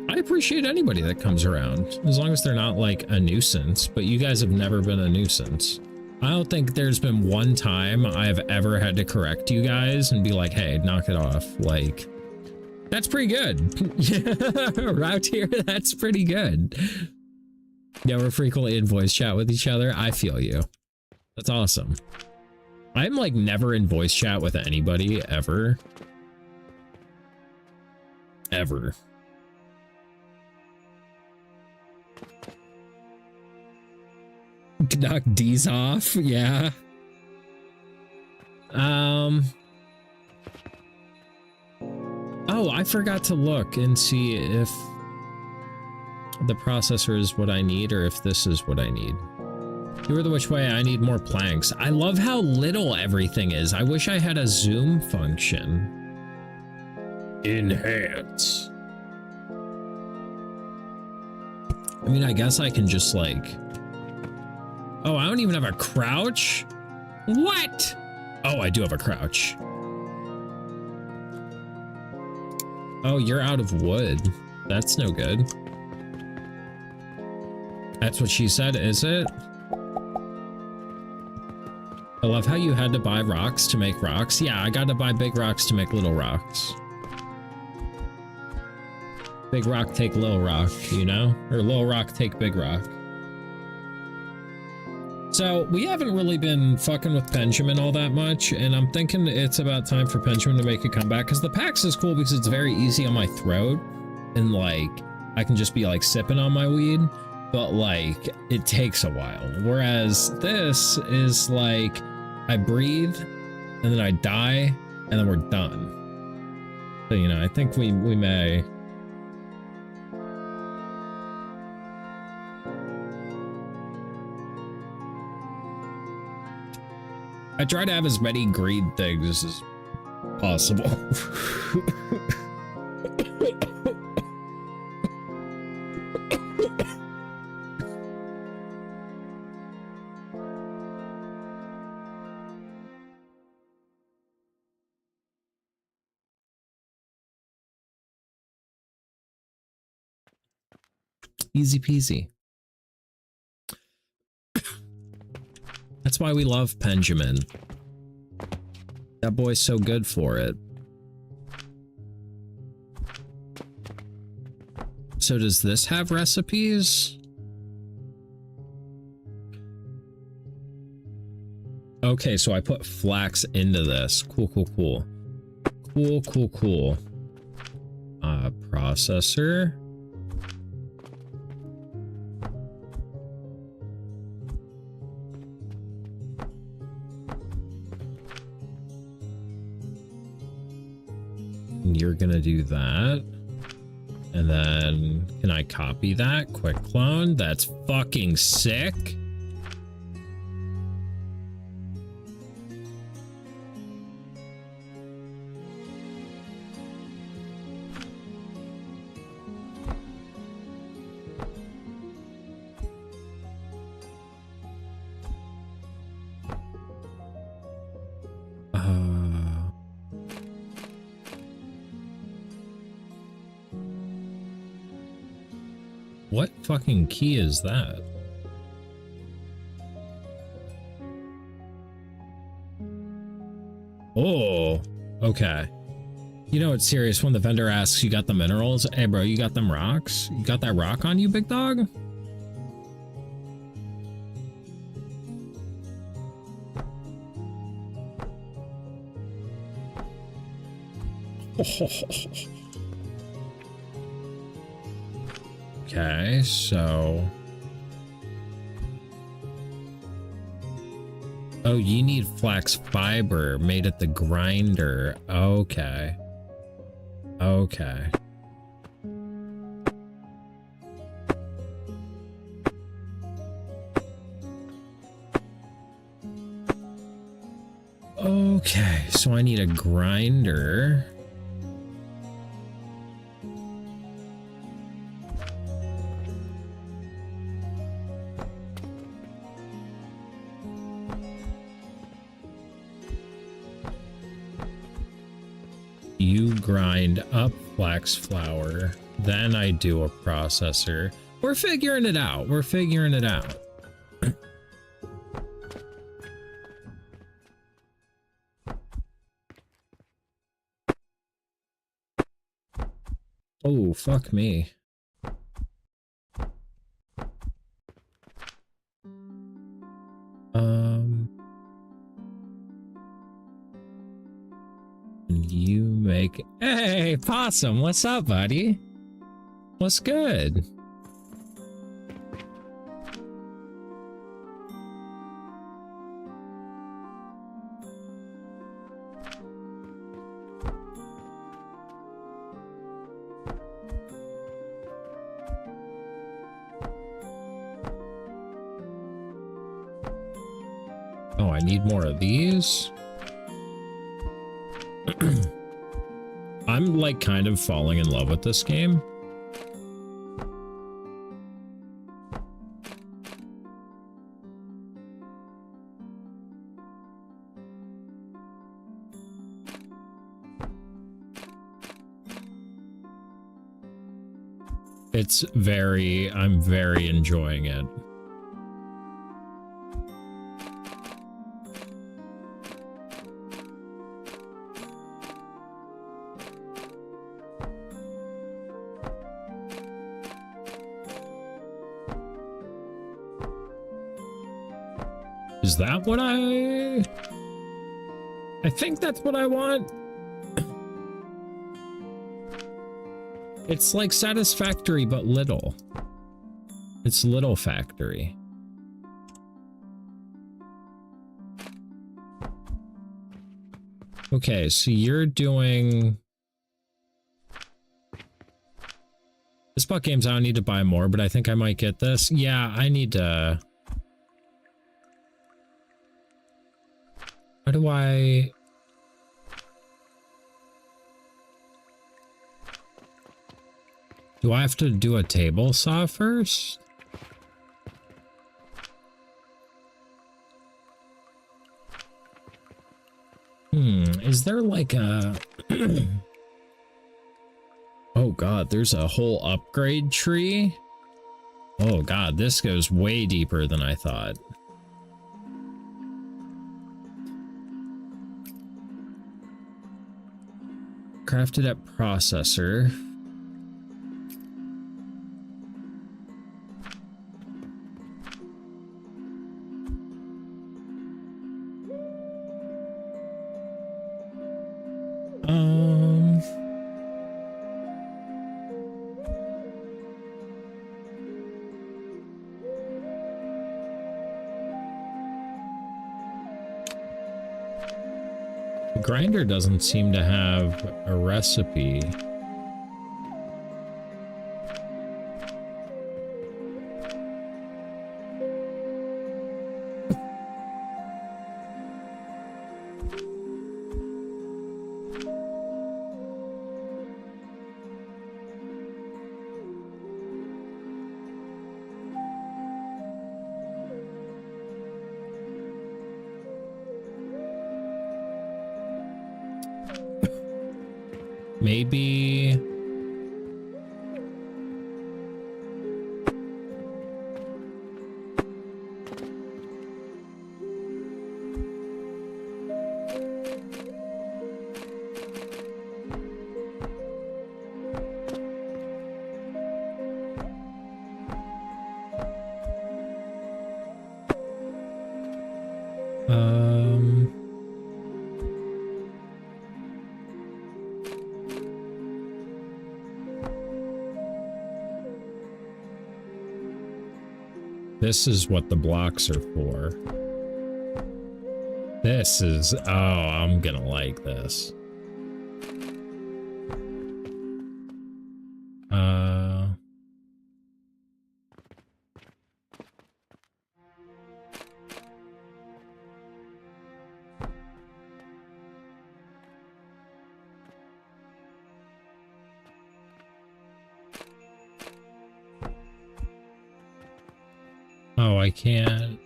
I appreciate anybody that comes around, as long as they're not like a nuisance, but you guys have never been a nuisance. I don't think there's been one time I've ever had to correct you guys and be like, hey, knock it off. Like, that's pretty good. Yeah, around here, that's pretty good. Yeah, we're frequently in voice chat with each other. I feel you. That's awesome. I'm like never in voice chat with anybody ever. Ever. Knock D's off, yeah. Oh, I forgot to look and see if the processor is what I need or if this is what I need. You are the which way I need more planks. I love how little everything is. I wish I had a zoom function. Enhance. I mean, I guess I can just like... Oh, I don't even have a crouch? What? Oh, I do have a crouch. Oh, you're out of wood. That's no good. That's what she said, is it? I love how you had to buy rocks to make rocks. Yeah, I got to buy big rocks to make little rocks. Big rock take little rock, you know? Or little rock take big rock. So, we haven't really been fucking with Benjamin all that much, and I'm thinking it's about time for Benjamin to make a comeback, because the PAX is cool because it's very easy on my throat, and like, I can just be like sipping on my weed. But like, it takes a while. Whereas this is like, I breathe, and then I die, and then we're done. So, you know, I think we may. I try to have as many green things as possible. Easy peasy. That's why we love Benjamin. That boy's so good for it. So does this have recipes? Okay, so I put flax into this. Cool, cool, cool. Cool, cool, cool. Processor. You're gonna do that. And then, can I copy that? Quick clone. That's fucking sick. What fucking key is that? Oh, okay. You know it's serious when the vendor asks, you got the minerals? Hey bro, you got them rocks? You got that rock on you, big dog? Okay, so... Oh, you need flax fiber made at the grinder. Okay. Okay. Okay, so I need a grinder. You grind up flax flour, then I do a processor. We're figuring it out. We're figuring it out. Oh, fuck me. You make... Hey, Possum, what's up, buddy? What's good? Oh, I need more of these. I'm like kind of falling in love with this game. I'm very enjoying it. Is that what I think that's what I want. It's like Satisfactory, but little. It's Little Factory. Okay, so you're doing... This buck games, I don't need to buy more, but I think I might get this. Yeah, I need to... How do I... Do I have to do a table saw first? Is there like a... Oh god, there's a whole upgrade tree? Oh god, this goes way deeper than I thought. Crafted at processor. The grinder doesn't seem to have a recipe. Maybe... This is what the blocks are for. This is... Oh, I'm gonna like this. Oh, I can't.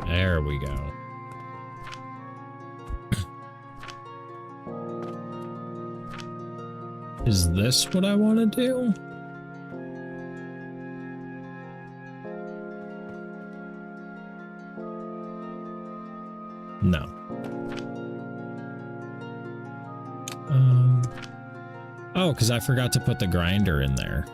There we go. Is this what I want to do? No. Oh, because I forgot to put the grinder in there.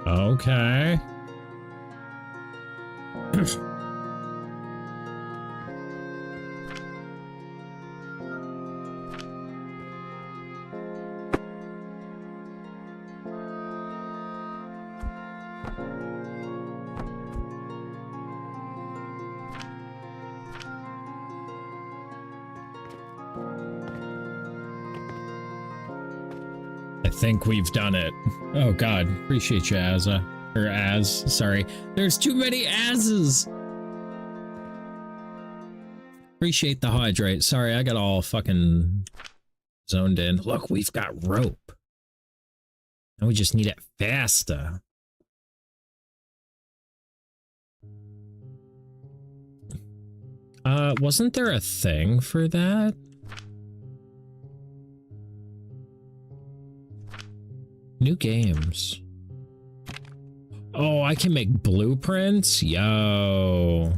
Okay. I think we've done it. Oh God, appreciate you, Azza. Or Az, sorry. There's too many Az's! Appreciate the hydrate. Sorry, I got all fucking zoned in. Look, we've got rope. Now we just need it faster. Wasn't there a thing for that? New games. Oh, I can make blueprints? Yo.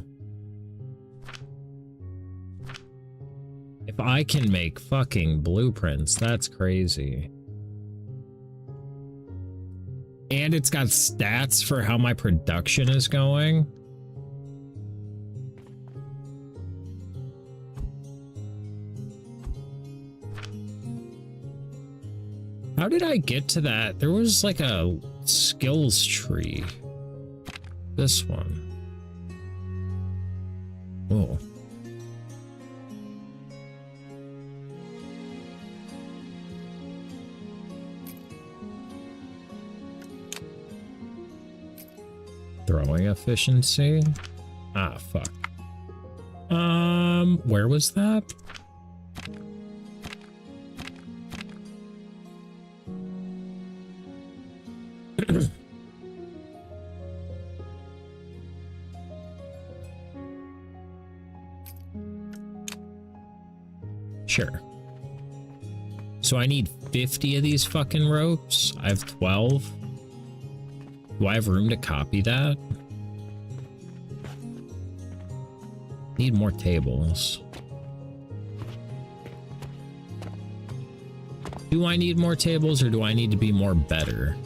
If I can make fucking blueprints, that's crazy. And it's got stats for how my production is going. How did I get to that? There was like a skills tree. This one. Oh. Throwing efficiency? Ah, fuck. Where was that? Sure. So I need 50 of these fucking ropes. I have 12. Do I have room to copy that? Need more tables. Do I need more tables or do I need to be more better?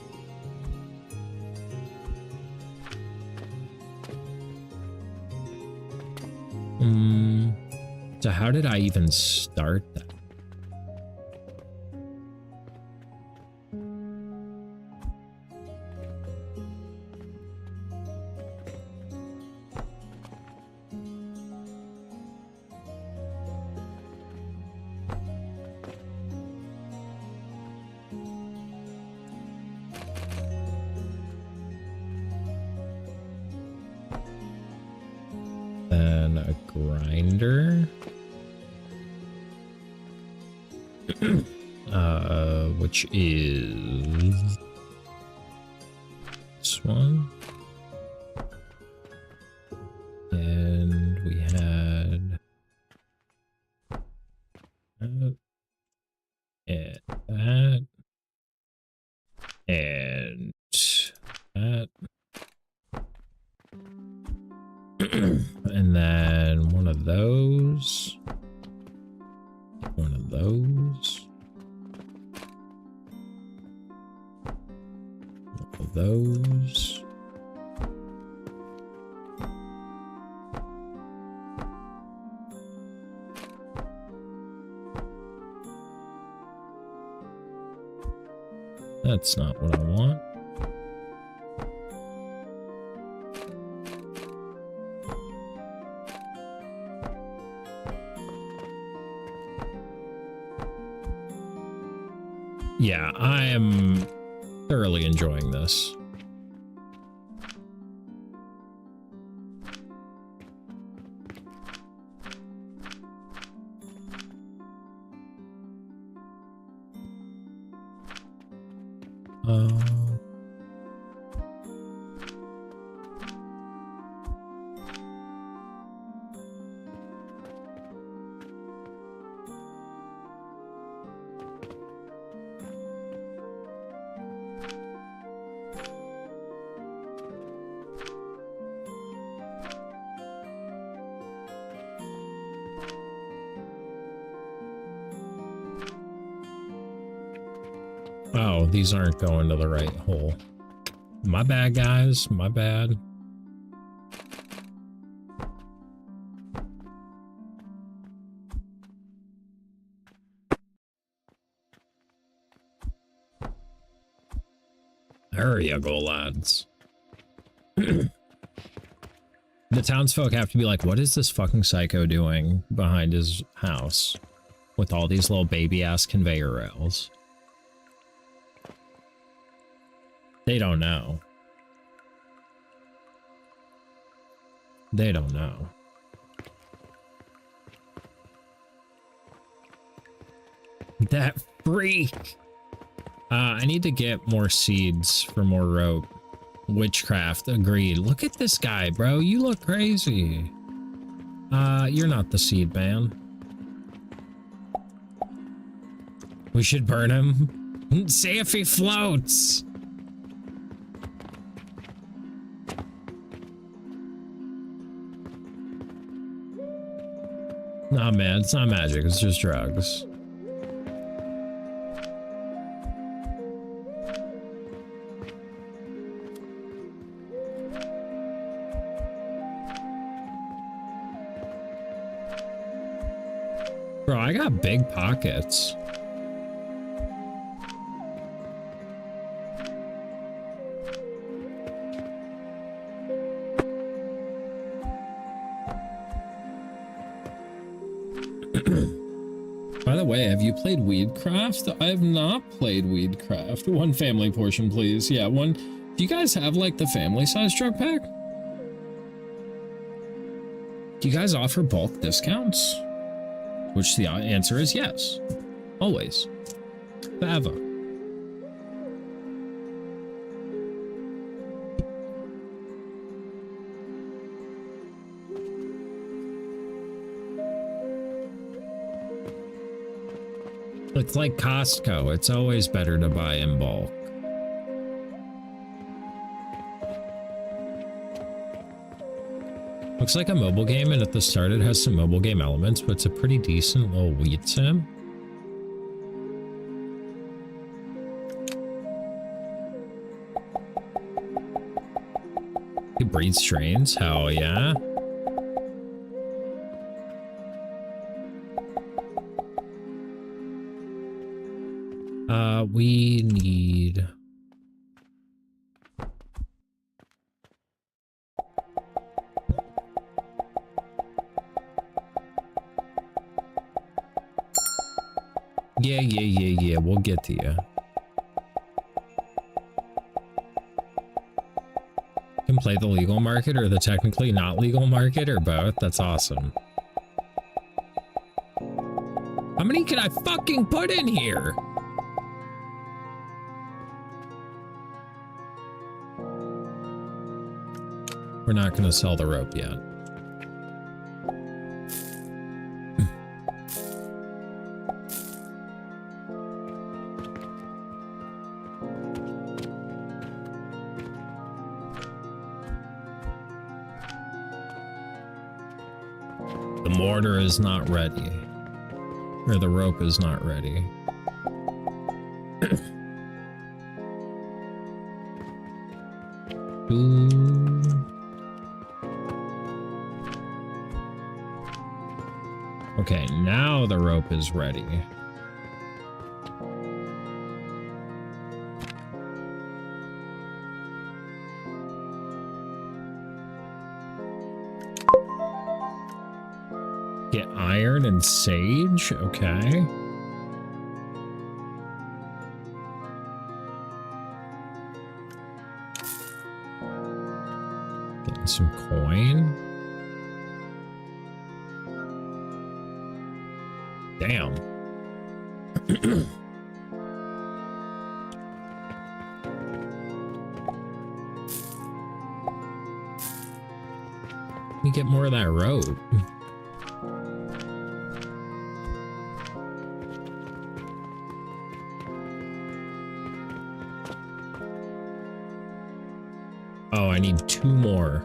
So how did I even start that? Then a grinder. Which is this one. And we had that, and that, and that. And then one of those. One of those. One of those. That's not what I want. Yeah, I am thoroughly enjoying this. Oh, these aren't going to the right hole. My bad, guys. My bad. There you go, lads. The townsfolk have to be like, what is this fucking psycho doing behind his house with all these little baby-ass conveyor rails? They don't know. They don't know. That freak! I need to get more seeds for more rope. Witchcraft, agreed. Look at this guy, bro. You look crazy. You're not the seed man. We should burn him. See if he floats. Nah, man, it's not magic. It's just drugs. Bro, I got big pockets. By the way, have you played Weedcraft? I have not played Weedcraft. One family portion, please. Yeah, one. Do you guys have, like, the family size drug pack? Do you guys offer bulk discounts? Which the answer is yes. Always. Forever. It's like Costco. It's always better to buy in bulk. Looks like a mobile game, and at the start it has some mobile game elements, but it's a pretty decent little wheat sim. You breed strains? Hell yeah. We need... Yeah, we'll get to you. Can play the legal market or the technically not legal market or both. That's awesome. How many can I fucking put in here? We're not going to sell the rope yet. The mortar is not ready. Or the rope is not ready. Okay, now the rope is ready. Get iron and sage, okay. Getting some coin. Damn. Let me get more of that rope. Oh, I need 2 more.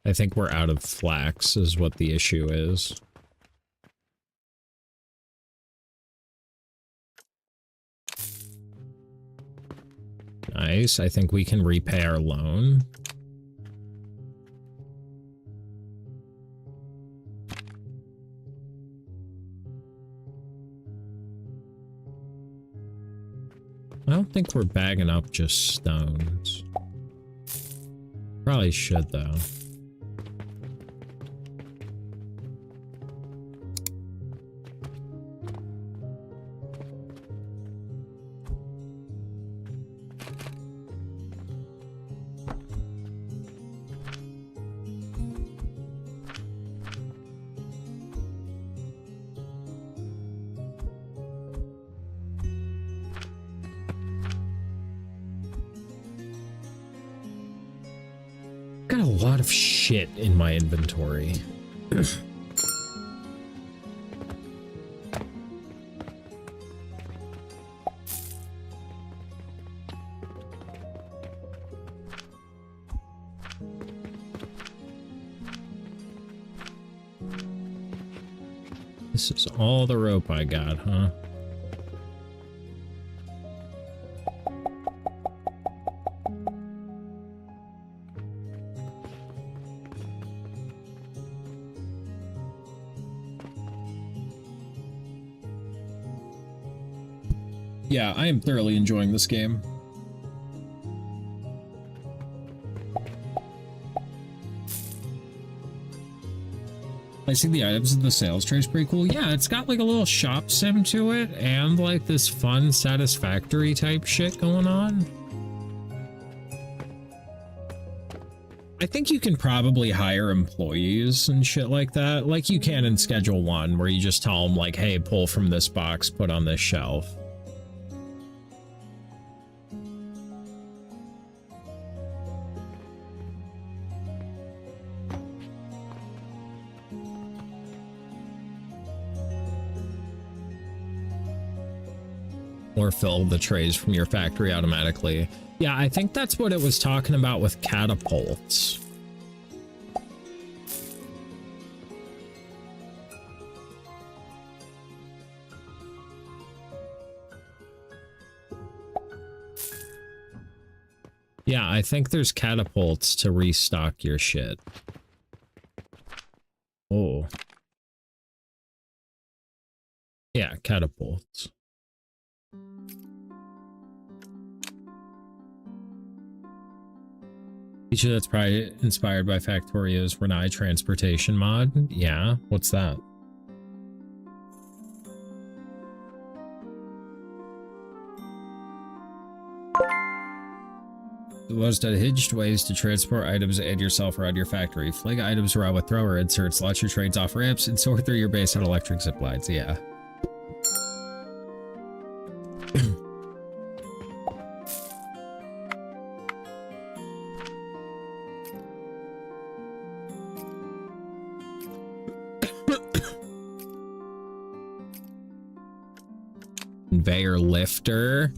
I think we're out of flax is what the issue is. Nice. I think we can repay our loan. I don't think we're bagging up just stones. Probably should, though. Got a lot of shit in my inventory. This is all the rope I got, huh? Yeah, I am thoroughly enjoying this game. I see the items in the sales tray is pretty cool. Yeah, it's got like a little shop sim to it and like this fun satisfactory type shit going on. I think you can probably hire employees and shit like that, like you can in Schedule 1, where you just tell them like, hey, pull from this box, put on this shelf. or fill the trays from your factory automatically. Yeah, I think that's what it was talking about with catapults. Yeah, I think there's catapults to restock your shit. Oh. Yeah, catapults. Feature that's probably inspired by Factorio's Renai transportation mod. Yeah, what's that? The most unhinged ways to transport items and yourself around your factory. Fling items around with thrower inserts, launch your trains off ramps, and soar through your base on electric zip lines. Yeah. Conveyor lifter.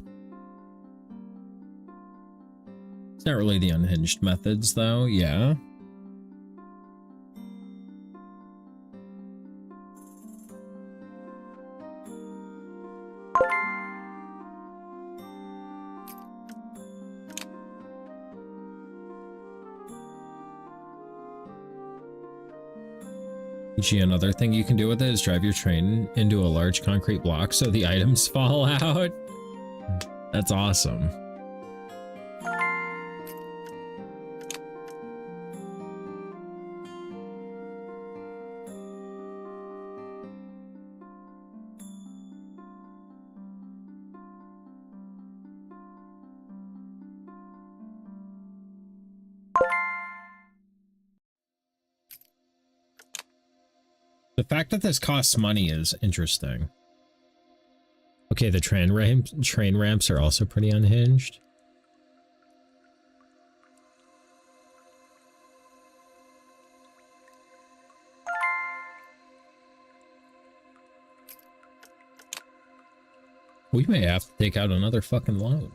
It's not really the unhinged methods, though. Yeah. Another thing you can do with it is drive your train into a large concrete block so the items fall out. That's awesome. The fact that this costs money is interesting. Okay, the train ramps are also pretty unhinged. We may have to take out another fucking loan.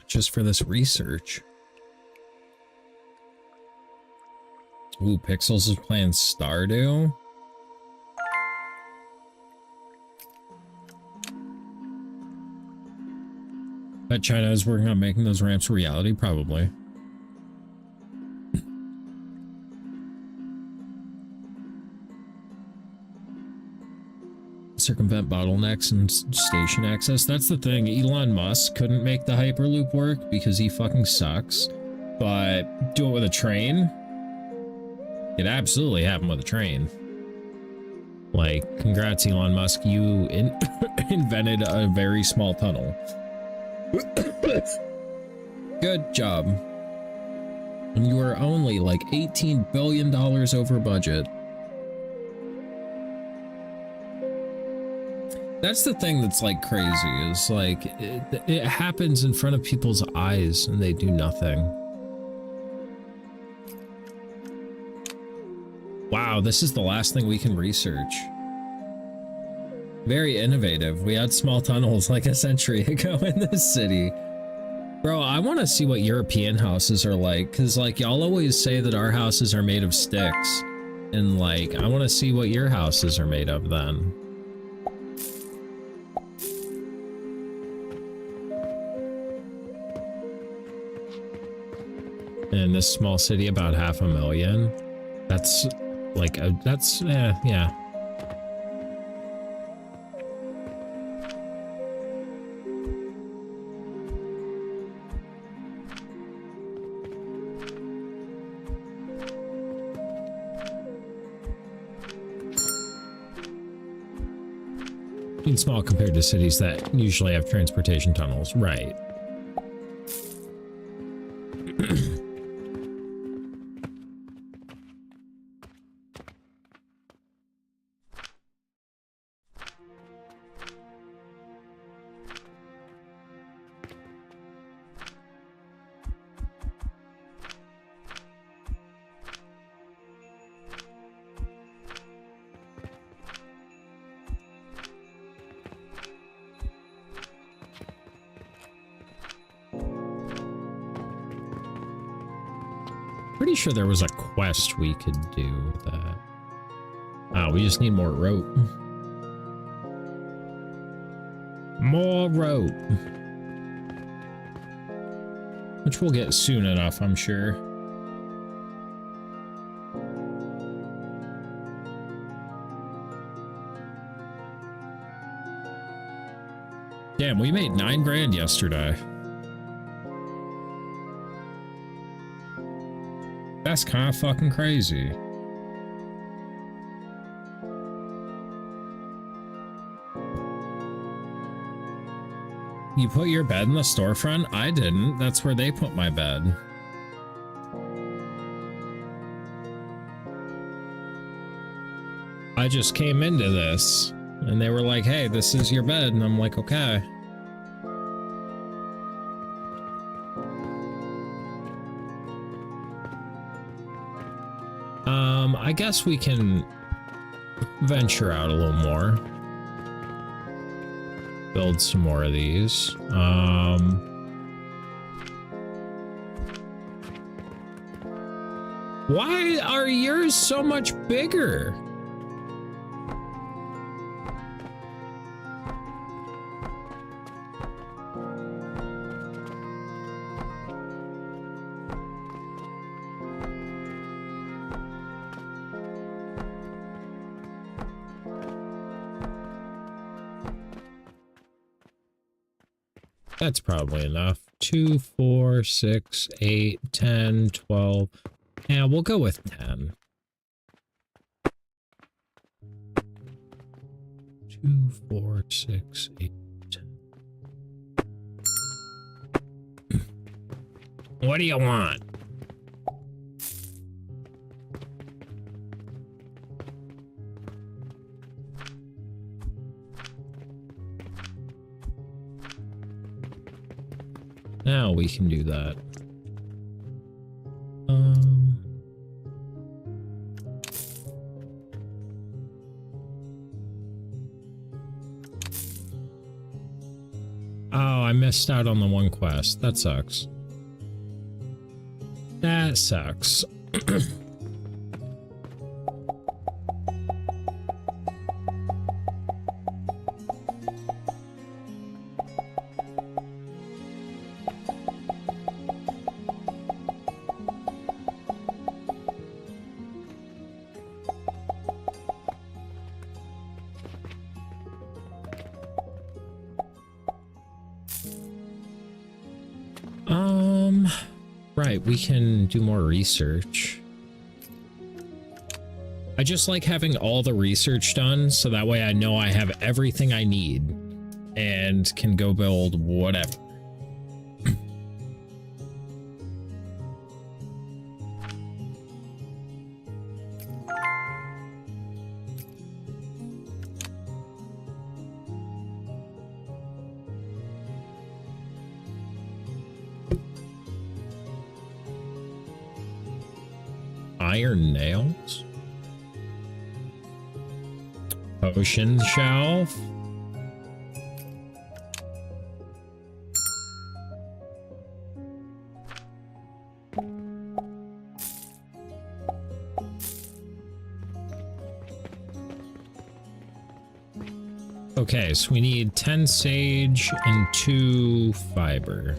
Just for this research. Ooh, Pixels is playing Stardew. Bet China is working on making those ramps a reality, probably. Circumvent bottlenecks and station access. That's the thing. Elon Musk couldn't make the Hyperloop work because he fucking sucks. But do it with a train? It absolutely happened with a train. Like, congrats, Elon Musk. You invented a very small tunnel. Good job. And you were only like $18 billion over budget. That's the thing that's like crazy, is like it happens in front of people's eyes and they do nothing. Wow, this is the last thing we can research. Very innovative. We had small tunnels like a century ago in this city. Bro, I want to see what European houses are like, because like y'all always say that our houses are made of sticks. And like, I want to see what your houses are made of then. In this small city, about 500,000. That's like that's yeah. Being small compared to cities that usually have transportation tunnels, right? pretty sure there was a quest we could do that. Oh, we just need more rope. More rope. Which we'll get soon enough, I'm sure. Damn, we made 9 grand yesterday. That's kind of fucking crazy. You put your bed in the storefront? I didn't. That's where they put my bed. I just came into this and they were like, hey, this is your bed. And I'm like, okay. I guess we can venture out a little more. Build some more of these. Why are yours so much bigger? That's probably enough. 2, 4, 6, 8, 10, 12. Yeah, we'll go with 10. 2, 4, 6, 8, 10. What do you want? Now we can do that. Oh, I missed out on the one quest. That sucks. That sucks. Right, we can do more research. I just like having all the research done, so that way I know I have everything I need and can go build whatever. Iron nails? Potion shelf? Okay, so we need 10 sage and 2 fiber.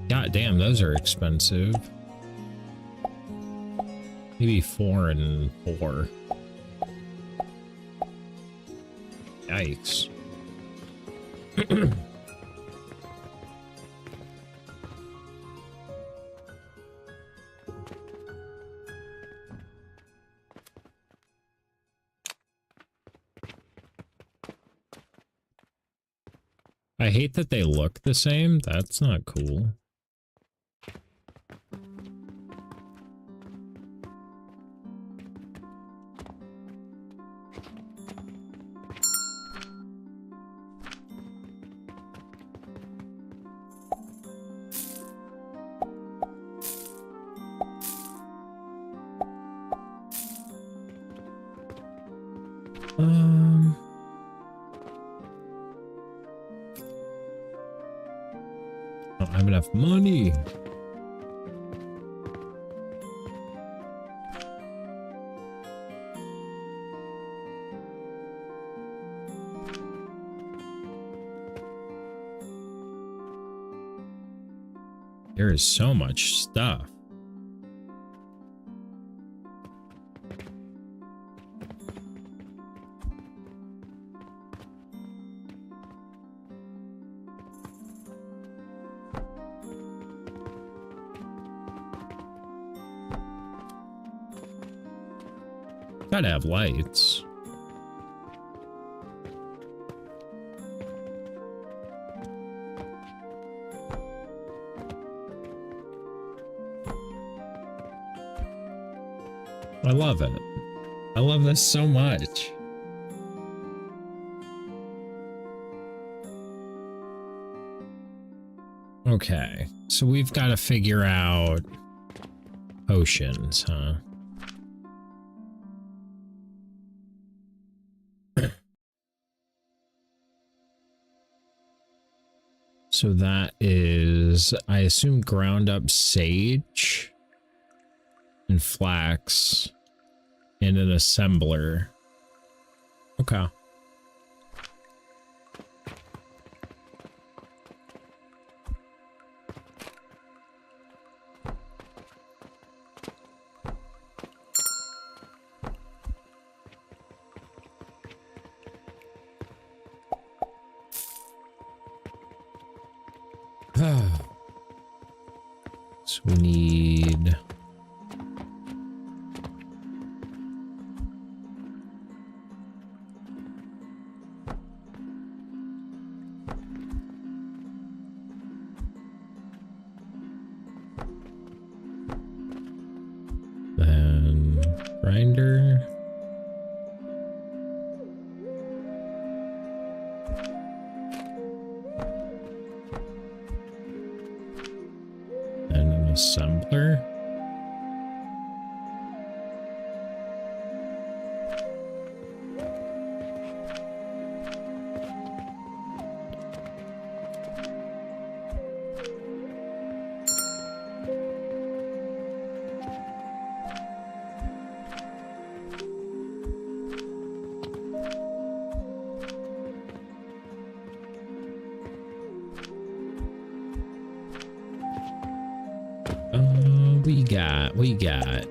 God damn, those are expensive. Maybe 4 and 4. Yikes. I hate that they look the same. That's not cool. have enough money. There is so much stuff. Gotta have lights. I love it. I love this so much. Okay, so we've got to figure out potions, huh? So that is, I assume, ground up sage and flax and an assembler. Okay. So we need then grinder. And an assembler. We got.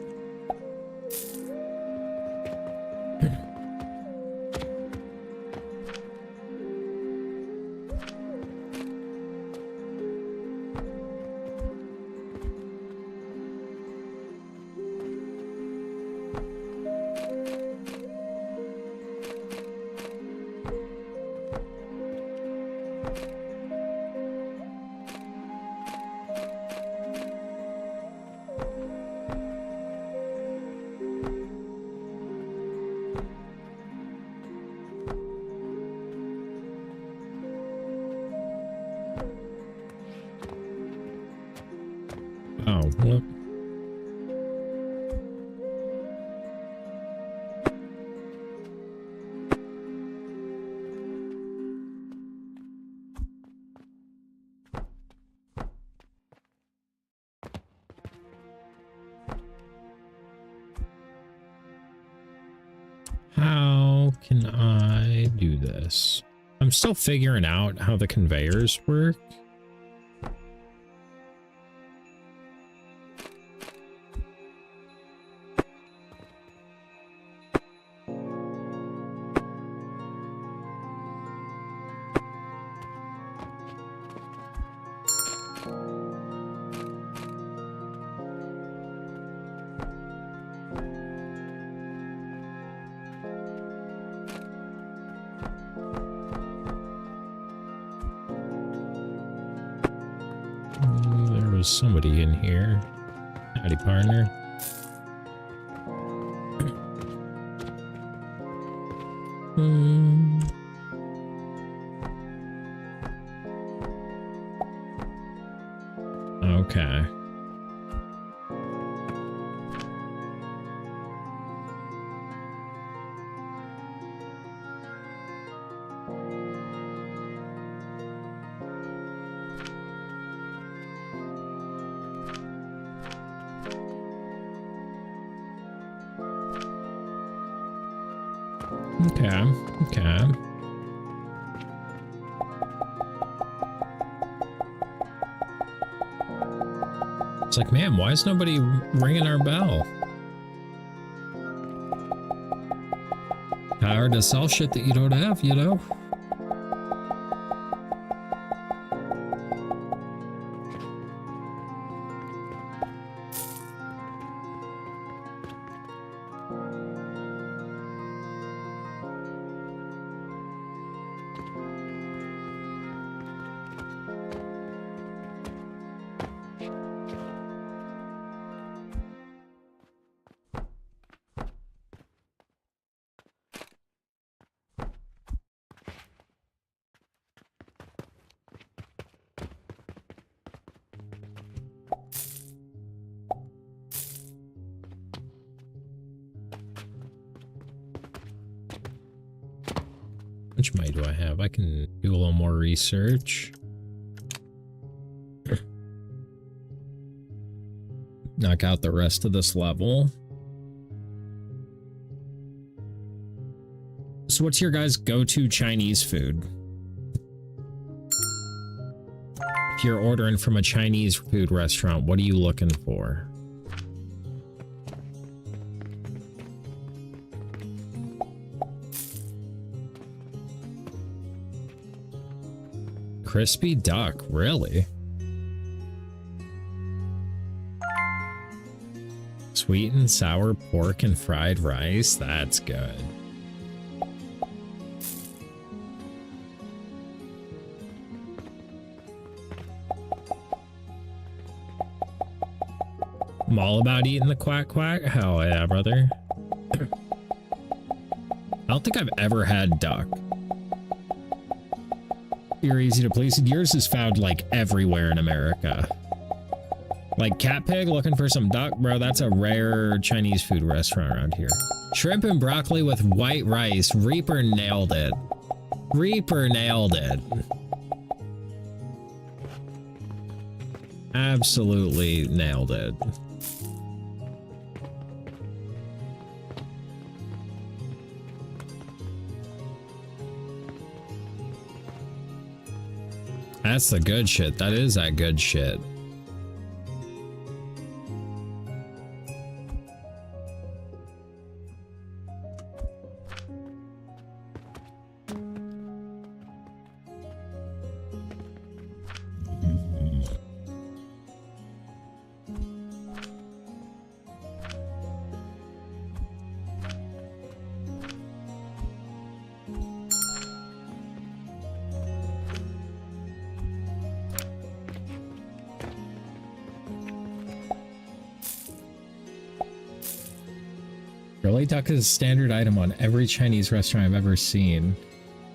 Oh, what? How can I do this? I'm still figuring out how the conveyors work. There was somebody in here. Howdy, partner. Okay. Okay, okay. It's like, man, why is nobody ringing our bell? Power to sell shit that you don't have, you know? How much money do I have? I can do a little more research. Knock out the rest of this level. So what's your guys' go-to Chinese food? If you're ordering from a Chinese food restaurant, what are you looking for? Crispy duck, really? Sweet and sour pork and fried rice, that's good. I'm all about eating the quack quack. Hell yeah, brother. I don't think I've ever had duck. You're easy to please. Yours is found like everywhere in America. Like Cat Pig looking for some duck, bro. That's a rare Chinese food restaurant around here. Shrimp and broccoli with white rice. Reaper nailed it. Reaper nailed it. Absolutely nailed it. That's the good shit. That is that good shit. Curly duck is a standard item on every Chinese restaurant I've ever seen.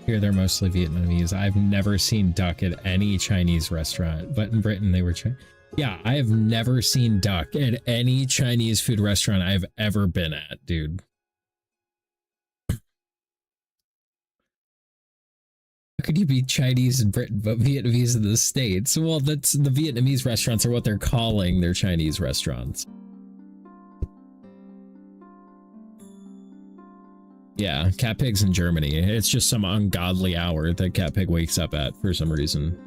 Here they're mostly Vietnamese. I've never seen duck at any Chinese restaurant, but in Britain they were Yeah, I have never seen duck at any Chinese food restaurant I've ever been at, dude. How could you be Chinese in Britain but Vietnamese in the States? Well, that's the Vietnamese restaurants are what they're calling their Chinese restaurants. Yeah, Cat Pig's in Germany. It's just some ungodly hour that Cat Pig wakes up at for some reason.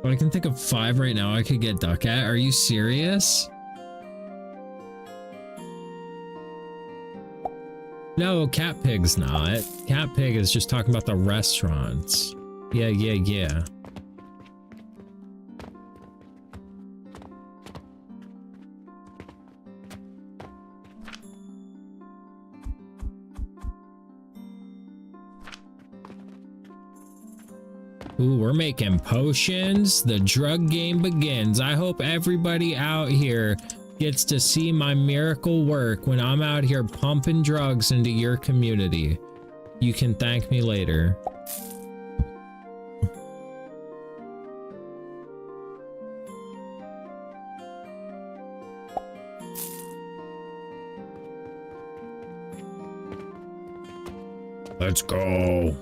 But I can think of 5 right now I could get duck at. Are you serious? No, Cat Pig's not. Cat Pig is just talking about the restaurants. Yeah. Ooh, we're making potions. The drug game begins. I hope everybody out here gets to see my miracle work when I'm out here pumping drugs into your community. You can thank me later. Let's go.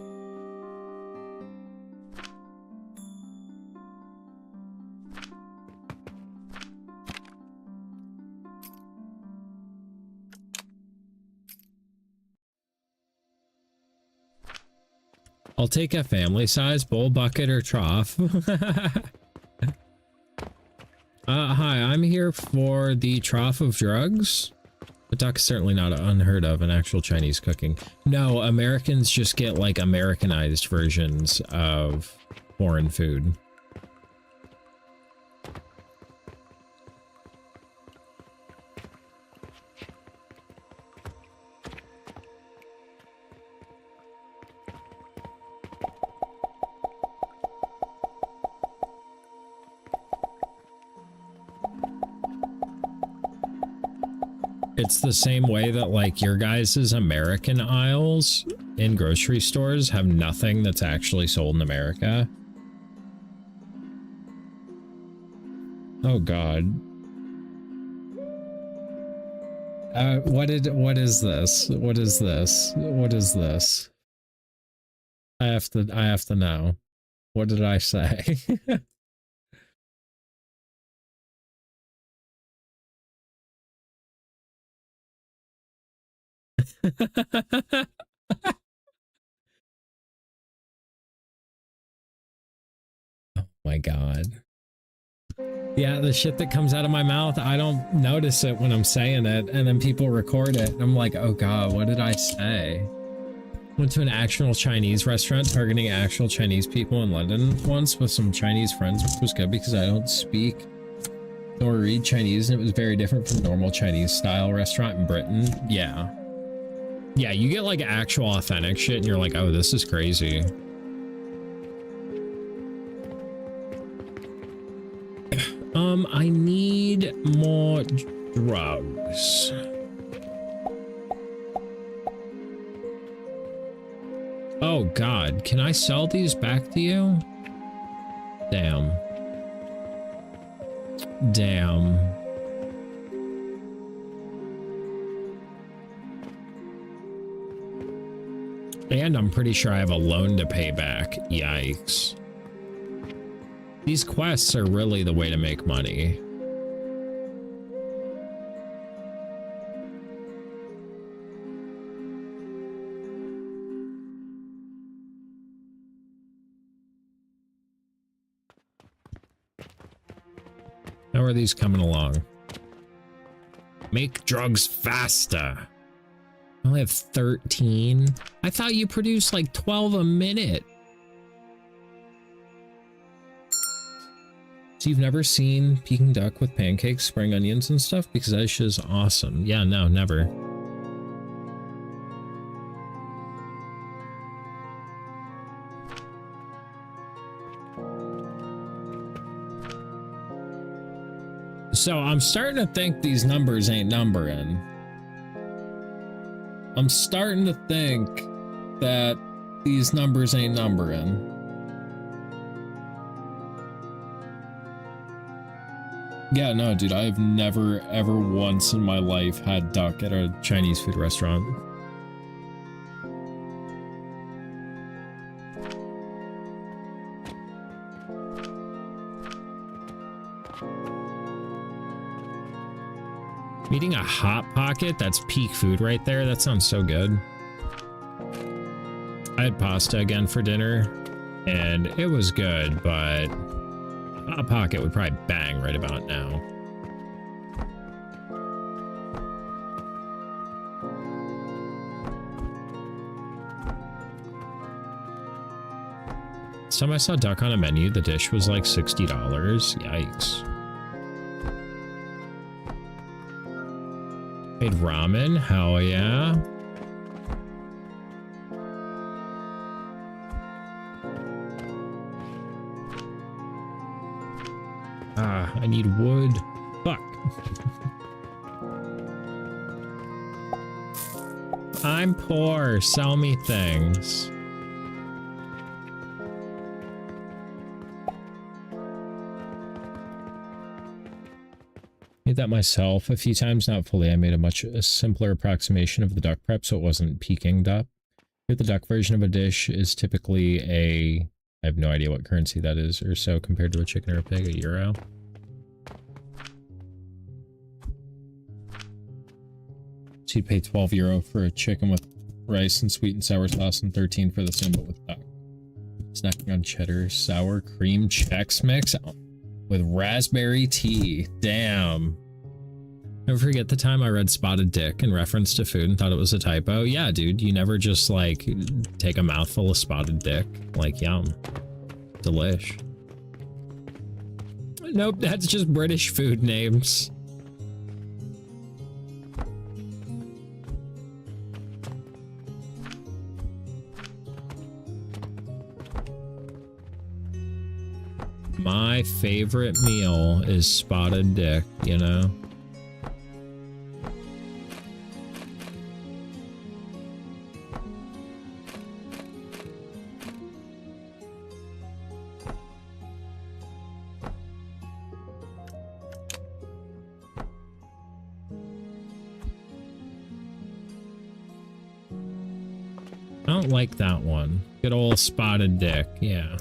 I'll take a family size bowl, bucket, or trough. Hi, I'm here for the trough of drugs. The duck is certainly not unheard of in actual Chinese cooking. No, Americans just get like Americanized versions of foreign food. It's the same way that like your guys' American aisles in grocery stores have nothing that's actually sold in America. Oh God. What is this? What is this? What is this? I have to know. What did I say? Oh my God. Yeah, the shit that comes out of my mouth, I don't notice it when I'm saying it, and then people record it, and I'm like, oh God, what did I say? Went to an actual Chinese restaurant targeting actual Chinese people in London once with some Chinese friends, which was good because I don't speak or read Chinese, and it was very different from normal Chinese style restaurant in Britain. Yeah. Yeah, you get like actual authentic shit, and you're like, oh, this is crazy. I need more drugs. Oh God, can I sell these back to you? Damn. Damn. And I'm pretty sure I have a loan to pay back. Yikes. These quests are really the way to make money. How are these coming along? Make drugs faster. I only have 13. I thought you produced like 12 a minute. So you've never seen Peking duck with pancakes, spring onions and stuff? Because that shit is awesome. Yeah, no, never. So I'm starting to think these numbers ain't numbering. I'm starting to think that these numbers ain't numbering. Yeah, no, dude, I've never, ever once in my life had duck at a Chinese food restaurant. I'm eating a Hot Pocket? That's peak food right there. That sounds so good. I had pasta again for dinner, and it was good, but Hot Pocket would probably bang right about now. Time I saw duck on a menu, the dish was like $60. Yikes. Made ramen? Hell yeah. Ah, I need wood. Fuck. I'm poor. Sell me things. Made that myself a few times, not fully. I made a much simpler approximation of the duck prep so it wasn't Peking duck. Here, the duck version of a dish is typically a... I have no idea what currency that is or so compared to a chicken or a pig, a euro. So you'd pay 12 euro for a chicken with rice and sweet and sour sauce and 13 for the same but with duck. Snacking on cheddar, sour cream Chex Mix with raspberry tea. Damn. Never forget the time I read spotted dick in reference to food and thought it was a typo. Yeah, dude, you never just like take a mouthful of spotted dick. Like, yum. Delish. Nope, that's just British food names. My favorite meal is spotted dick, you know? I don't like that one. Good old spotted dick, yeah.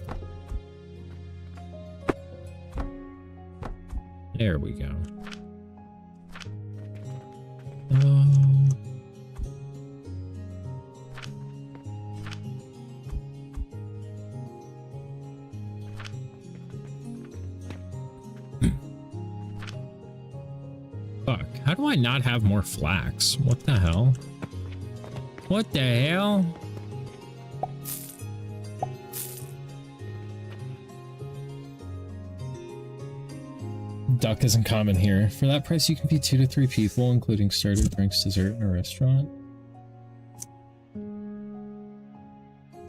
There we go. Fuck, how do I not have more flax? What the hell? What the hell? Duck isn't common here. For that price, you can feed 2 to 3 people, including starter, drinks, dessert, in a restaurant.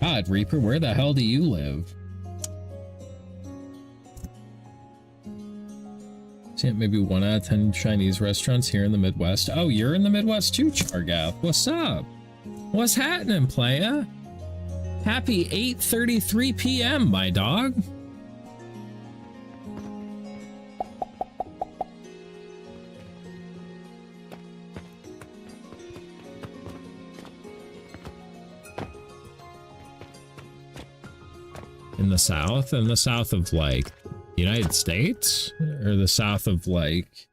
God, Reaper, where the hell do you live? See, maybe 1 out of 10 Chinese restaurants here in the Midwest. Oh, you're in the Midwest too, Chargath. What's up? What's happening, playa? Happy 8:33 p.m., my dog. In the South of like the United States, or the south of like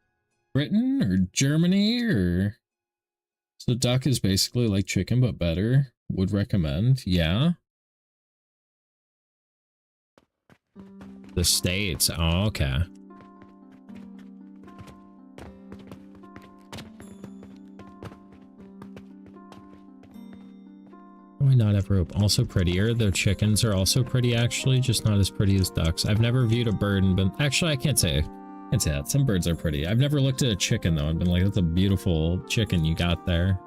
Britain or Germany, or so duck is basically like chicken but better. Would recommend. Yeah, the States. Oh, okay. Why not have rope? Also prettier. Their chickens are also pretty, actually, just not as pretty as ducks. I've never viewed a bird and been... Actually, I can't say that. Some birds are pretty. I've never looked at a chicken, though, and been like, that's a beautiful chicken you got there.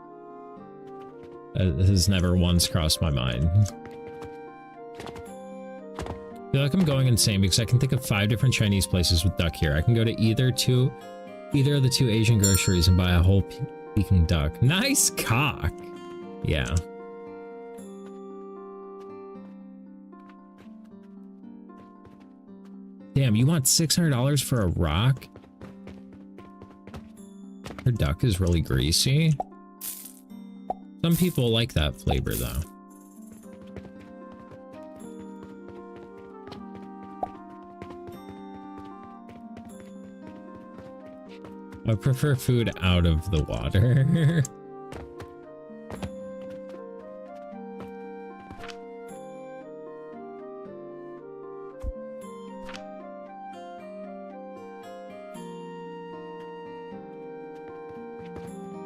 This has never once crossed my mind. I feel like I'm going insane because I can think of 5 different Chinese places with duck here. I can go to either of the 2 Asian groceries and buy a whole Peking duck. Nice cock! Yeah. Damn, you want $600 for a rock? Her duck is really greasy. Some people like that flavor, though. I prefer food out of the water.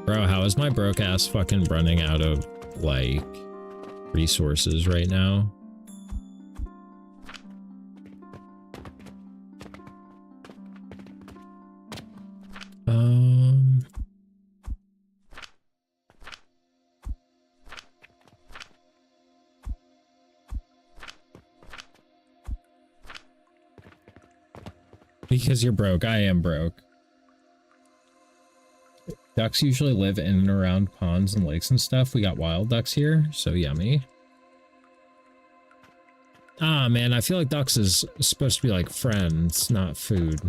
Bro, how is my broke ass fucking running out of, like, resources right now? Because you're broke. I am broke. Ducks usually live in and around ponds and lakes and stuff. We got wild ducks here, so yummy. Ah, man, I feel like ducks is supposed to be like friends, not food.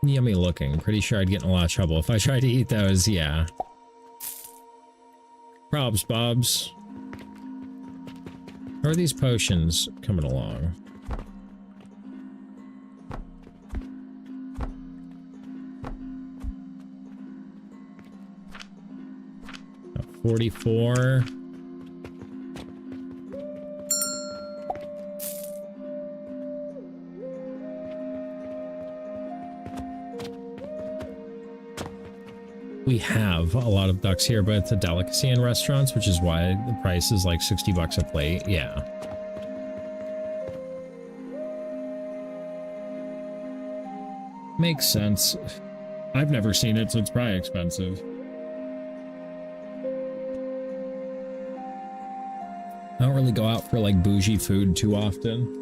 Yummy looking. Pretty sure I'd get in a lot of trouble if I tried to eat those, yeah. Probs, Bobs. How are these potions coming along? 44. We have a lot of ducks here, but it's a delicacy in restaurants, which is why the price is like 60 bucks a plate. Yeah. Makes sense. I've never seen it, so it's probably expensive. I don't really go out for like bougie food too often.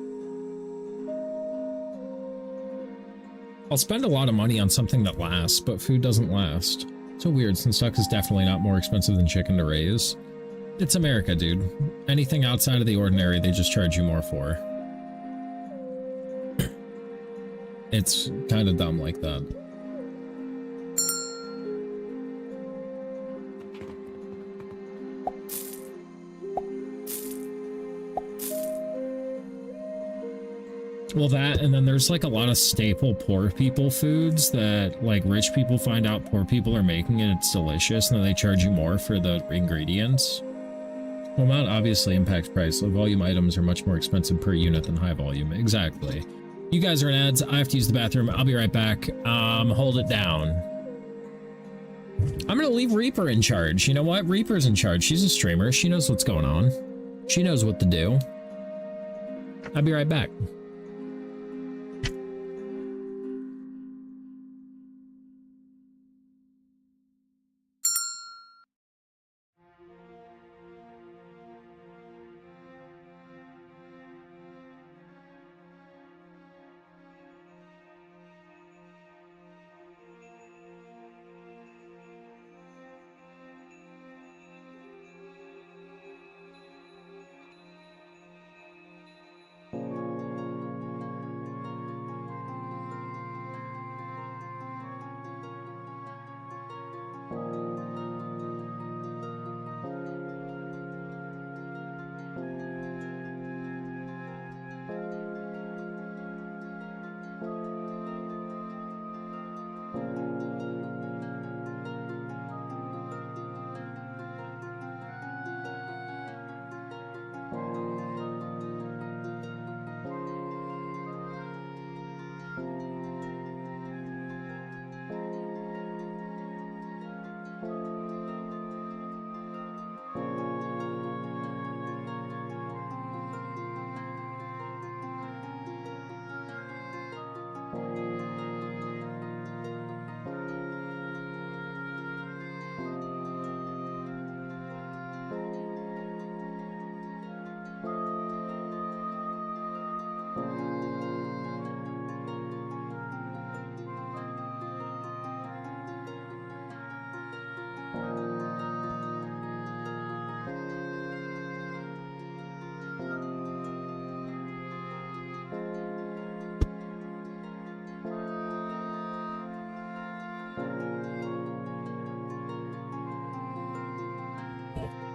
I'll spend a lot of money on something that lasts, but food doesn't last. So weird, since duck is definitely not more expensive than chicken to raise. It's America, dude. Anything outside of the ordinary, they just charge you more for. It's kind of dumb like that. Well, that, and then there's like a lot of staple poor people foods that like rich people find out poor people are making and it's delicious, and then they charge you more for the ingredients. Well, that obviously impacts price. Low volume items are much more expensive per unit than high volume. Exactly. You guys are in ads. I have to use the bathroom. I'll be right back. Hold it down. I'm gonna leave Reaper in charge. You know what? Reaper's in charge. She's a streamer. She knows what's going on. She knows what to do. I'll be right back.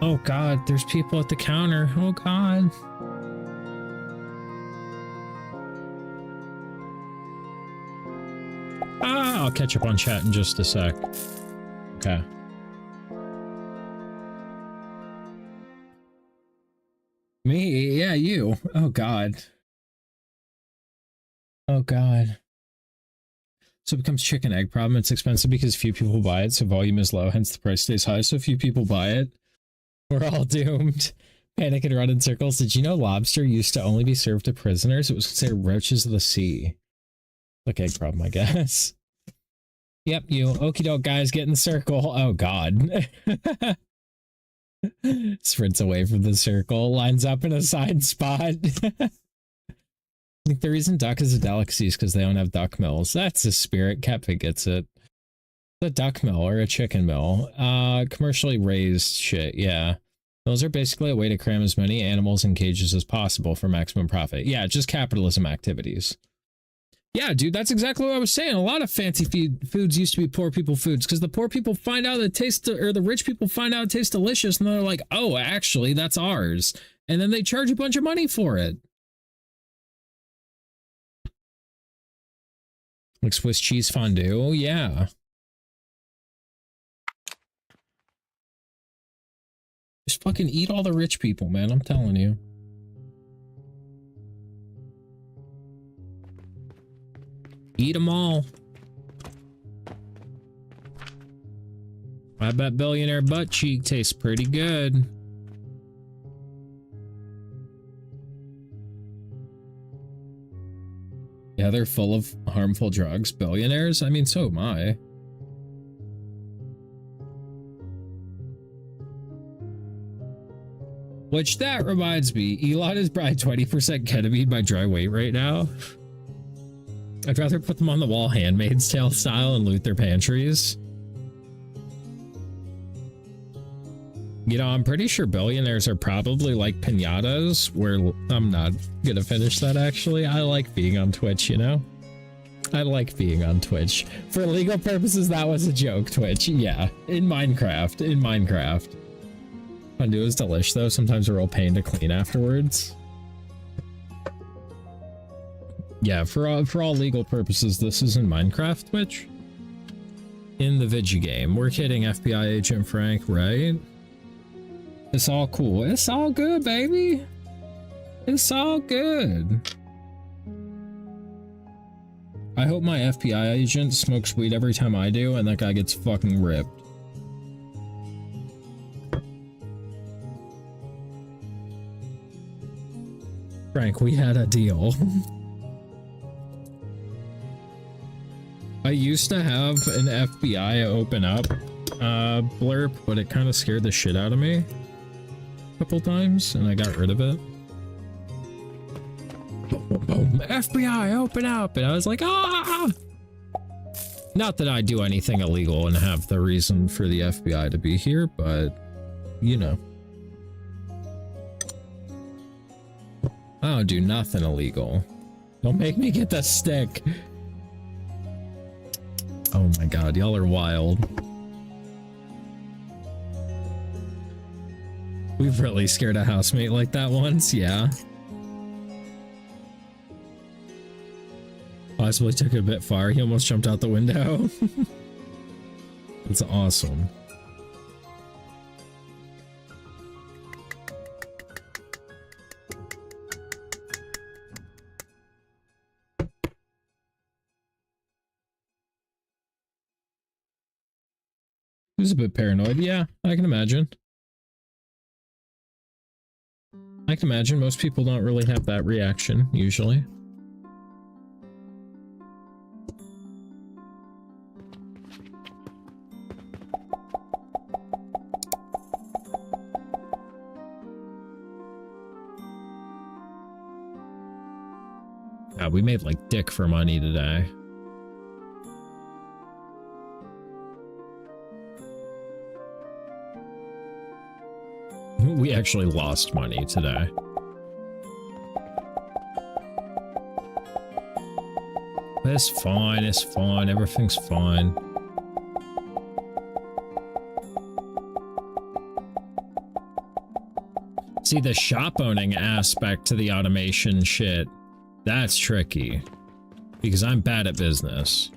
Oh god, there's people at the counter. Oh god. Ah, I'll catch up on chat in just a sec. Okay. Me? Yeah, you. Oh god. Oh god. So it becomes chicken egg problem. It's expensive because few people buy it, so volume is low, hence the price stays high. So few people buy it. We're all doomed. Panic and run in circles. Did you know lobster used to only be served to prisoners? It was considered roaches of the sea. Like egg problem, I guess. Yep, you okie doke guys, get in the circle. Oh god. Sprints away from the circle, lines up in a side spot. I think the reason duck is a delicacy is because they don't have duck mills. That's the spirit. Catpig gets it. A duck mill or a chicken mill. Commercially raised shit, yeah. Those are basically a way to cram as many animals in cages as possible for maximum profit. Yeah, just capitalism activities. Yeah, dude, that's exactly what I was saying. A lot of fancy foods used to be poor people foods because the poor people find out it tastes, or the rich people find out it tastes delicious, and they're like, oh, actually, that's ours. And then they charge a bunch of money for it. Like Swiss cheese fondue, yeah. Just fucking eat all the rich people, man, I'm telling you. Eat them all. I bet billionaire butt cheek tastes pretty good. Yeah, they're full of harmful drugs. Billionaires? I mean, so am I. Which, that reminds me, Elon is probably 20% ketamine by dry weight right now. I'd rather put them on the wall Handmaid's Tale style and loot their pantries. You know, I'm pretty sure billionaires are probably like piñatas, where I'm not gonna finish that actually. I like being on Twitch, you know? I like being on Twitch. For legal purposes, that was a joke, Twitch. Yeah, in Minecraft. Fondue is delish though, sometimes a real pain to clean afterwards. Yeah, for all legal purposes, this is in Minecraft, Twitch. In the Vigi game. We're kidding, FBI agent Frank, right? It's all cool. It's all good, baby. It's all good. I hope my FBI agent smokes weed every time I do, and that guy gets fucking ripped. Frank, we had a deal. I used to have an FBI open up blurb, but it kind of scared the shit out of me a couple times, and I got rid of it. FBI, open up! And I was like, ah! Not that I do anything illegal and have the reason for the FBI to be here, but, you know. I don't do nothing illegal. Don't make me get the stick. Oh my god, y'all are wild. We've really scared a housemate like that once, yeah. Possibly took it a bit far. He almost jumped out the window. That's awesome. He was a bit paranoid. Yeah, I can imagine. I can imagine most people don't really have that reaction, usually. Yeah, we made like dick for money today. We actually lost money today. It's fine, it's fine, everything's fine. See, the shop owning aspect to the automation shit, that's tricky. Because I'm bad at business.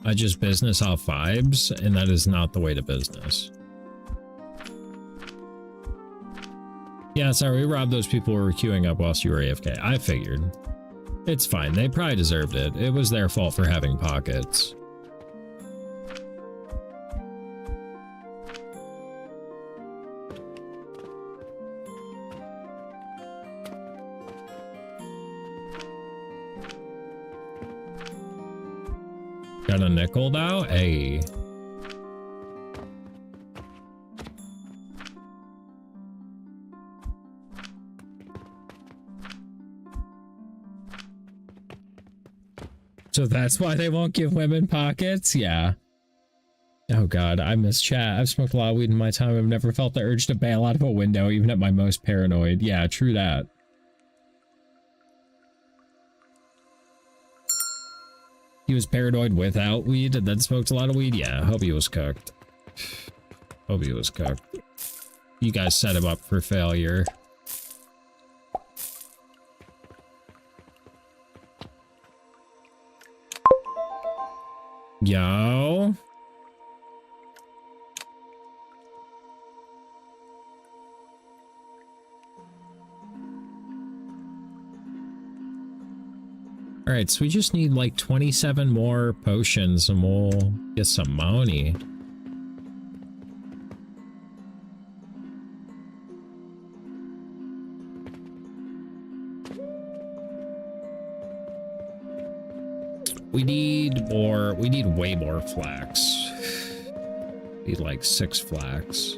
I just business off vibes, and that is not the way to business. Yeah, sorry, we robbed those people who were queuing up whilst you were AFK. I figured. It's fine, they probably deserved it. It was their fault for having pockets. Got a nickel now? Hey. So that's why they won't give women pockets? Yeah. Oh god, I miss chat. I've smoked a lot of weed in my time. I've never felt the urge to bail out of a window, even at my most paranoid. Yeah, true that. He was paranoid without weed and then smoked a lot of weed? Yeah, I hope he was cooked. Hope he was cooked. You guys set him up for failure. Yo. Alright, so we just need like 27 more potions and we'll get some money. We need way more flax. Need like 6 flax.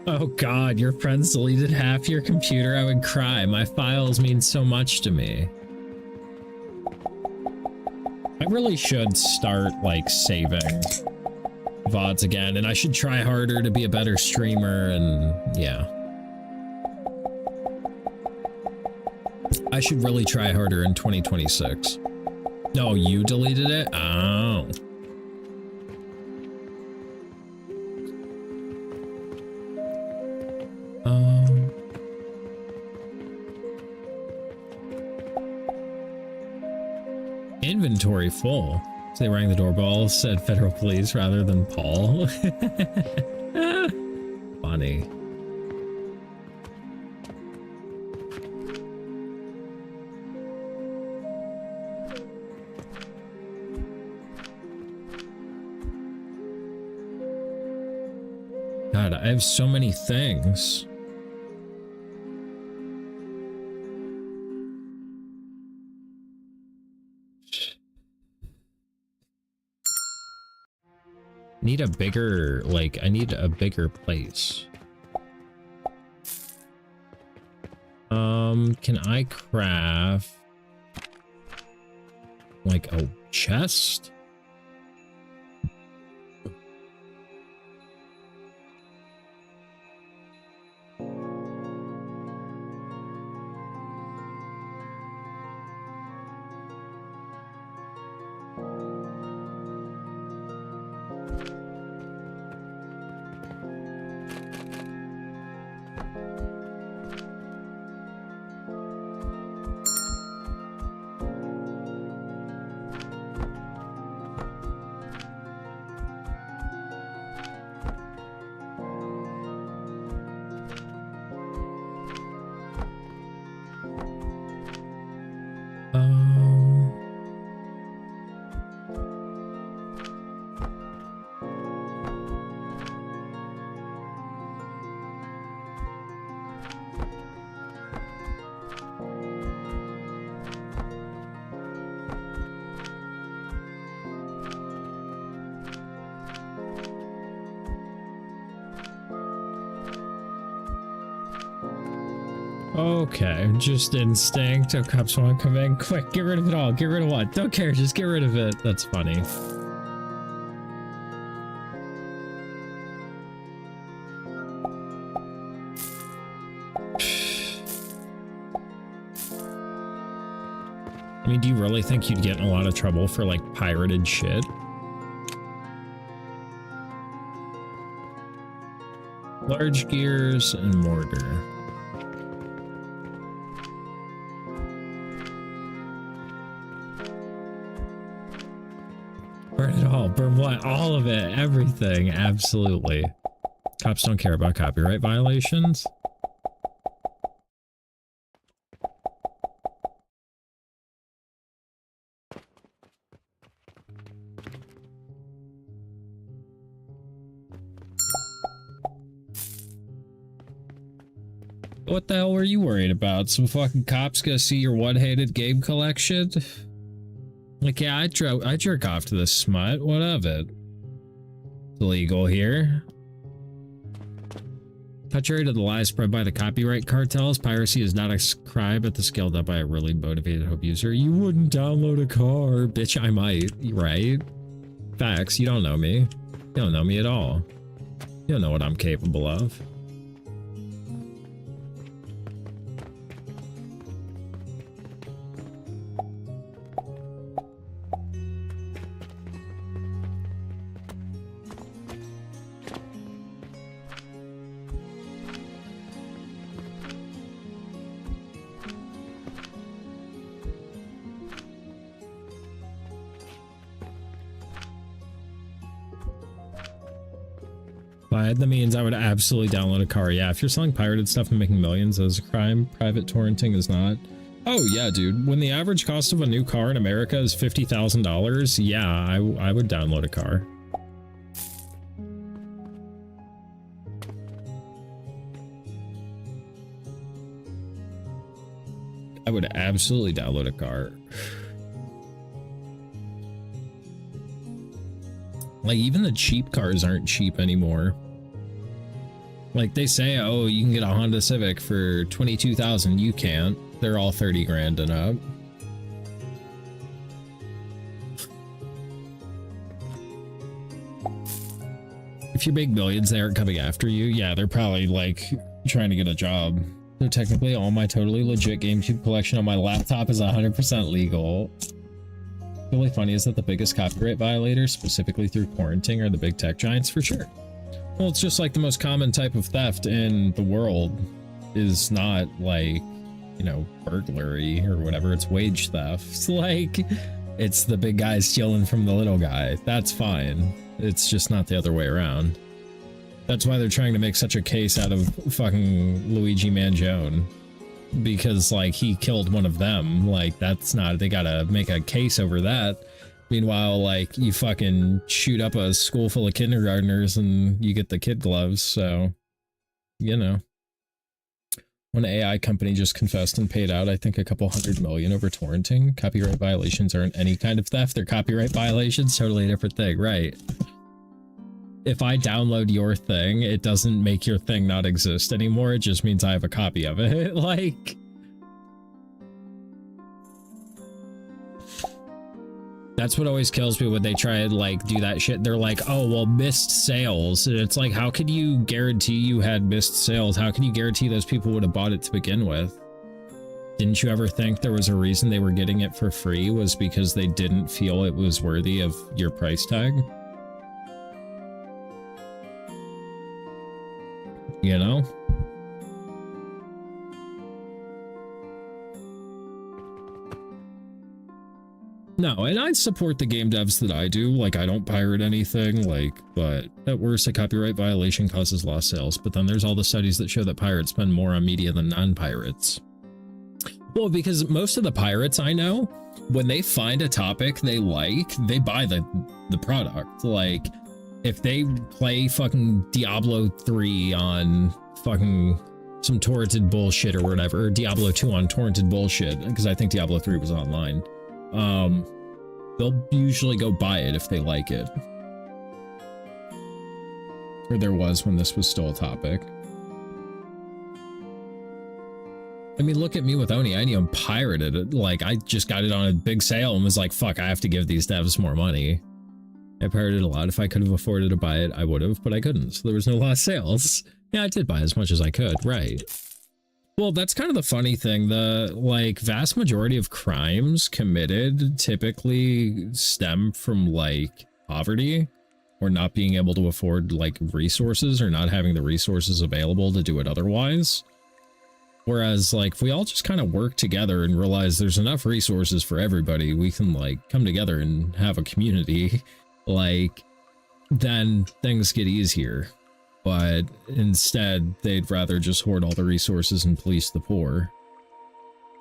Oh god, your friends deleted half your computer. I would cry. My files mean so much to me. I really should start, like, saving VODs again, and I should try harder to be a better streamer, and yeah. I should really try harder in 2026. No, you deleted it? Oh. Inventory full. So they rang the doorbell, said federal police rather than Paul. Funny. God, I have so many things. Need a bigger, like, I need a bigger place. Can I craft like a chest? Okay, just instinct. Oh, cops want to come in. Quick, get rid of it all. Get rid of what? Don't care, just get rid of it. That's funny. I mean, do you really think you'd get in a lot of trouble for, like, pirated shit? Large gears and mortar. Burn it all. Burn what? All of it. Everything. Absolutely. Cops don't care about copyright violations. What the hell were you worried about? Some fucking cops gonna see your one-handed game collection? Like, yeah, I jerk off to this smut. What of it? It's illegal here. Perpetuated the lies spread by the copyright cartels. Piracy is not a crime, but the scaled up by a really motivated hope user. You wouldn't download a car. Bitch, I might, right? Facts, you don't know me. You don't know me at all. You don't know what I'm capable of. If I had the means, I would absolutely download a car. Yeah, if you're selling pirated stuff and making millions, that is a crime. Private torrenting is not. Oh yeah, dude. When the average cost of a new car in America is $50,000, yeah, I would download a car. I would absolutely download a car. Like, even the cheap cars aren't cheap anymore. Like, they say, oh, you can get a Honda Civic for $22,000. You can't. They're all 30 grand and up. If you make millions, they aren't coming after you. Yeah, they're probably, like, trying to get a job. So technically, all my totally legit GameCube collection on my laptop is 100% legal. What's really funny is that the biggest copyright violators, specifically through quarantining, are the big tech giants, for sure. Well, it's just like the most common type of theft in the world is not like, you know, burglary or whatever. It's wage theft. It's like, it's the big guy stealing from the little guy. That's fine. It's just not the other way around. That's why they're trying to make such a case out of fucking Luigi Mangione. Because, like, he killed one of them. Like, that's not, they gotta make a case over that. Meanwhile, like, you fucking shoot up a school full of kindergartners and you get the kid gloves, so, you know. One AI company just confessed and paid out, I think, a couple $100 million over torrenting. Copyright violations aren't any kind of theft. They're copyright violations, totally a different thing, right? If I download your thing, it doesn't make your thing not exist anymore. It just means I have a copy of it. Like, that's what always kills me when they try and, like, do that shit. They're like, oh, well, missed sales. And it's like, how could you guarantee you had missed sales? How can you guarantee those people would have bought it to begin with? Didn't you ever think there was a reason they were getting it for free was because they didn't feel it was worthy of your price tag? You know? No, and I support the game devs that I do. Like, I don't pirate anything, like, but at worst, a copyright violation causes lost sales. But then there's all the studies that show that pirates spend more on media than non-pirates. Well, because most of the pirates I know, when they find a topic they like, they buy the product. Like, if they play fucking Diablo 3 on fucking some torrented bullshit or whatever, or Diablo 2 on torrented bullshit, because I think Diablo 3 was online, they'll usually go buy it if they like it. Or there was when this was still a topic. I mean, look at me with ONI. I didn't even pirated it. Like, I just got it on a big sale and was like, fuck, I have to give these devs more money. I pirated a lot. If I could have afforded to buy it, I would have, but I couldn't. So there was no lost sales. Yeah, I did buy as much as I could, right? Well, that's kind of the funny thing. The, like, vast majority of crimes committed typically stem from, like, poverty or not being able to afford, like, resources or not having the resources available to do it otherwise. Whereas, like, if we all just kind of work together and realize there's enough resources for everybody, we can, like, come together and have a community. Like, then things get easier. But instead, they'd rather just hoard all the resources and police the poor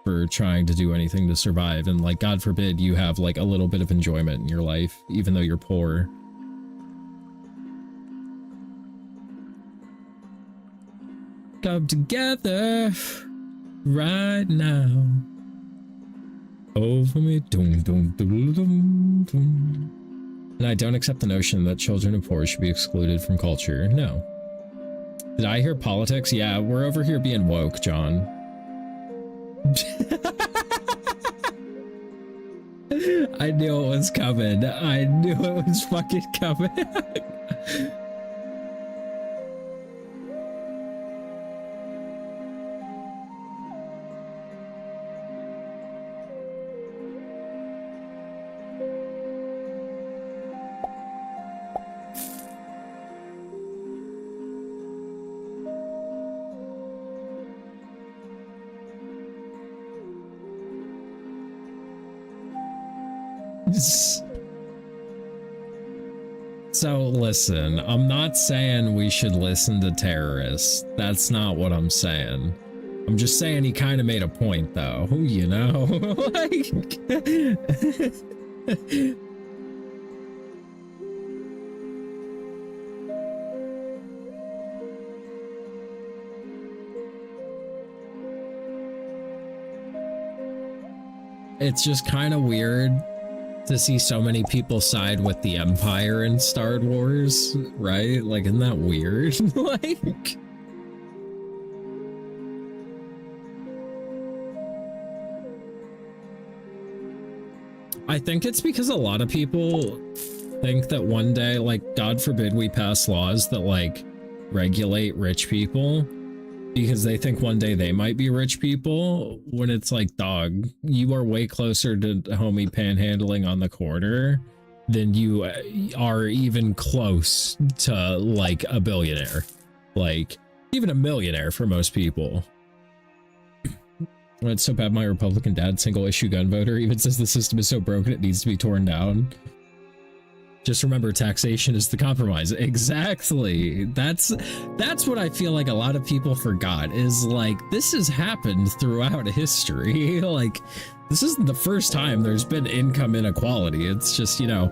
for trying to do anything to survive. And, like, God forbid you have, like, a little bit of enjoyment in your life, even though you're poor. Come together right now. Over me. Dum, dum, dum, dum, dum. And I don't accept the notion that children of poor should be excluded from culture. No. Did I hear politics? Yeah, we're over here being woke, John. I knew it was coming. I knew it was fucking coming. So listen, I'm not saying we should listen to terrorists. That's not what I'm saying. I'm just saying he kind of made a point though, you know? Like it's just kind of weird to see so many people side with the Empire in Star Wars, right? Like, isn't that weird? Like, I think it's because a lot of people think that one day, like, God forbid we pass laws that, like, regulate rich people, because they think one day they might be rich people, when it's like, dog, you are way closer to homie panhandling on the corner than you are even close to like a billionaire, like even a millionaire for most people. It's so bad my Republican dad, single issue gun voter, even says the system is so broken it needs to be torn down. Just remember, taxation is the compromise. Exactly. That's what I feel like a lot of people forgot, is like, this has happened throughout history. Like, this isn't the first time there's been income inequality. It's just, you know,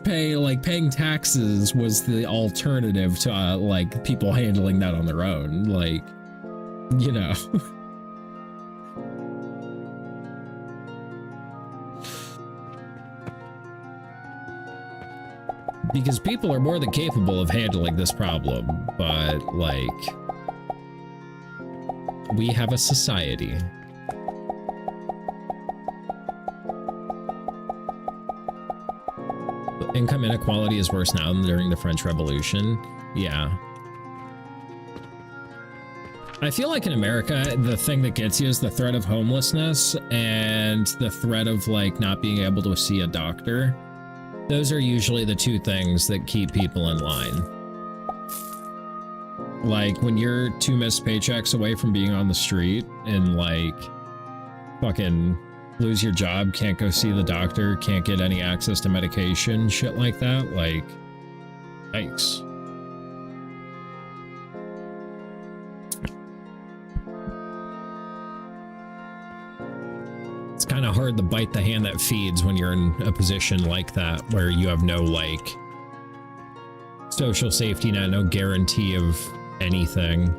paying taxes was the alternative to like people handling that on their own. Like, you know. Because people are more than capable of handling this problem, but, like, we have a society. Income inequality is worse now than during the French Revolution. Yeah. I feel like in America, the thing that gets you is the threat of homelessness and the threat of, like, not being able to see a doctor. Those are usually the two things that keep people in line. Like, when you're 2 missed paychecks away from being on the street and, like, fucking lose your job, can't go see the doctor, can't get any access to medication, shit like that, like, yikes. It's kind of hard to bite the hand that feeds when you're in a position like that, where you have no, like, social safety net, no guarantee of anything.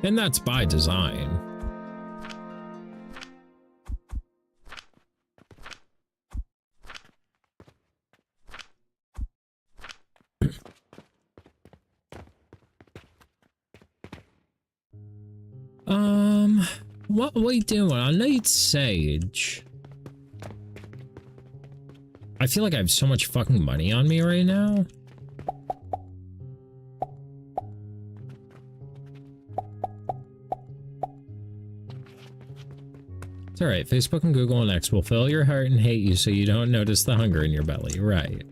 And that's by design. What are we doing? I need sage. I feel like I have so much fucking money on me right now. It's alright, Facebook and Google and X will fill your heart and hate you so you don't notice the hunger in your belly, right?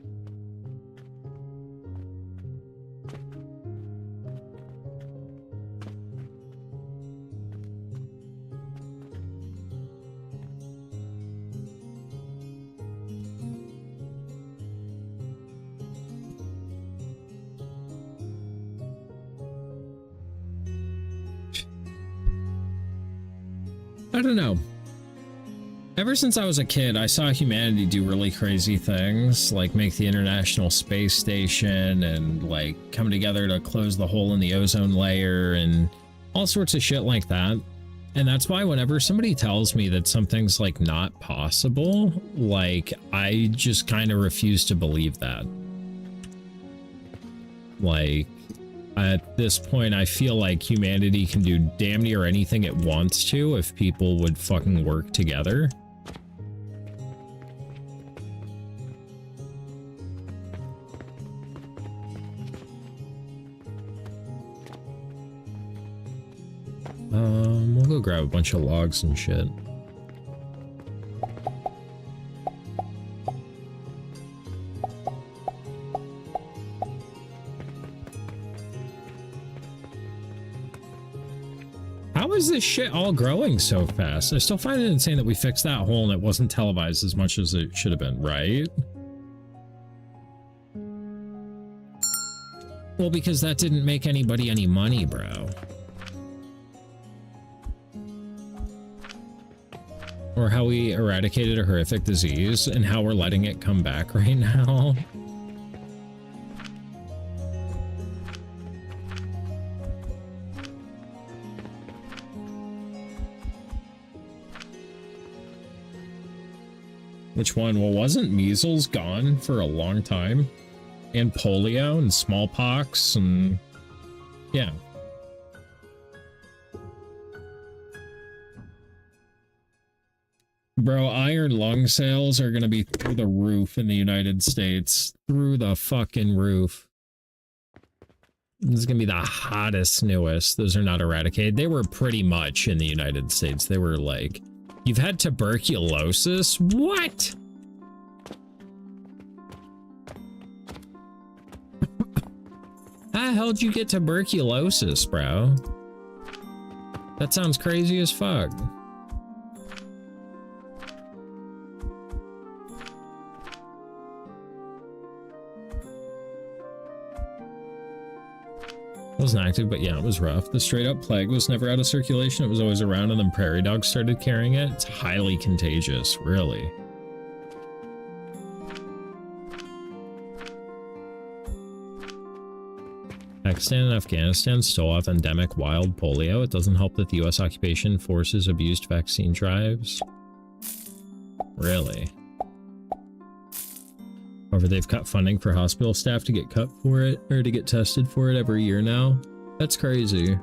I don't know. Ever since I was a kid, I saw humanity do really crazy things, like make the International Space Station and, like, come together to close the hole in the ozone layer and all sorts of shit like that. And that's why whenever somebody tells me that something's like not possible, like I just kind of refuse to believe that. Like at this point, I feel like humanity can do damn near anything it wants to if people would fucking work together. We'll go grab a bunch of logs and shit. How is this shit all growing so fast? I still find it insane that we fixed that hole and it wasn't televised as much as it should have been, right? Well, because that didn't make anybody any money, bro. Or how we eradicated a horrific disease and how we're letting it come back right now. Which one? Well, wasn't measles gone for a long time? And polio and smallpox and... yeah. Bro, iron lung sales are gonna be through the roof in the United States. Through the fucking roof. This is gonna be the hottest, newest. Those are not eradicated. They were pretty much in the United States. They were like... You've had tuberculosis? What? How the hell did you get tuberculosis, bro? That sounds crazy as fuck. Wasn't active, but yeah, it was rough. The straight up plague was never out of circulation. It was always around, and then prairie dogs started carrying it. It's highly contagious, really. Pakistan and Afghanistan still have endemic wild polio. It doesn't help that the US occupation forces abused vaccine drives. Really? However, they've cut funding for hospital staff to get cut for it, or to get tested for it every year now. That's crazy.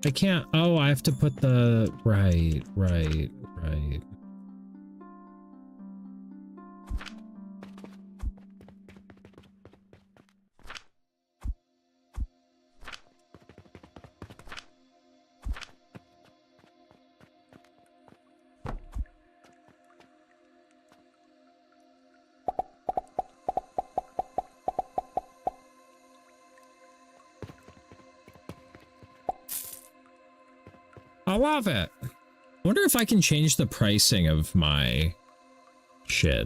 I can't. Oh, I have to put the right. I love it. I wonder if I can change the pricing of my shit.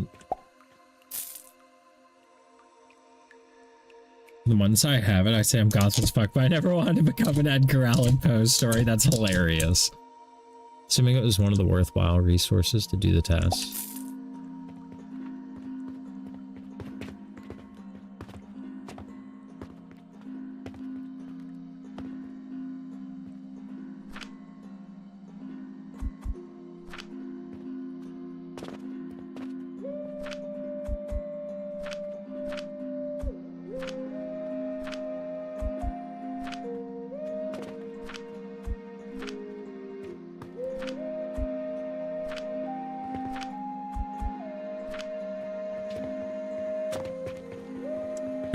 The ones I have it, I say I'm goth as fuck, but I never wanted to become an Edgar Allan Poe story. That's hilarious. Assuming it was one of the worthwhile resources to do the test.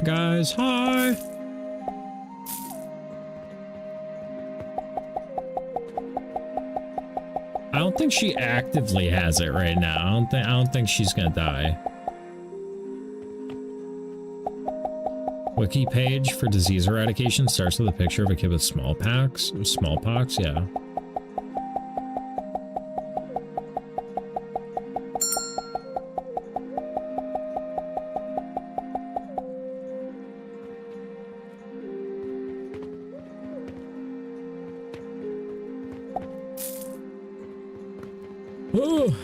Guys, hi. I don't think she actively has it right now. I don't think she's gonna die. Wiki page for disease eradication starts with a picture of a kid with smallpox. Smallpox, yeah. Oh.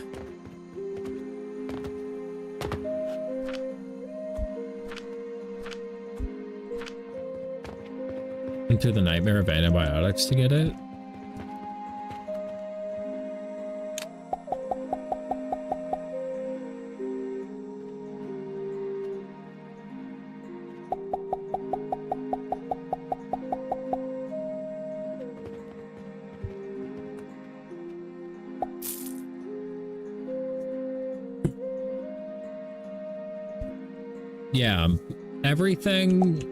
Into the nightmare of antibiotics to get it. Yeah, everything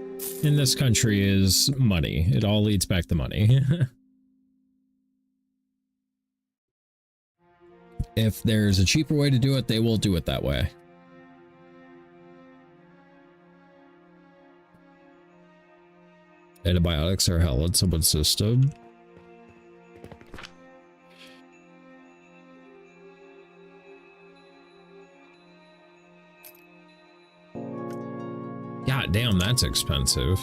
in this country is money. It all leads back to money. If there's a cheaper way to do it, they will do it that way. Antibiotics are hell in someone's system. God damn, that's expensive.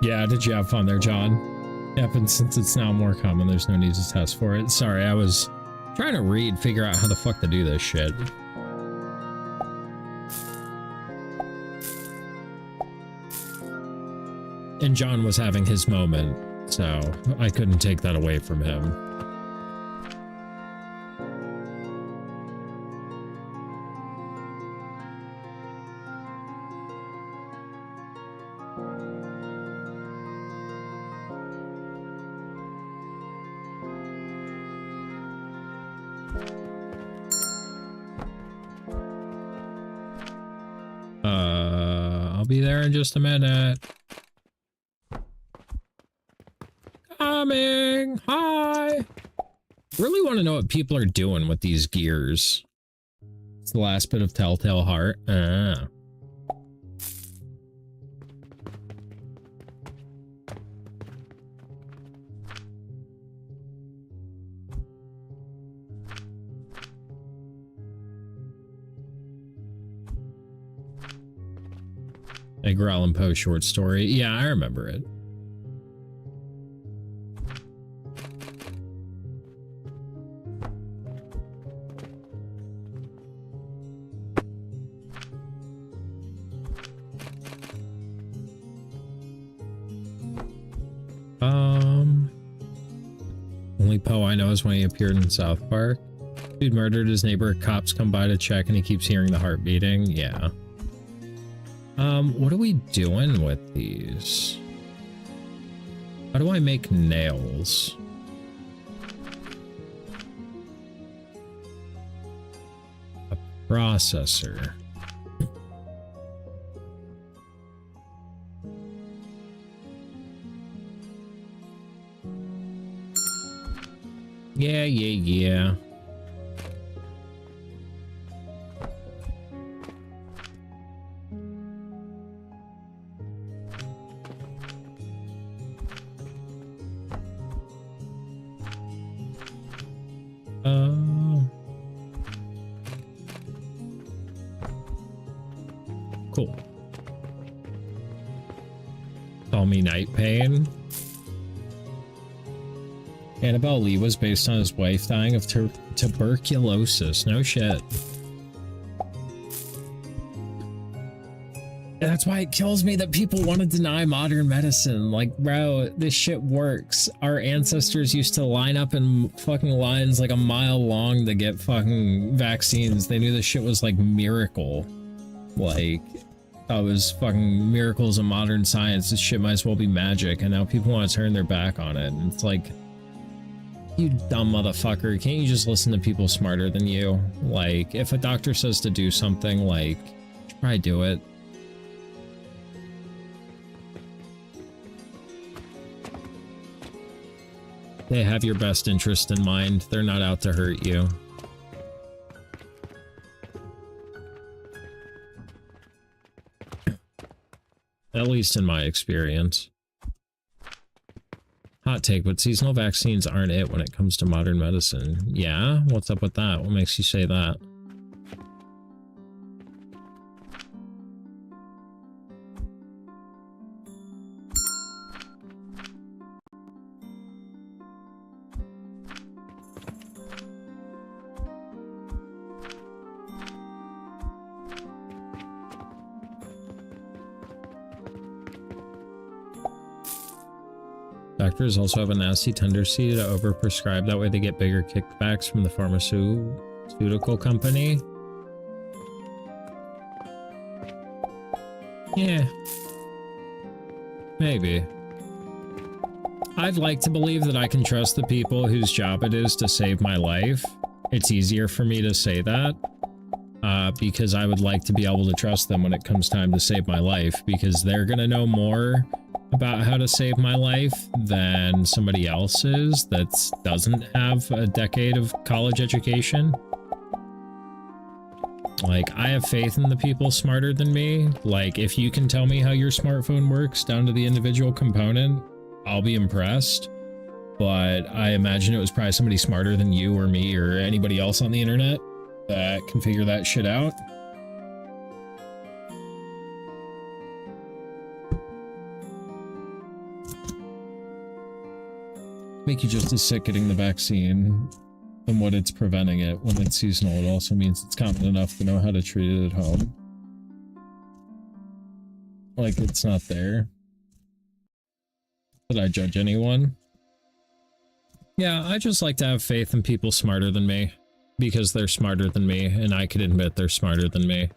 Yeah, did you have fun there, John? Yep, and since it's now more common, there's no need to test for it. Sorry, I was trying to figure out how the fuck to do this shit. And John was having his moment, so I couldn't take that away from him. I'll be there in just a minute. Coming! Hi! Really want to know what people are doing with these gears. It's the last bit of Telltale Heart. Ah. Edgar Allan Poe short story. Yeah, I remember it. Only Poe I know is when he appeared in South Park. Dude murdered his neighbor, cops come by to check and he keeps hearing the heart beating. Yeah. What are we doing with these? How do I make nails? A processor. Yeah. Cool. Call me Night Pain. Annabelle Lee was based on his wife dying of tuberculosis. No shit. That's why it kills me that people want to deny modern medicine. Like, bro, this shit works. Our ancestors used to line up in fucking lines like a mile long to get fucking vaccines. They knew this shit was like miracle. Like, oh, it was fucking miracles of modern science. This shit might as well be magic, and now people want to turn their back on it. And it's like, you dumb motherfucker, can't you just listen to people smarter than you? Like, if a doctor says to do something, like, try do it. They have your best interest in mind. They're not out to hurt you. At least in my experience. Hot take, but seasonal vaccines aren't it when it comes to modern medicine. Yeah? What's up with that? What makes you say that? Doctors also have a nasty tendency to overprescribe. That way they get bigger kickbacks from the pharmaceutical company. Yeah. Maybe. I'd like to believe that I can trust the people whose job it is to save my life. It's easier for me to say that. Because I would like to be able to trust them when it comes time to save my life, because they're gonna know more about how to save my life than somebody else is that doesn't have a decade of college education. Like, I have faith in the people smarter than me. Like, if you can tell me how your smartphone works down to the individual component, I'll be impressed. But I imagine it was probably somebody smarter than you or me or anybody else on the internet that can figure that shit out. Make you just as sick getting the vaccine and what it's preventing it. When it's seasonal, it also means it's common enough to know how to treat it at home. Like, it's not there. Did I judge anyone? Yeah, I just like to have faith in people smarter than me, because they're smarter than me, and I can admit they're smarter than me.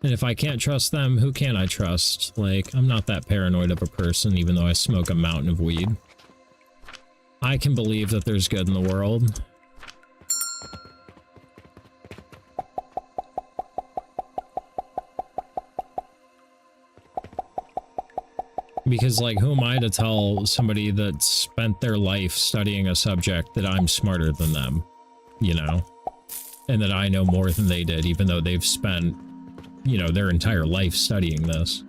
And if I can't trust them, who can I trust? Like, I'm not that paranoid of a person, even though I smoke a mountain of weed. I can believe that there's good in the world. Because, like, who am I to tell somebody that spent their life studying a subject that I'm smarter than them, you know? And that I know more than they did, even though they've spent, you know, their entire life studying this.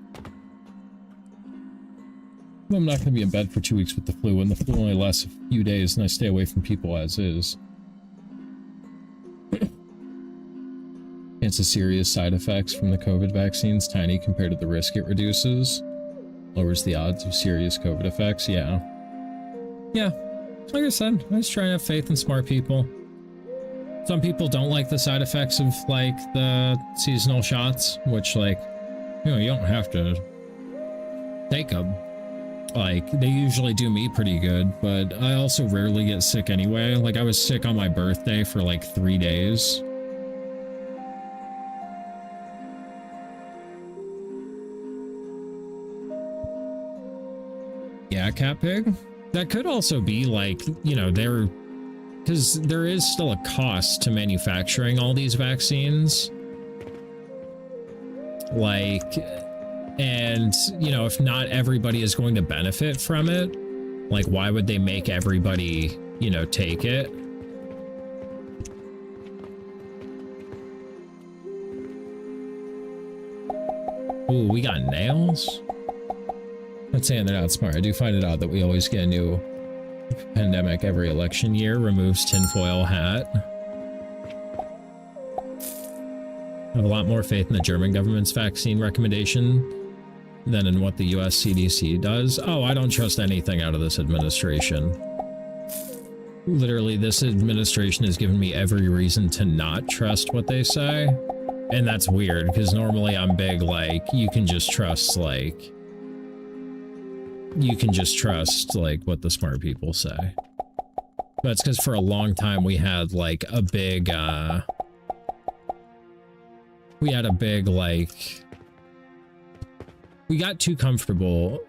I'm not going to be in bed for 2 weeks with the flu, and the flu only lasts a few days, and I stay away from people as is. It's a serious side effects from the COVID vaccines, tiny compared to the risk it reduces. Lowers the odds of serious COVID effects, yeah. Yeah, like I said, I just try to have faith in smart people. Some people don't like the side effects of, like, the seasonal shots, which, like, you know, you don't have to take them. Like, they usually do me pretty good, but I also rarely get sick anyway. Like, I was sick on my birthday for like 3 days. Yeah, cat pig? That could also be like, you know, because there is still a cost to manufacturing all these vaccines. Like, and, you know, if not everybody is going to benefit from it, like, why would they make everybody, you know, take it? Ooh, we got nails? Not saying they're not smart. I do find it odd that we always get a new pandemic every election year. Removes tinfoil hat. I have a lot more faith in the German government's vaccine recommendation than in what the US CDC does. Oh, I don't trust anything out of this administration. Literally, this administration has given me every reason to not trust what they say. And that's weird, because normally I'm big, like, you can just trust, like, what the smart people say. That's because for a long time we had, like, a big, we had a big, like, we got too comfortable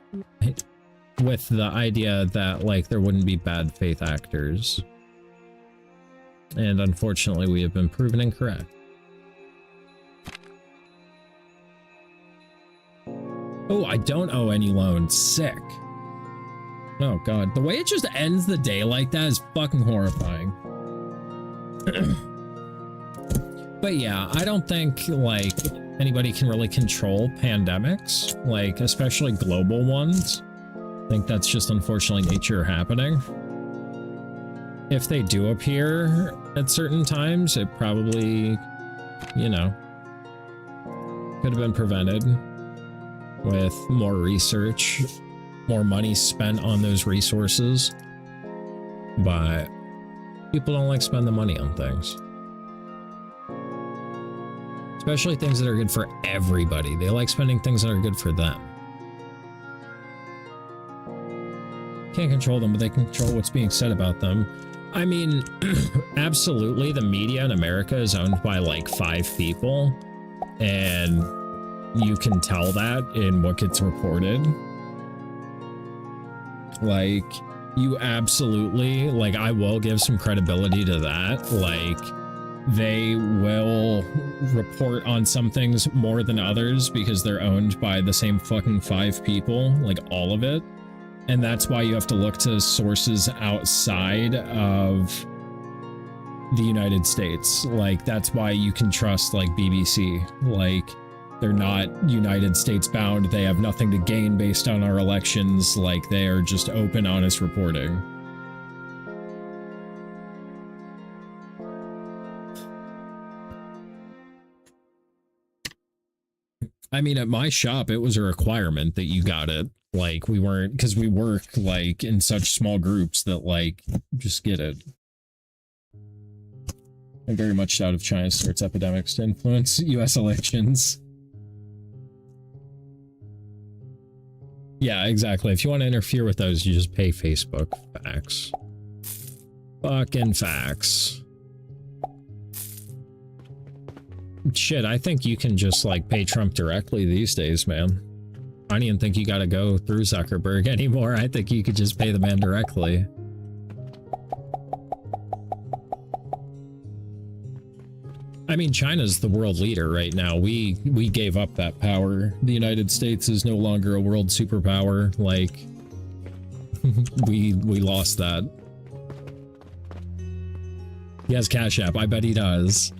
with the idea that, like, there wouldn't be bad faith actors. And unfortunately, we have been proven incorrect. Oh, I don't owe any loans. Sick. Oh, God. The way it just ends the day like that is fucking horrifying. But yeah, I don't think, like, anybody can really control pandemics, like, especially global ones. I think that's just unfortunately nature happening. If they do appear at certain times, it probably, you know, could have been prevented with more research, more money spent on those resources. But people don't like spending money on things. Especially things that are good for everybody. They like spending things that are good for them. Can't control them, but they can control what's being said about them. I mean, absolutely, the media in America is owned by like 5 people, and you can tell that in what gets reported. Like, you absolutely, like, I will give some credibility to that. Like, they will report on some things more than others because they're owned by the same fucking 5 people, like all of it. And that's why you have to look to sources outside of the United States. Like, that's why you can trust, like, BBC. Like, they're not United States bound. They have nothing to gain based on our elections. Like, they are just open, honest reporting. I mean, at my shop, it was a requirement that you got it. Like, we weren't, because we work, like, in such small groups that, like, just get it. I'm very much doubt if China starts epidemics to influence US elections. Yeah, exactly. If you want to interfere with those, you just pay Facebook. Facts. Fucking facts. Shit, I think you can just, like, pay Trump directly these days, man. I don't even think you gotta go through Zuckerberg anymore. I think you could just pay the man directly. I mean, China's the world leader right now. We gave up that power. The United States is no longer a world superpower. Like, we lost that. He has Cash App. I bet he does.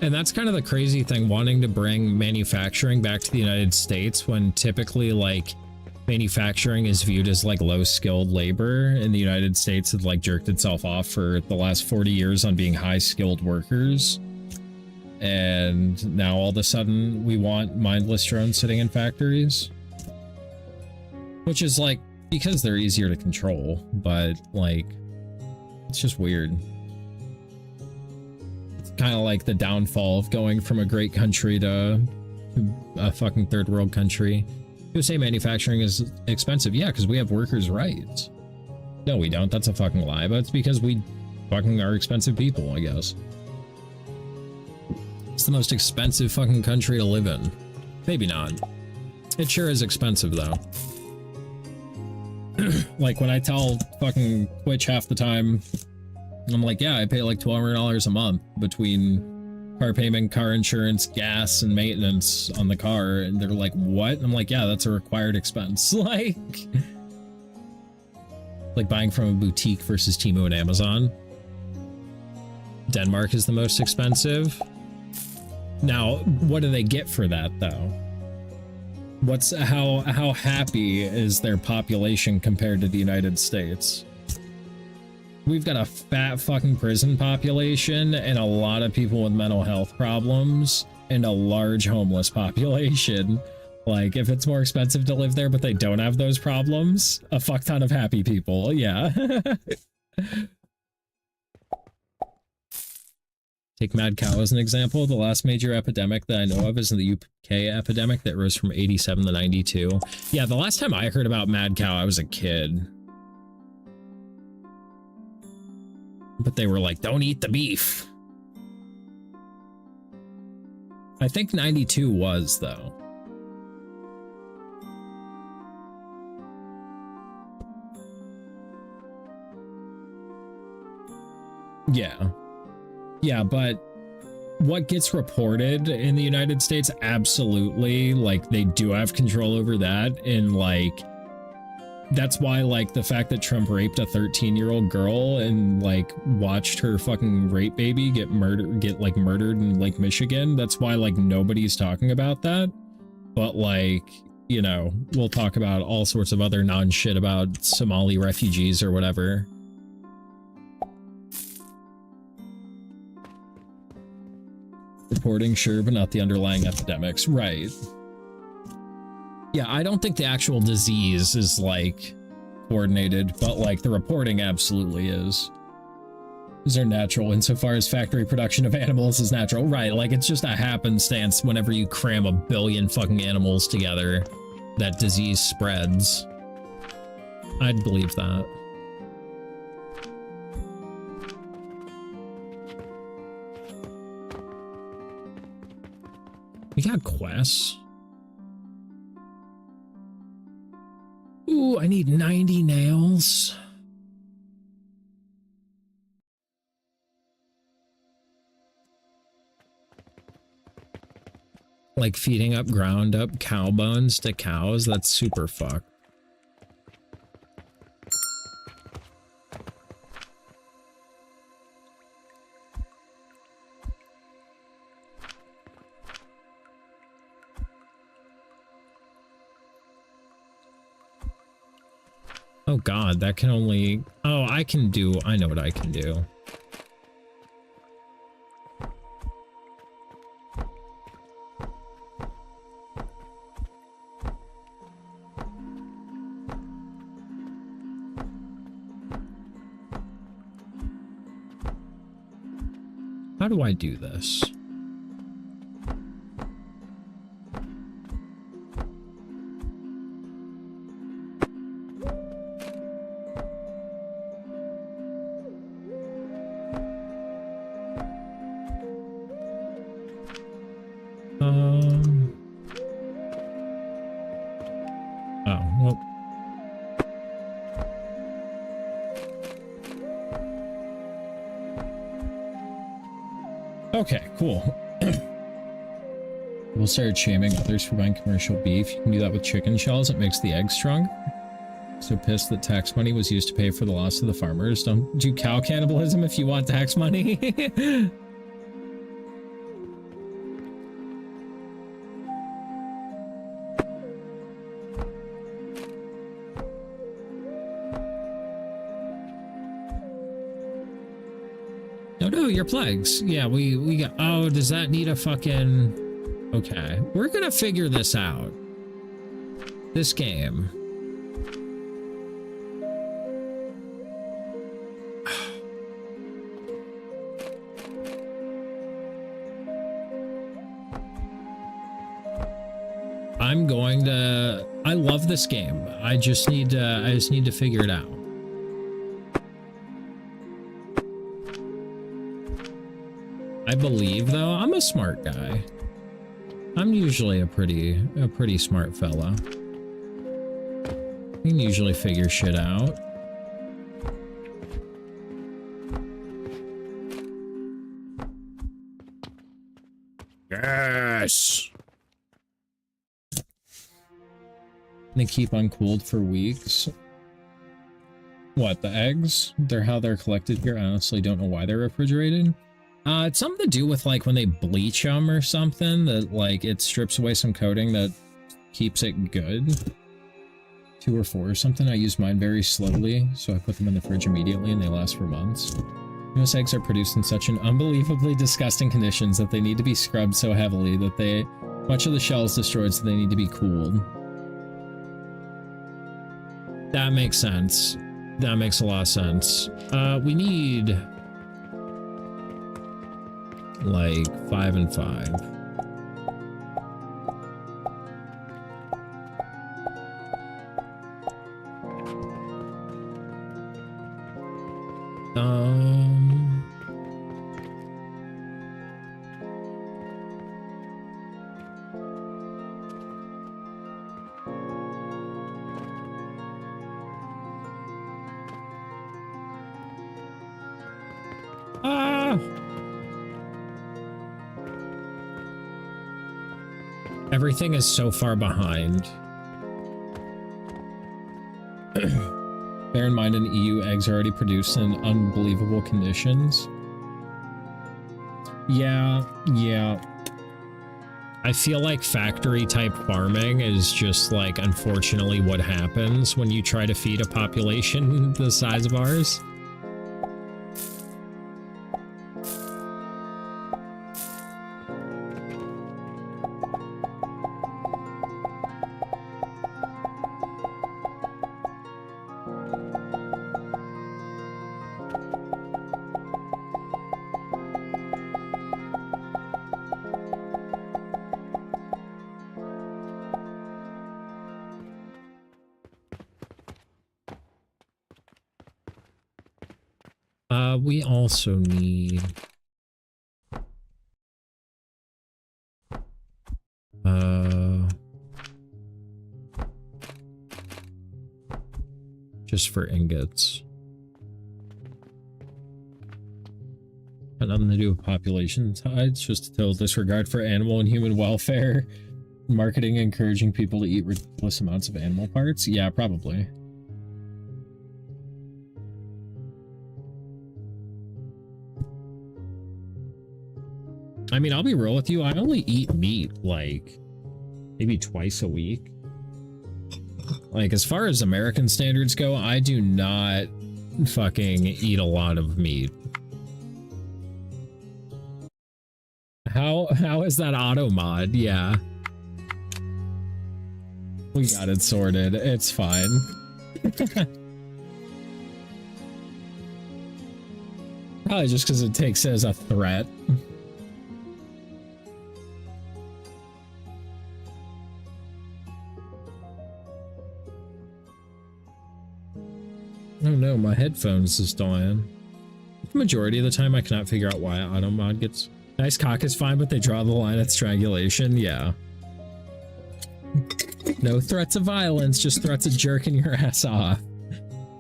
And that's kind of the crazy thing, wanting to bring manufacturing back to the United States when typically, like, manufacturing is viewed as, like, low-skilled labor, and the United States had, like, jerked itself off for the last 40 years on being high-skilled workers. And now all of a sudden we want mindless drones sitting in factories. Which is, like, because they're easier to control, but, like, it's just weird. Kind of like the downfall of going from a great country to a fucking third world country. People say manufacturing is expensive. Yeah, because we have workers' rights. No, we don't. That's a fucking lie. But it's because we fucking are expensive people, I guess. It's the most expensive fucking country to live in. Maybe not. It sure is expensive, though. Like, when I tell fucking Twitch half the time, I'm like, yeah, I pay like $1,200 a month between car payment, car insurance, gas, and maintenance on the car. And they're like, what? And I'm like, yeah, that's a required expense. Like buying from a boutique versus Temu and Amazon. Denmark is the most expensive. Now, what do they get for that, though? How happy is their population compared to the United States? We've got a fat fucking prison population and a lot of people with mental health problems and a large homeless population. Like, if it's more expensive to live there but they don't have those problems, a fuck ton of happy people, yeah. Take mad cow as an example. The last major epidemic that I know of is the UK epidemic that rose from 87 to 92. Yeah, the last time I heard about mad cow, I was a kid. But they were like, don't eat the beef. I think 92 was, though. Yeah. Yeah, but what gets reported in the United States, absolutely, like, they do have control over that, and, like, that's why, like, the fact that Trump raped a 13-year-old girl and, like, watched her fucking rape baby get murdered in Lake Michigan, that's why, like, nobody's talking about that. But, like, you know, we'll talk about all sorts of other non-shit about Somali refugees or whatever. Reporting, sure, but not the underlying epidemics. Right. Yeah, I don't think the actual disease is, like, coordinated, but, like, the reporting absolutely is. These are natural insofar as factory production of animals is natural. Right, like, it's just a happenstance whenever you cram a billion fucking animals together that disease spreads. I'd believe that. We got quests. Ooh, I need 90 nails. Like feeding up ground up cow bones to cows, that's super fucked. Oh god, that can only... Oh, I know what I can do. How do I do this? Oh, well. Okay, cool. We'll start shaming others for buying commercial beef. You can do that with chicken shells. It makes the eggs stronger. So pissed that tax money was used to pay for the loss of the farmers. Don't do cow cannibalism if you want tax money. No, your plagues. Yeah, we got... Oh, does that need a fucking... Okay. We're gonna figure this out. This game. I'm going to... I love this game. I just need to figure it out. I believe, though, I'm a smart guy. I'm usually a pretty smart fella. I can usually figure shit out. Yes! They keep uncooled for weeks. What, the eggs? They're how they're collected here. I honestly don't know why they're refrigerated. It's something to do with, like, when they bleach them or something, that, like, it strips away some coating that keeps it good. 2 or 4 or something. I use mine very slowly, so I put them in the fridge immediately and they last for months. Most eggs are produced in such an unbelievably disgusting conditions that they need to be scrubbed so heavily that much of the shell is destroyed, so they need to be cooled. That makes sense. That makes a lot of sense. We need... like 5 and 5. Ah! Everything is so far behind. Bear in mind, in EU, eggs are already produced in unbelievable conditions. Yeah. I feel like factory-type farming is just, like, unfortunately what happens when you try to feed a population the size of ours. We also need... just for ingots. Got nothing to do with population tides, just a total disregard for animal and human welfare. Marketing encouraging people to eat ridiculous amounts of animal parts? Yeah, probably. I mean, I'll be real with you. I only eat meat, like, maybe twice a week. Like, as far as American standards go, I do not fucking eat a lot of meat. How is that auto mod? Yeah. We got it sorted. It's fine. Probably just because it takes it as a threat. Oh no, my headphones is dying. The majority of the time I cannot figure out why auto mod gets... Nice cock is fine, but they draw the line at strangulation. Yeah. No threats of violence, just threats of jerking your ass off.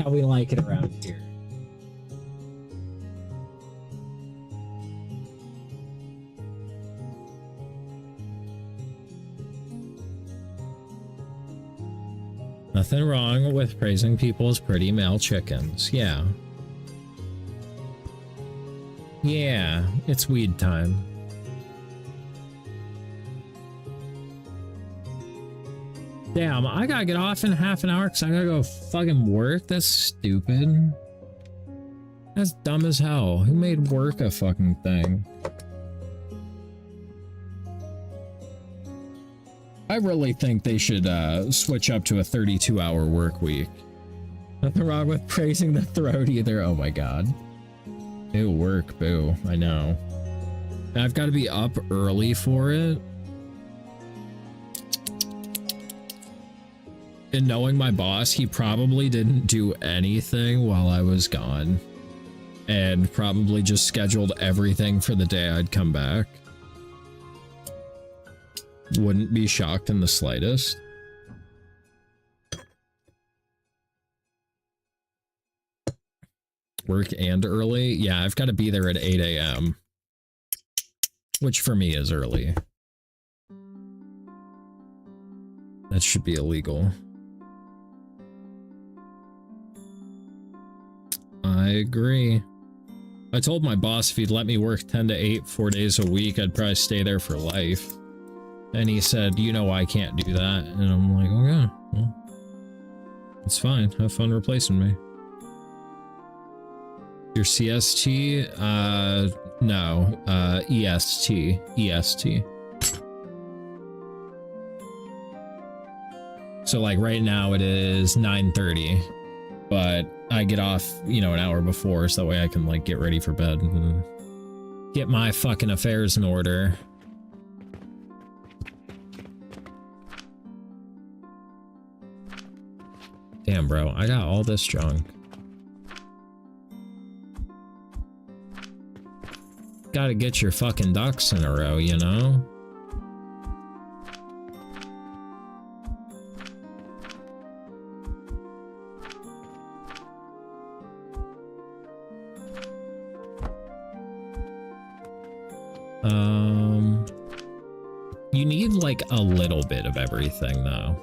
How we like it around here. Nothing wrong with praising people's pretty male chickens. Yeah. Yeah, it's weed time. Damn, I gotta get off in half an hour because I gotta go fucking work. That's stupid. That's dumb as hell. Who made work a fucking thing? I really think they should switch up to a 32-hour work week. Nothing wrong with praising the throat either. Oh my god. Ew, work, boo. I know. I've got to be up early for it. And knowing my boss, he probably didn't do anything while I was gone. And probably just scheduled everything for the day I'd come back. Wouldn't be shocked in the slightest. Work and early? Yeah, I've got to be there at 8 a.m. Which for me is early. That should be illegal. I agree. I told my boss if he'd let me work 10 to 8, 4 days a week, I'd probably stay there for life. And he said, you know I can't do that. And I'm like, okay, well, it's fine. Have fun replacing me. Your CST? No. EST. EST. So like right now it is 9:30, but I get off, you know, an hour before so that way I can like get ready for bed and get my fucking affairs in order. Damn, bro, I got all this junk. Gotta get your fucking ducks in a row, you know? You need like a little bit of everything though.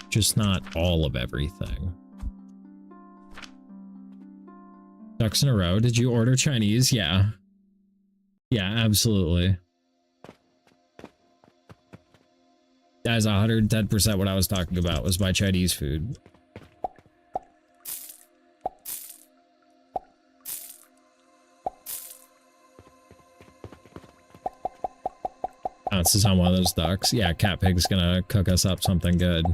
Just not all of everything. Ducks in a row. Did you order Chinese? Yeah. Yeah, absolutely. That's 110% what I was talking about, was my Chinese food. Bounces on one of those ducks. Yeah, Cat Pig's gonna cook us up something good.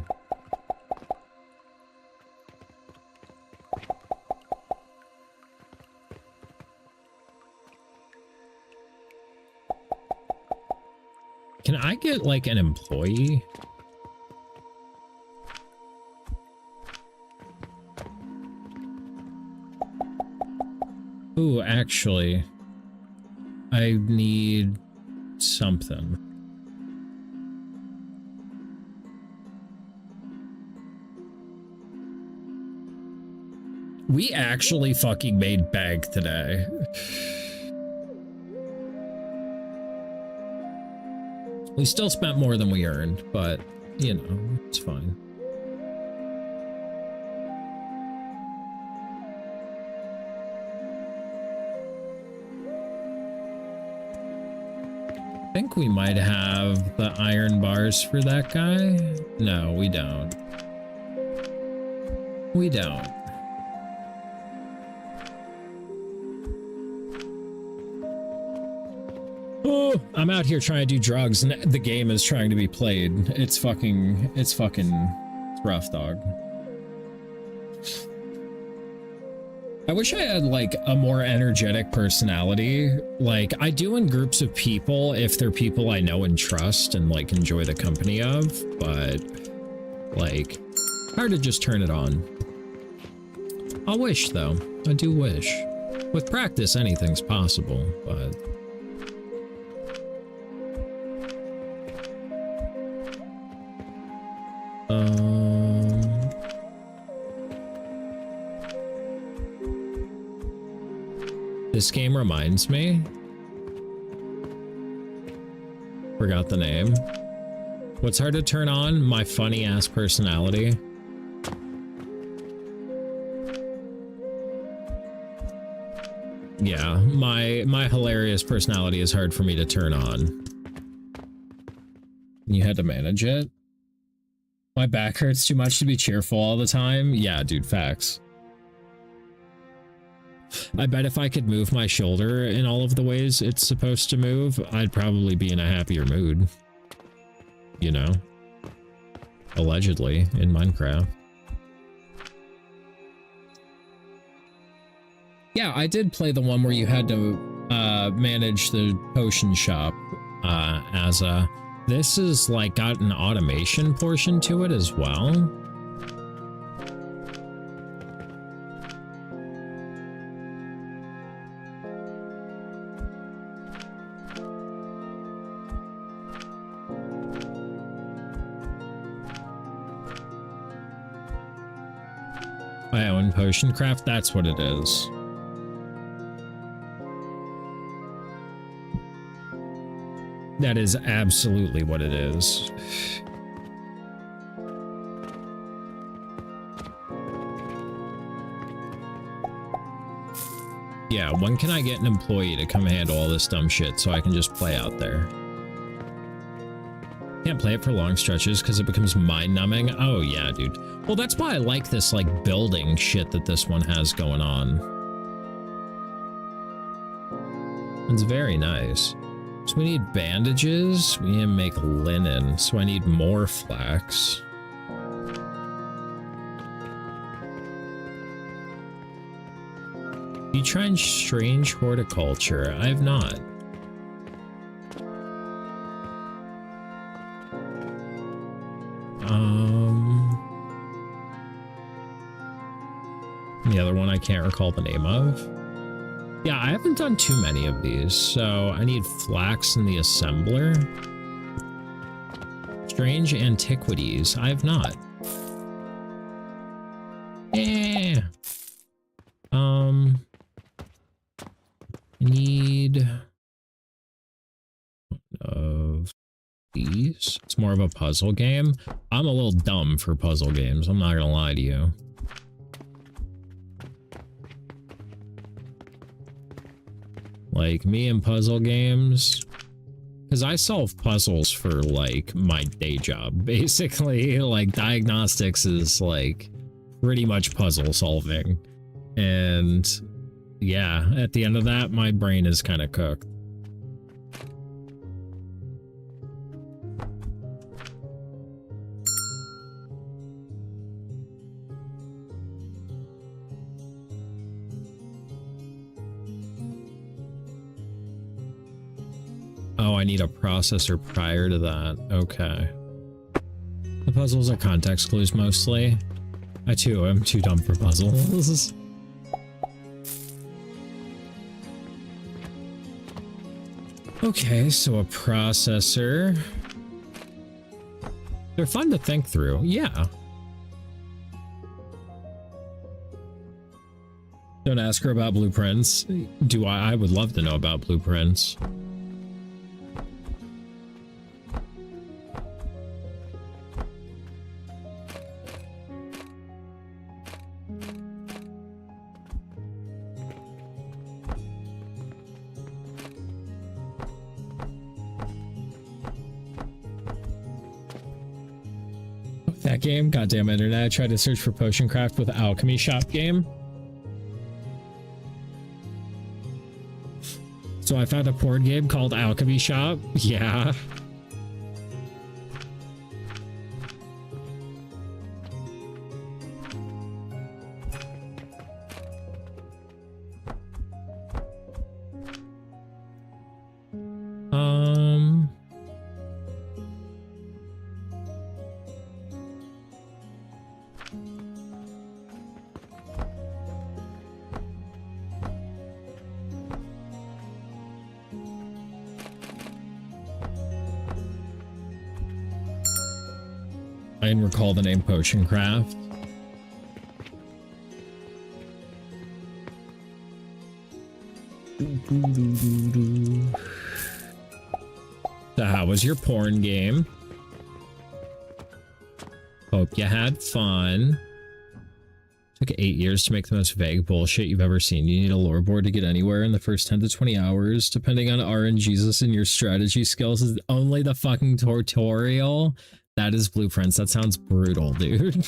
Can I get, like, an employee? Ooh, actually, I need something. We actually fucking made bank today. We still spent more than we earned, but, you know, it's fine. I think we might have the iron bars for that guy. No, we don't. We don't. Oh, I'm out here trying to do drugs and the game is trying to be played. It's rough, dog. I wish I had like a more energetic personality. Like I do in groups of people if they're people I know and trust and like enjoy the company of, but like hard to just turn it on. I wish though. I do wish. With practice, anything's possible, but this game reminds me. Forgot the name. What's hard to turn on? My funny ass personality. Yeah, my hilarious personality is hard for me to turn on. You had to manage it? My back hurts too much to be cheerful all the time? Yeah, dude, facts. I bet if I could move my shoulder in all of the ways it's supposed to move, I'd probably be in a happier mood. You know? Allegedly, in Minecraft. Yeah, I did play the one where you had to manage the potion shop as a... This is like got an automation portion to it as well. My own potion craft, that's what it is. That is absolutely what it is. Yeah, when can I get an employee to come handle all this dumb shit so I can just play out there? Can't play it for long stretches because it becomes mind-numbing. Oh yeah, dude. Well, that's why I like this like building shit that this one has going on. It's very nice. So we need bandages. We need to make linen. So I need more flax. You trying strange horticulture? I have not. The other one I can't recall the name of. Yeah, I haven't done too many of these, so I need flax in the assembler. Strange Antiquities. I have not. Yeah. I need of these. It's more of a puzzle game. I'm a little dumb for puzzle games. I'm not gonna lie to you. Like me and puzzle games, because I solve puzzles for like my day job. Basically, like diagnostics is like pretty much puzzle solving. And yeah, at the end of that, my brain is kind of cooked. Oh, I need a processor prior to that. Okay. The puzzles are context clues mostly. I too am too dumb for puzzles. Okay, so a processor. They're fun to think through. Yeah. Don't ask her about blueprints. Do I? I would love to know about blueprints. That game? Goddamn internet. I tried to search for Potion Craft with Alchemy Shop game. So I found a board game called Alchemy Shop. Yeah. I didn't recall the name Potion Craft. So how was your porn game? Hope you had fun. Took 8 years to make the most vague bullshit you've ever seen. You need a lore board to get anywhere in the first 10 to 20 hours, depending on RNGesus and your strategy skills. Is only the fucking tutorial. That is blueprints. That sounds brutal, dude.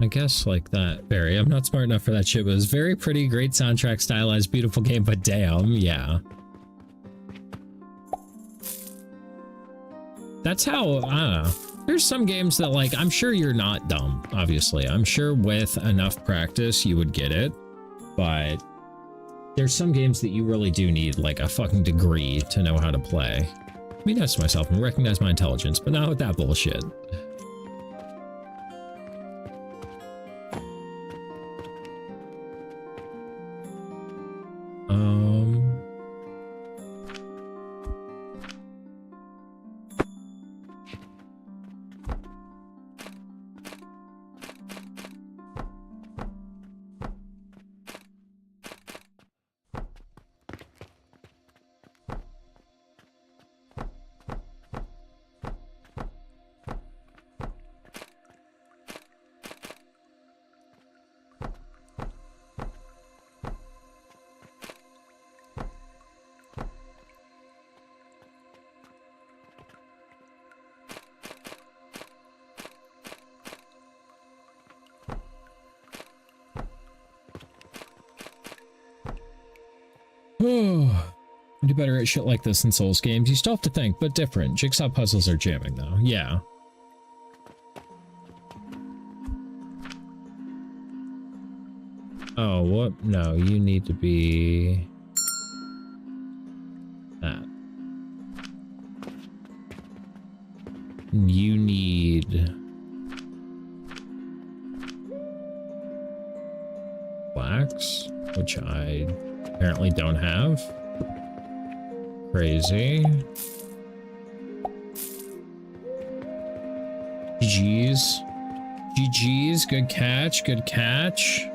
I guess like that. Very. I'm not smart enough for that shit, but it was very pretty, great soundtrack, stylized, beautiful game, but damn, yeah. That's how, I don't know. There's some games that like, I'm sure you're not dumb, obviously. I'm sure with enough practice you would get it, but there's some games that you really do need like a fucking degree to know how to play. Be nice to myself and recognize my intelligence, but not with that bullshit. do better at shit like this in Souls games. You still have to think, but different. Jigsaw puzzles are jamming, though. Yeah. Oh, what? No, you need to be... that. You need... flax, which I apparently don't have. Crazy. GG's. GG's. Good catch. Good catch.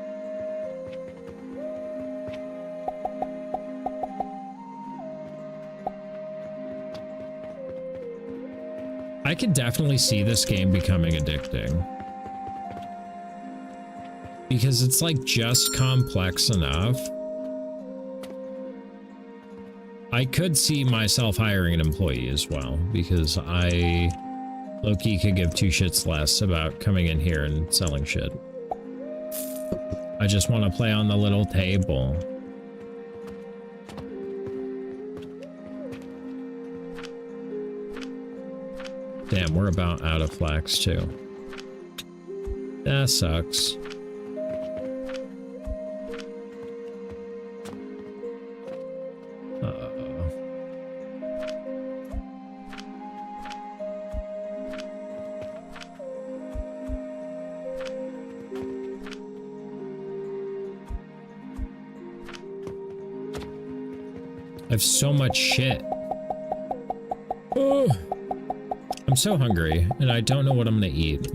I could definitely see this game becoming addicting. Because it's like just complex enough. I could see myself hiring an employee as well, because I low-key could give two shits less about coming in here and selling shit. I just want to play on the little table. Damn, we're about out of flax too. That sucks. I have so much shit. Oh, I'm so hungry, and I don't know what I'm gonna eat.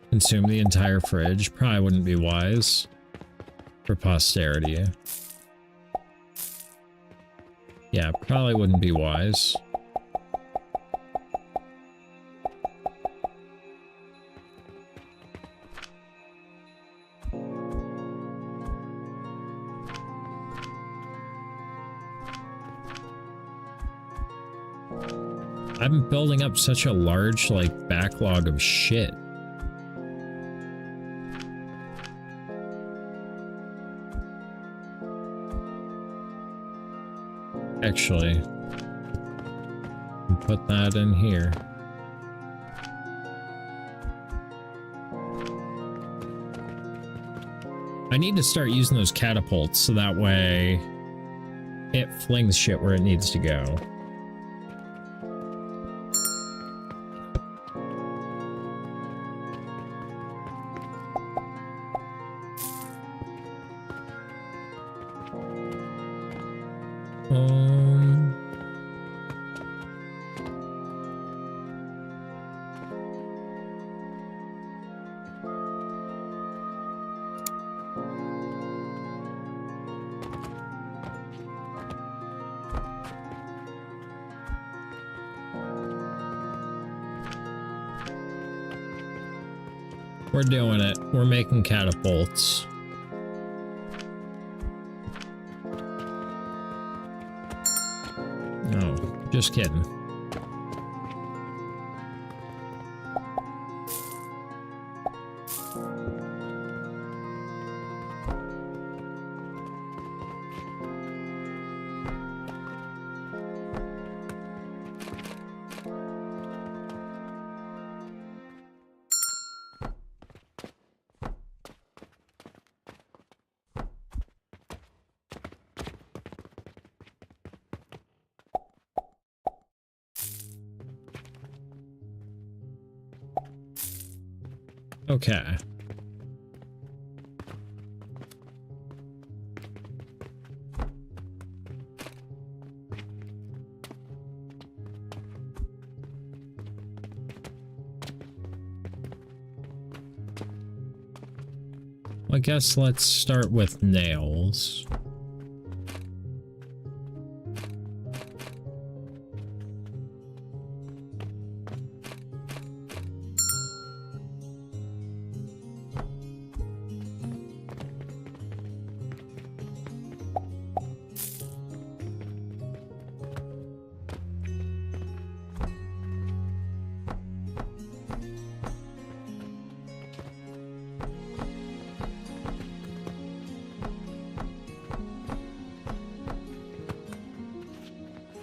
Consume the entire fridge? Probably wouldn't be wise. For posterity. Yeah, probably wouldn't be wise. I'm building up such a large, like, backlog of shit. Actually, put that in here. I need to start using those catapults so that way it flings shit where it needs to go. We're doing it. We're making catapults. No, just kidding. Okay. Well, I guess let's start with nails.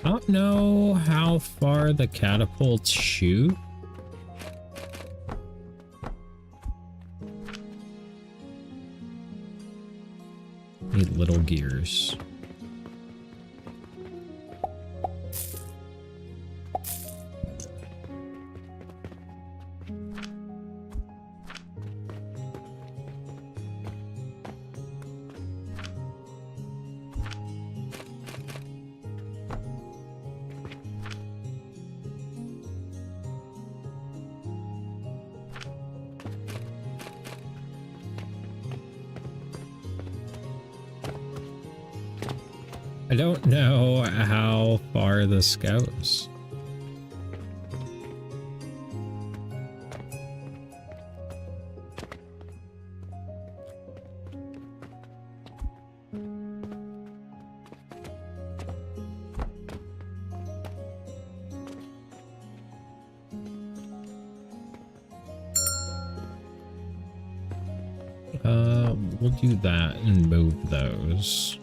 I don't know how far the catapults shoot. Need little gears. I don't know how far this goes. We'll do that and move those.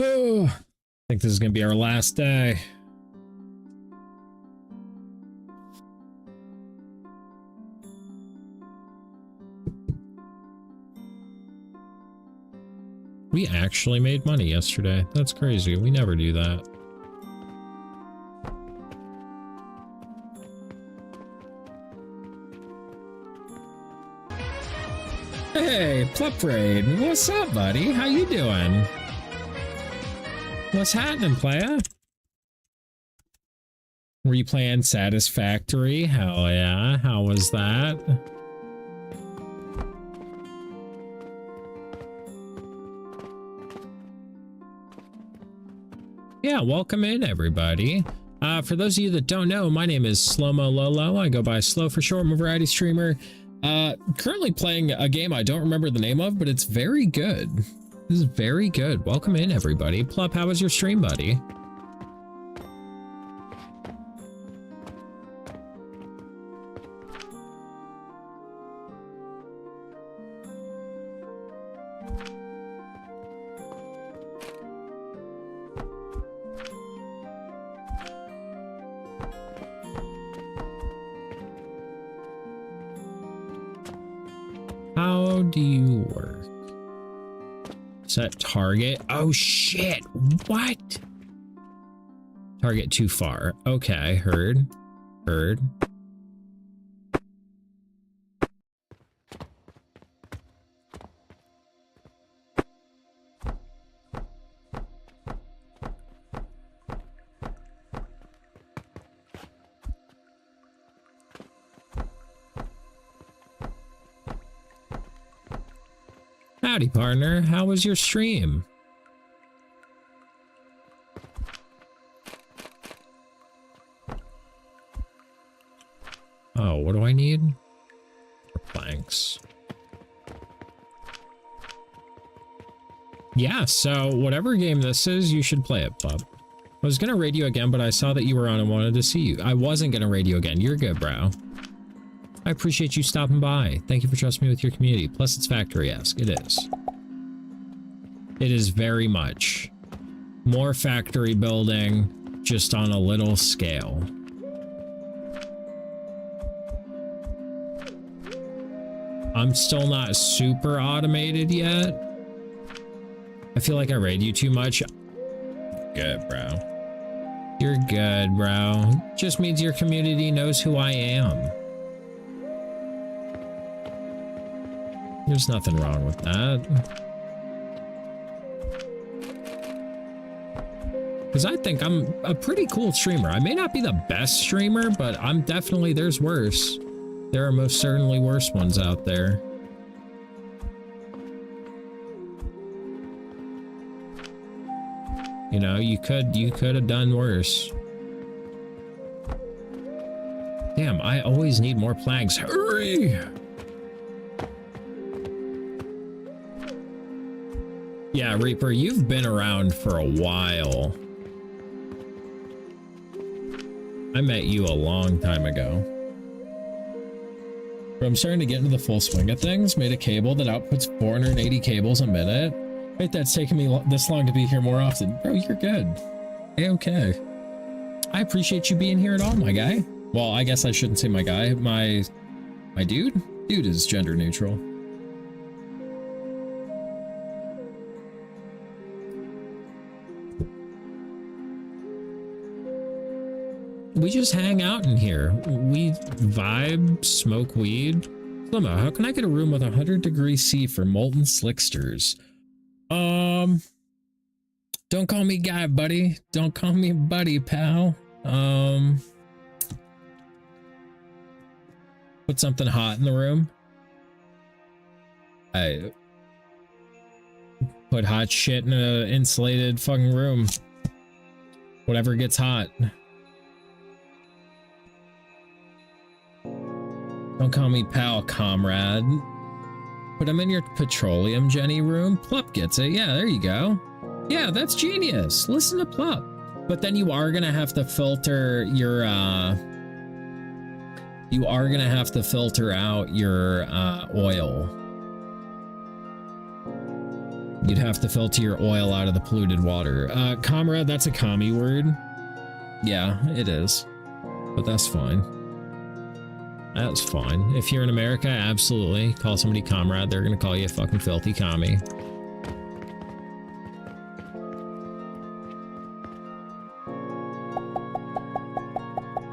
Oh, I think this is gonna be our last day. We actually made money yesterday. That's crazy. We never do that. Hey, Plupraid, what's up, buddy? How you doing? What's happening, playa? Were you playing Satisfactory? Hell yeah. How was that? Yeah, welcome in, everybody. For those of you that don't know, my name is SlomoLowLow. I go by Slow for short. I'm a variety streamer. Currently playing a game I don't remember the name of, but it's very good. This is very good. Welcome in, everybody. Plup, how was your stream, buddy? How do you work? Set target. Oh shit. What? Target too far. Okay, heard. Heard. Howdy, partner. How was your stream? Oh, what do I need? Planks. Yeah, so whatever game this is, you should play it, bub. I was gonna raid you again, but I saw that you were on and wanted to see you. I wasn't gonna raid you again. You're good, bro. I appreciate you stopping by. Thank you for trusting me with your community. Plus, it's factory-esque. It is. It is very much. More factory building, just on a little scale. I'm still not super automated yet. I feel like I raid you too much. Good, bro. You're good, bro. Just means your community knows who I am. There's nothing wrong with that. Because I think I'm a pretty cool streamer. I may not be the best streamer, but I'm definitely, there's worse. There are most certainly worse ones out there. You know, you could have done worse. Damn, I always need more planks. Hurry! Yeah, Reaper, you've been around for a while. I met you a long time ago. But I'm starting to get into the full swing of things. Made a cable that outputs 480 cables a minute. Wait, that's taken me this long to be here more often. Bro, you're good. Okay. I appreciate you being here at all, my guy. Well, I guess I shouldn't say my guy. My dude? Dude is gender neutral. We just hang out in here. We vibe, smoke weed. Slomo, how can I get a room with 100°C for molten slicksters? Don't call me guy, buddy. Don't call me buddy, pal. Put something hot in the room. I put hot shit in an insulated fucking room. Whatever gets hot. Don't call me pal, comrade. Put him in your petroleum Jenny room. Plup gets it. Yeah, there you go. Yeah, that's genius. Listen to Plup. But then you are gonna have to filter your you are gonna have to filter out your oil. You'd have to filter your oil out of the polluted water. Comrade, that's a commie word. Yeah, it is. But that's fine. That's fine. If you're in America, absolutely. Call somebody comrade. They're gonna call you a fucking filthy commie.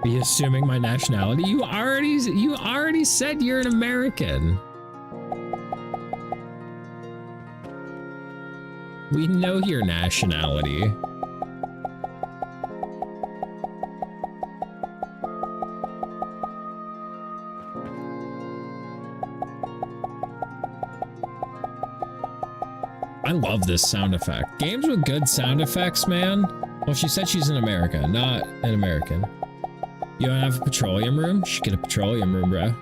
Are you assuming my nationality? You already said you're an American. We know your nationality. I love this sound effect. Games with good sound effects, man. Well, she said she's in America, not an American. You don't have a petroleum room? You should get a petroleum room, bro.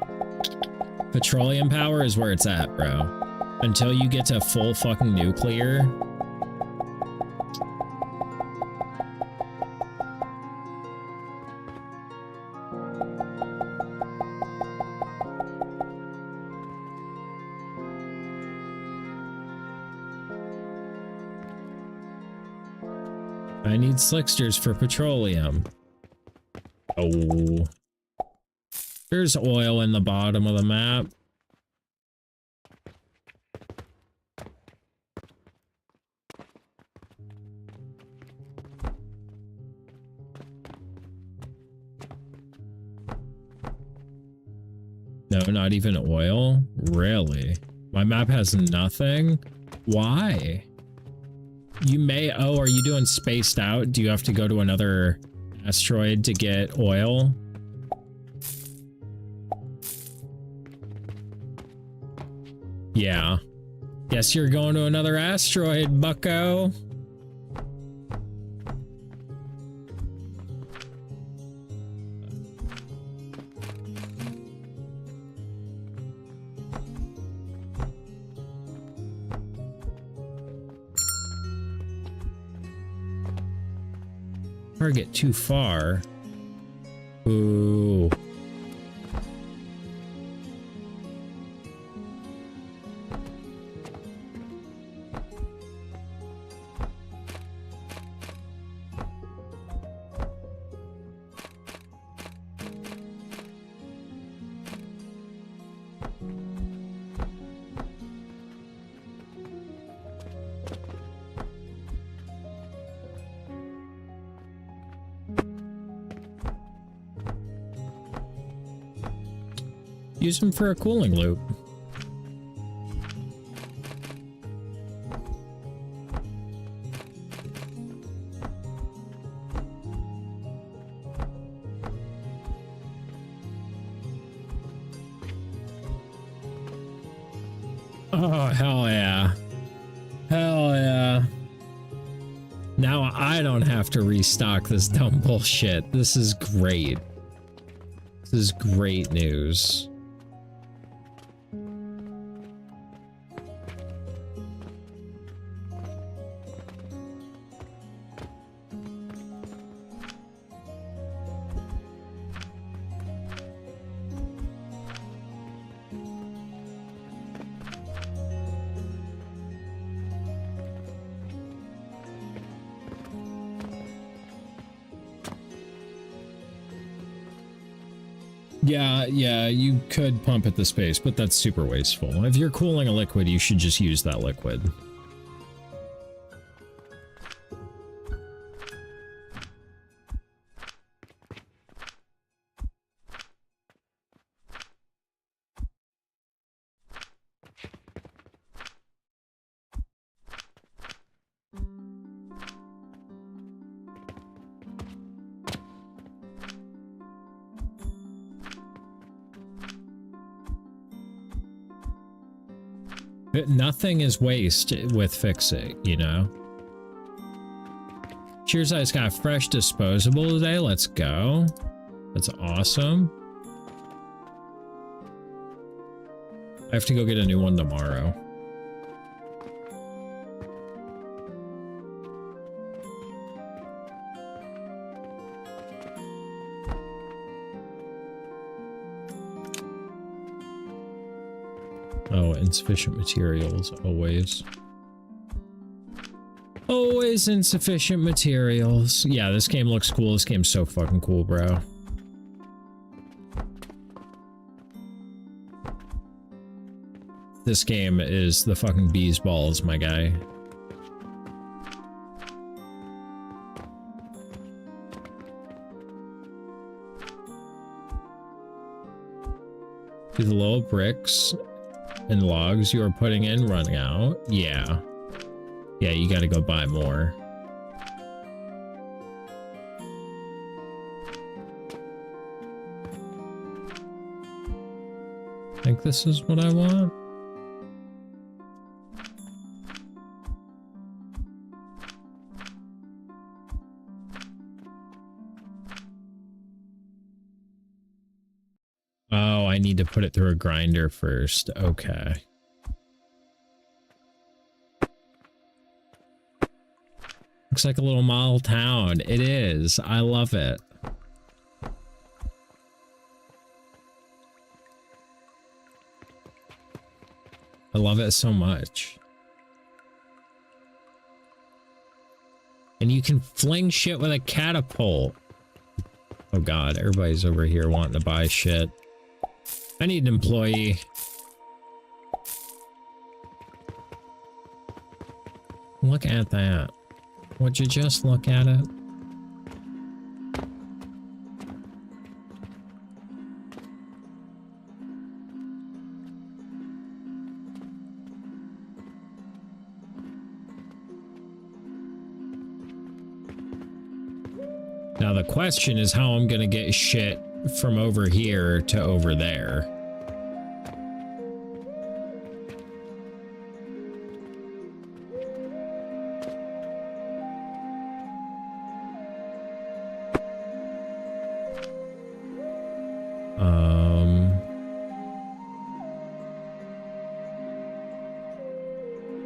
Petroleum power is where it's at, bro. Until you get to full fucking nuclear. I need slicksters for petroleum. Oh. There's oil in the bottom of the map. No, not even oil? Really? My map has nothing? Why? You may... Oh, are you doing spaced out? Do you have to go to another asteroid to get oil? Yeah. Guess you're going to another asteroid, bucko. Target too far. Ooh. Use them for a cooling loop. Oh, hell yeah. Hell yeah. Now I don't have to restock this dumb bullshit. This is great. This is great news. Yeah, you could pump at the space, but that's super wasteful. If you're cooling a liquid, you should just use that liquid. Nothing is waste with fixing, you know? Cheers, I just got fresh disposable today. Let's go. That's awesome. I have to go get a new one tomorrow. Oh, insufficient materials, always. Always insufficient materials. Yeah, this game looks cool. This game's so fucking cool, bro. This game is the fucking bee's balls, my guy. Do the little bricks and logs you are putting in running out? Yeah. Yeah, you gotta go buy more. I think this is what I want. Oh, I need to put it through a grinder first. Okay. Looks like a little model town. It is. I love it. I love it so much. And you can fling shit with a catapult. Oh god, everybody's over here wanting to buy shit. I need an employee. Look at that. Would you just look at it? Now the question is how I'm gonna get shit from over here to over there.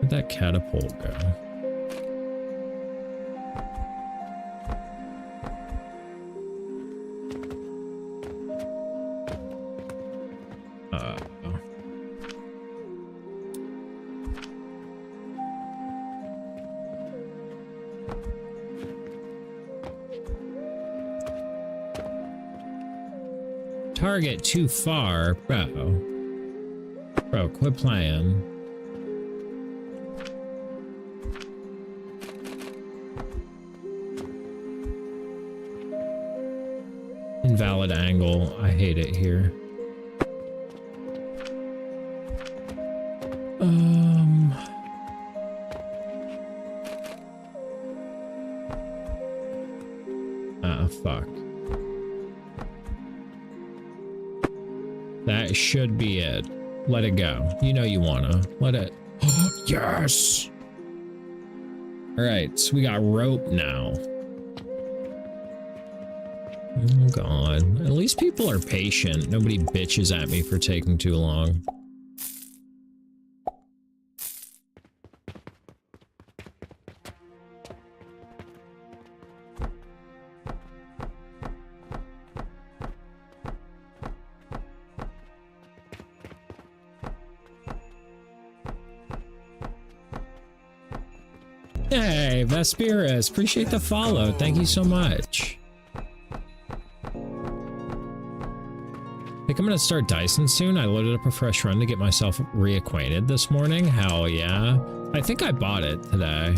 Where'd that catapult go? Target too far, bro. Bro, quit playing. Invalid angle. I hate it here. Fuck. That should be it. Let it go. You know you wanna. Let it. Yes! All right, so we got rope now. Oh god. At least people are patient. Nobody bitches at me for taking too long. Hey, Vesperus, appreciate the follow. Thank you so much. I think I'm gonna start Dyson soon. I loaded up a fresh run to get myself reacquainted this morning. Hell yeah. I think I bought it today.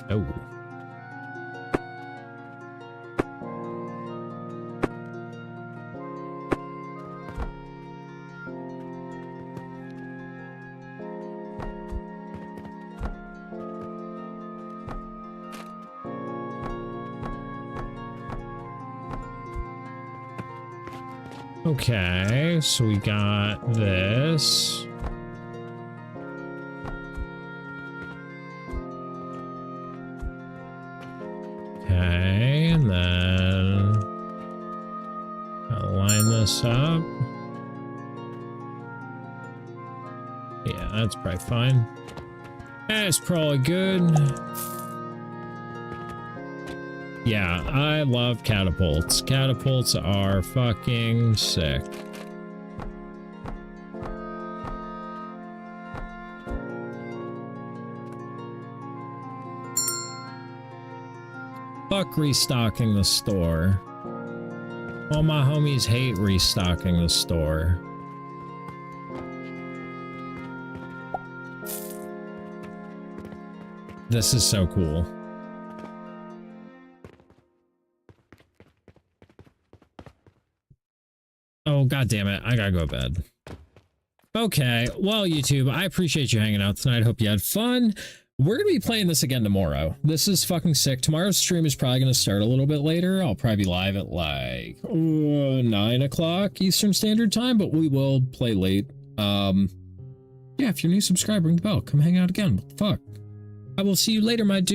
Oh. Okay, so we got this. Okay, and then I'll line this up. Yeah, that's probably fine. That's probably good. Yeah, I love catapults. Catapults are fucking sick. Fuck restocking the store. All my homies hate restocking the store. This is so cool. Oh, god damn it. I gotta go to bed. Okay, well, YouTube, I appreciate you hanging out tonight. Hope you had fun. We're gonna be playing this again tomorrow. This is fucking sick. Tomorrow's stream is probably gonna start a little bit later. I'll probably be live at like 9 o'clock Eastern Standard Time, but we will play late. Yeah, if you're a new subscriber, ring the bell. Come hang out again. What the fuck? I will see you later, my dude.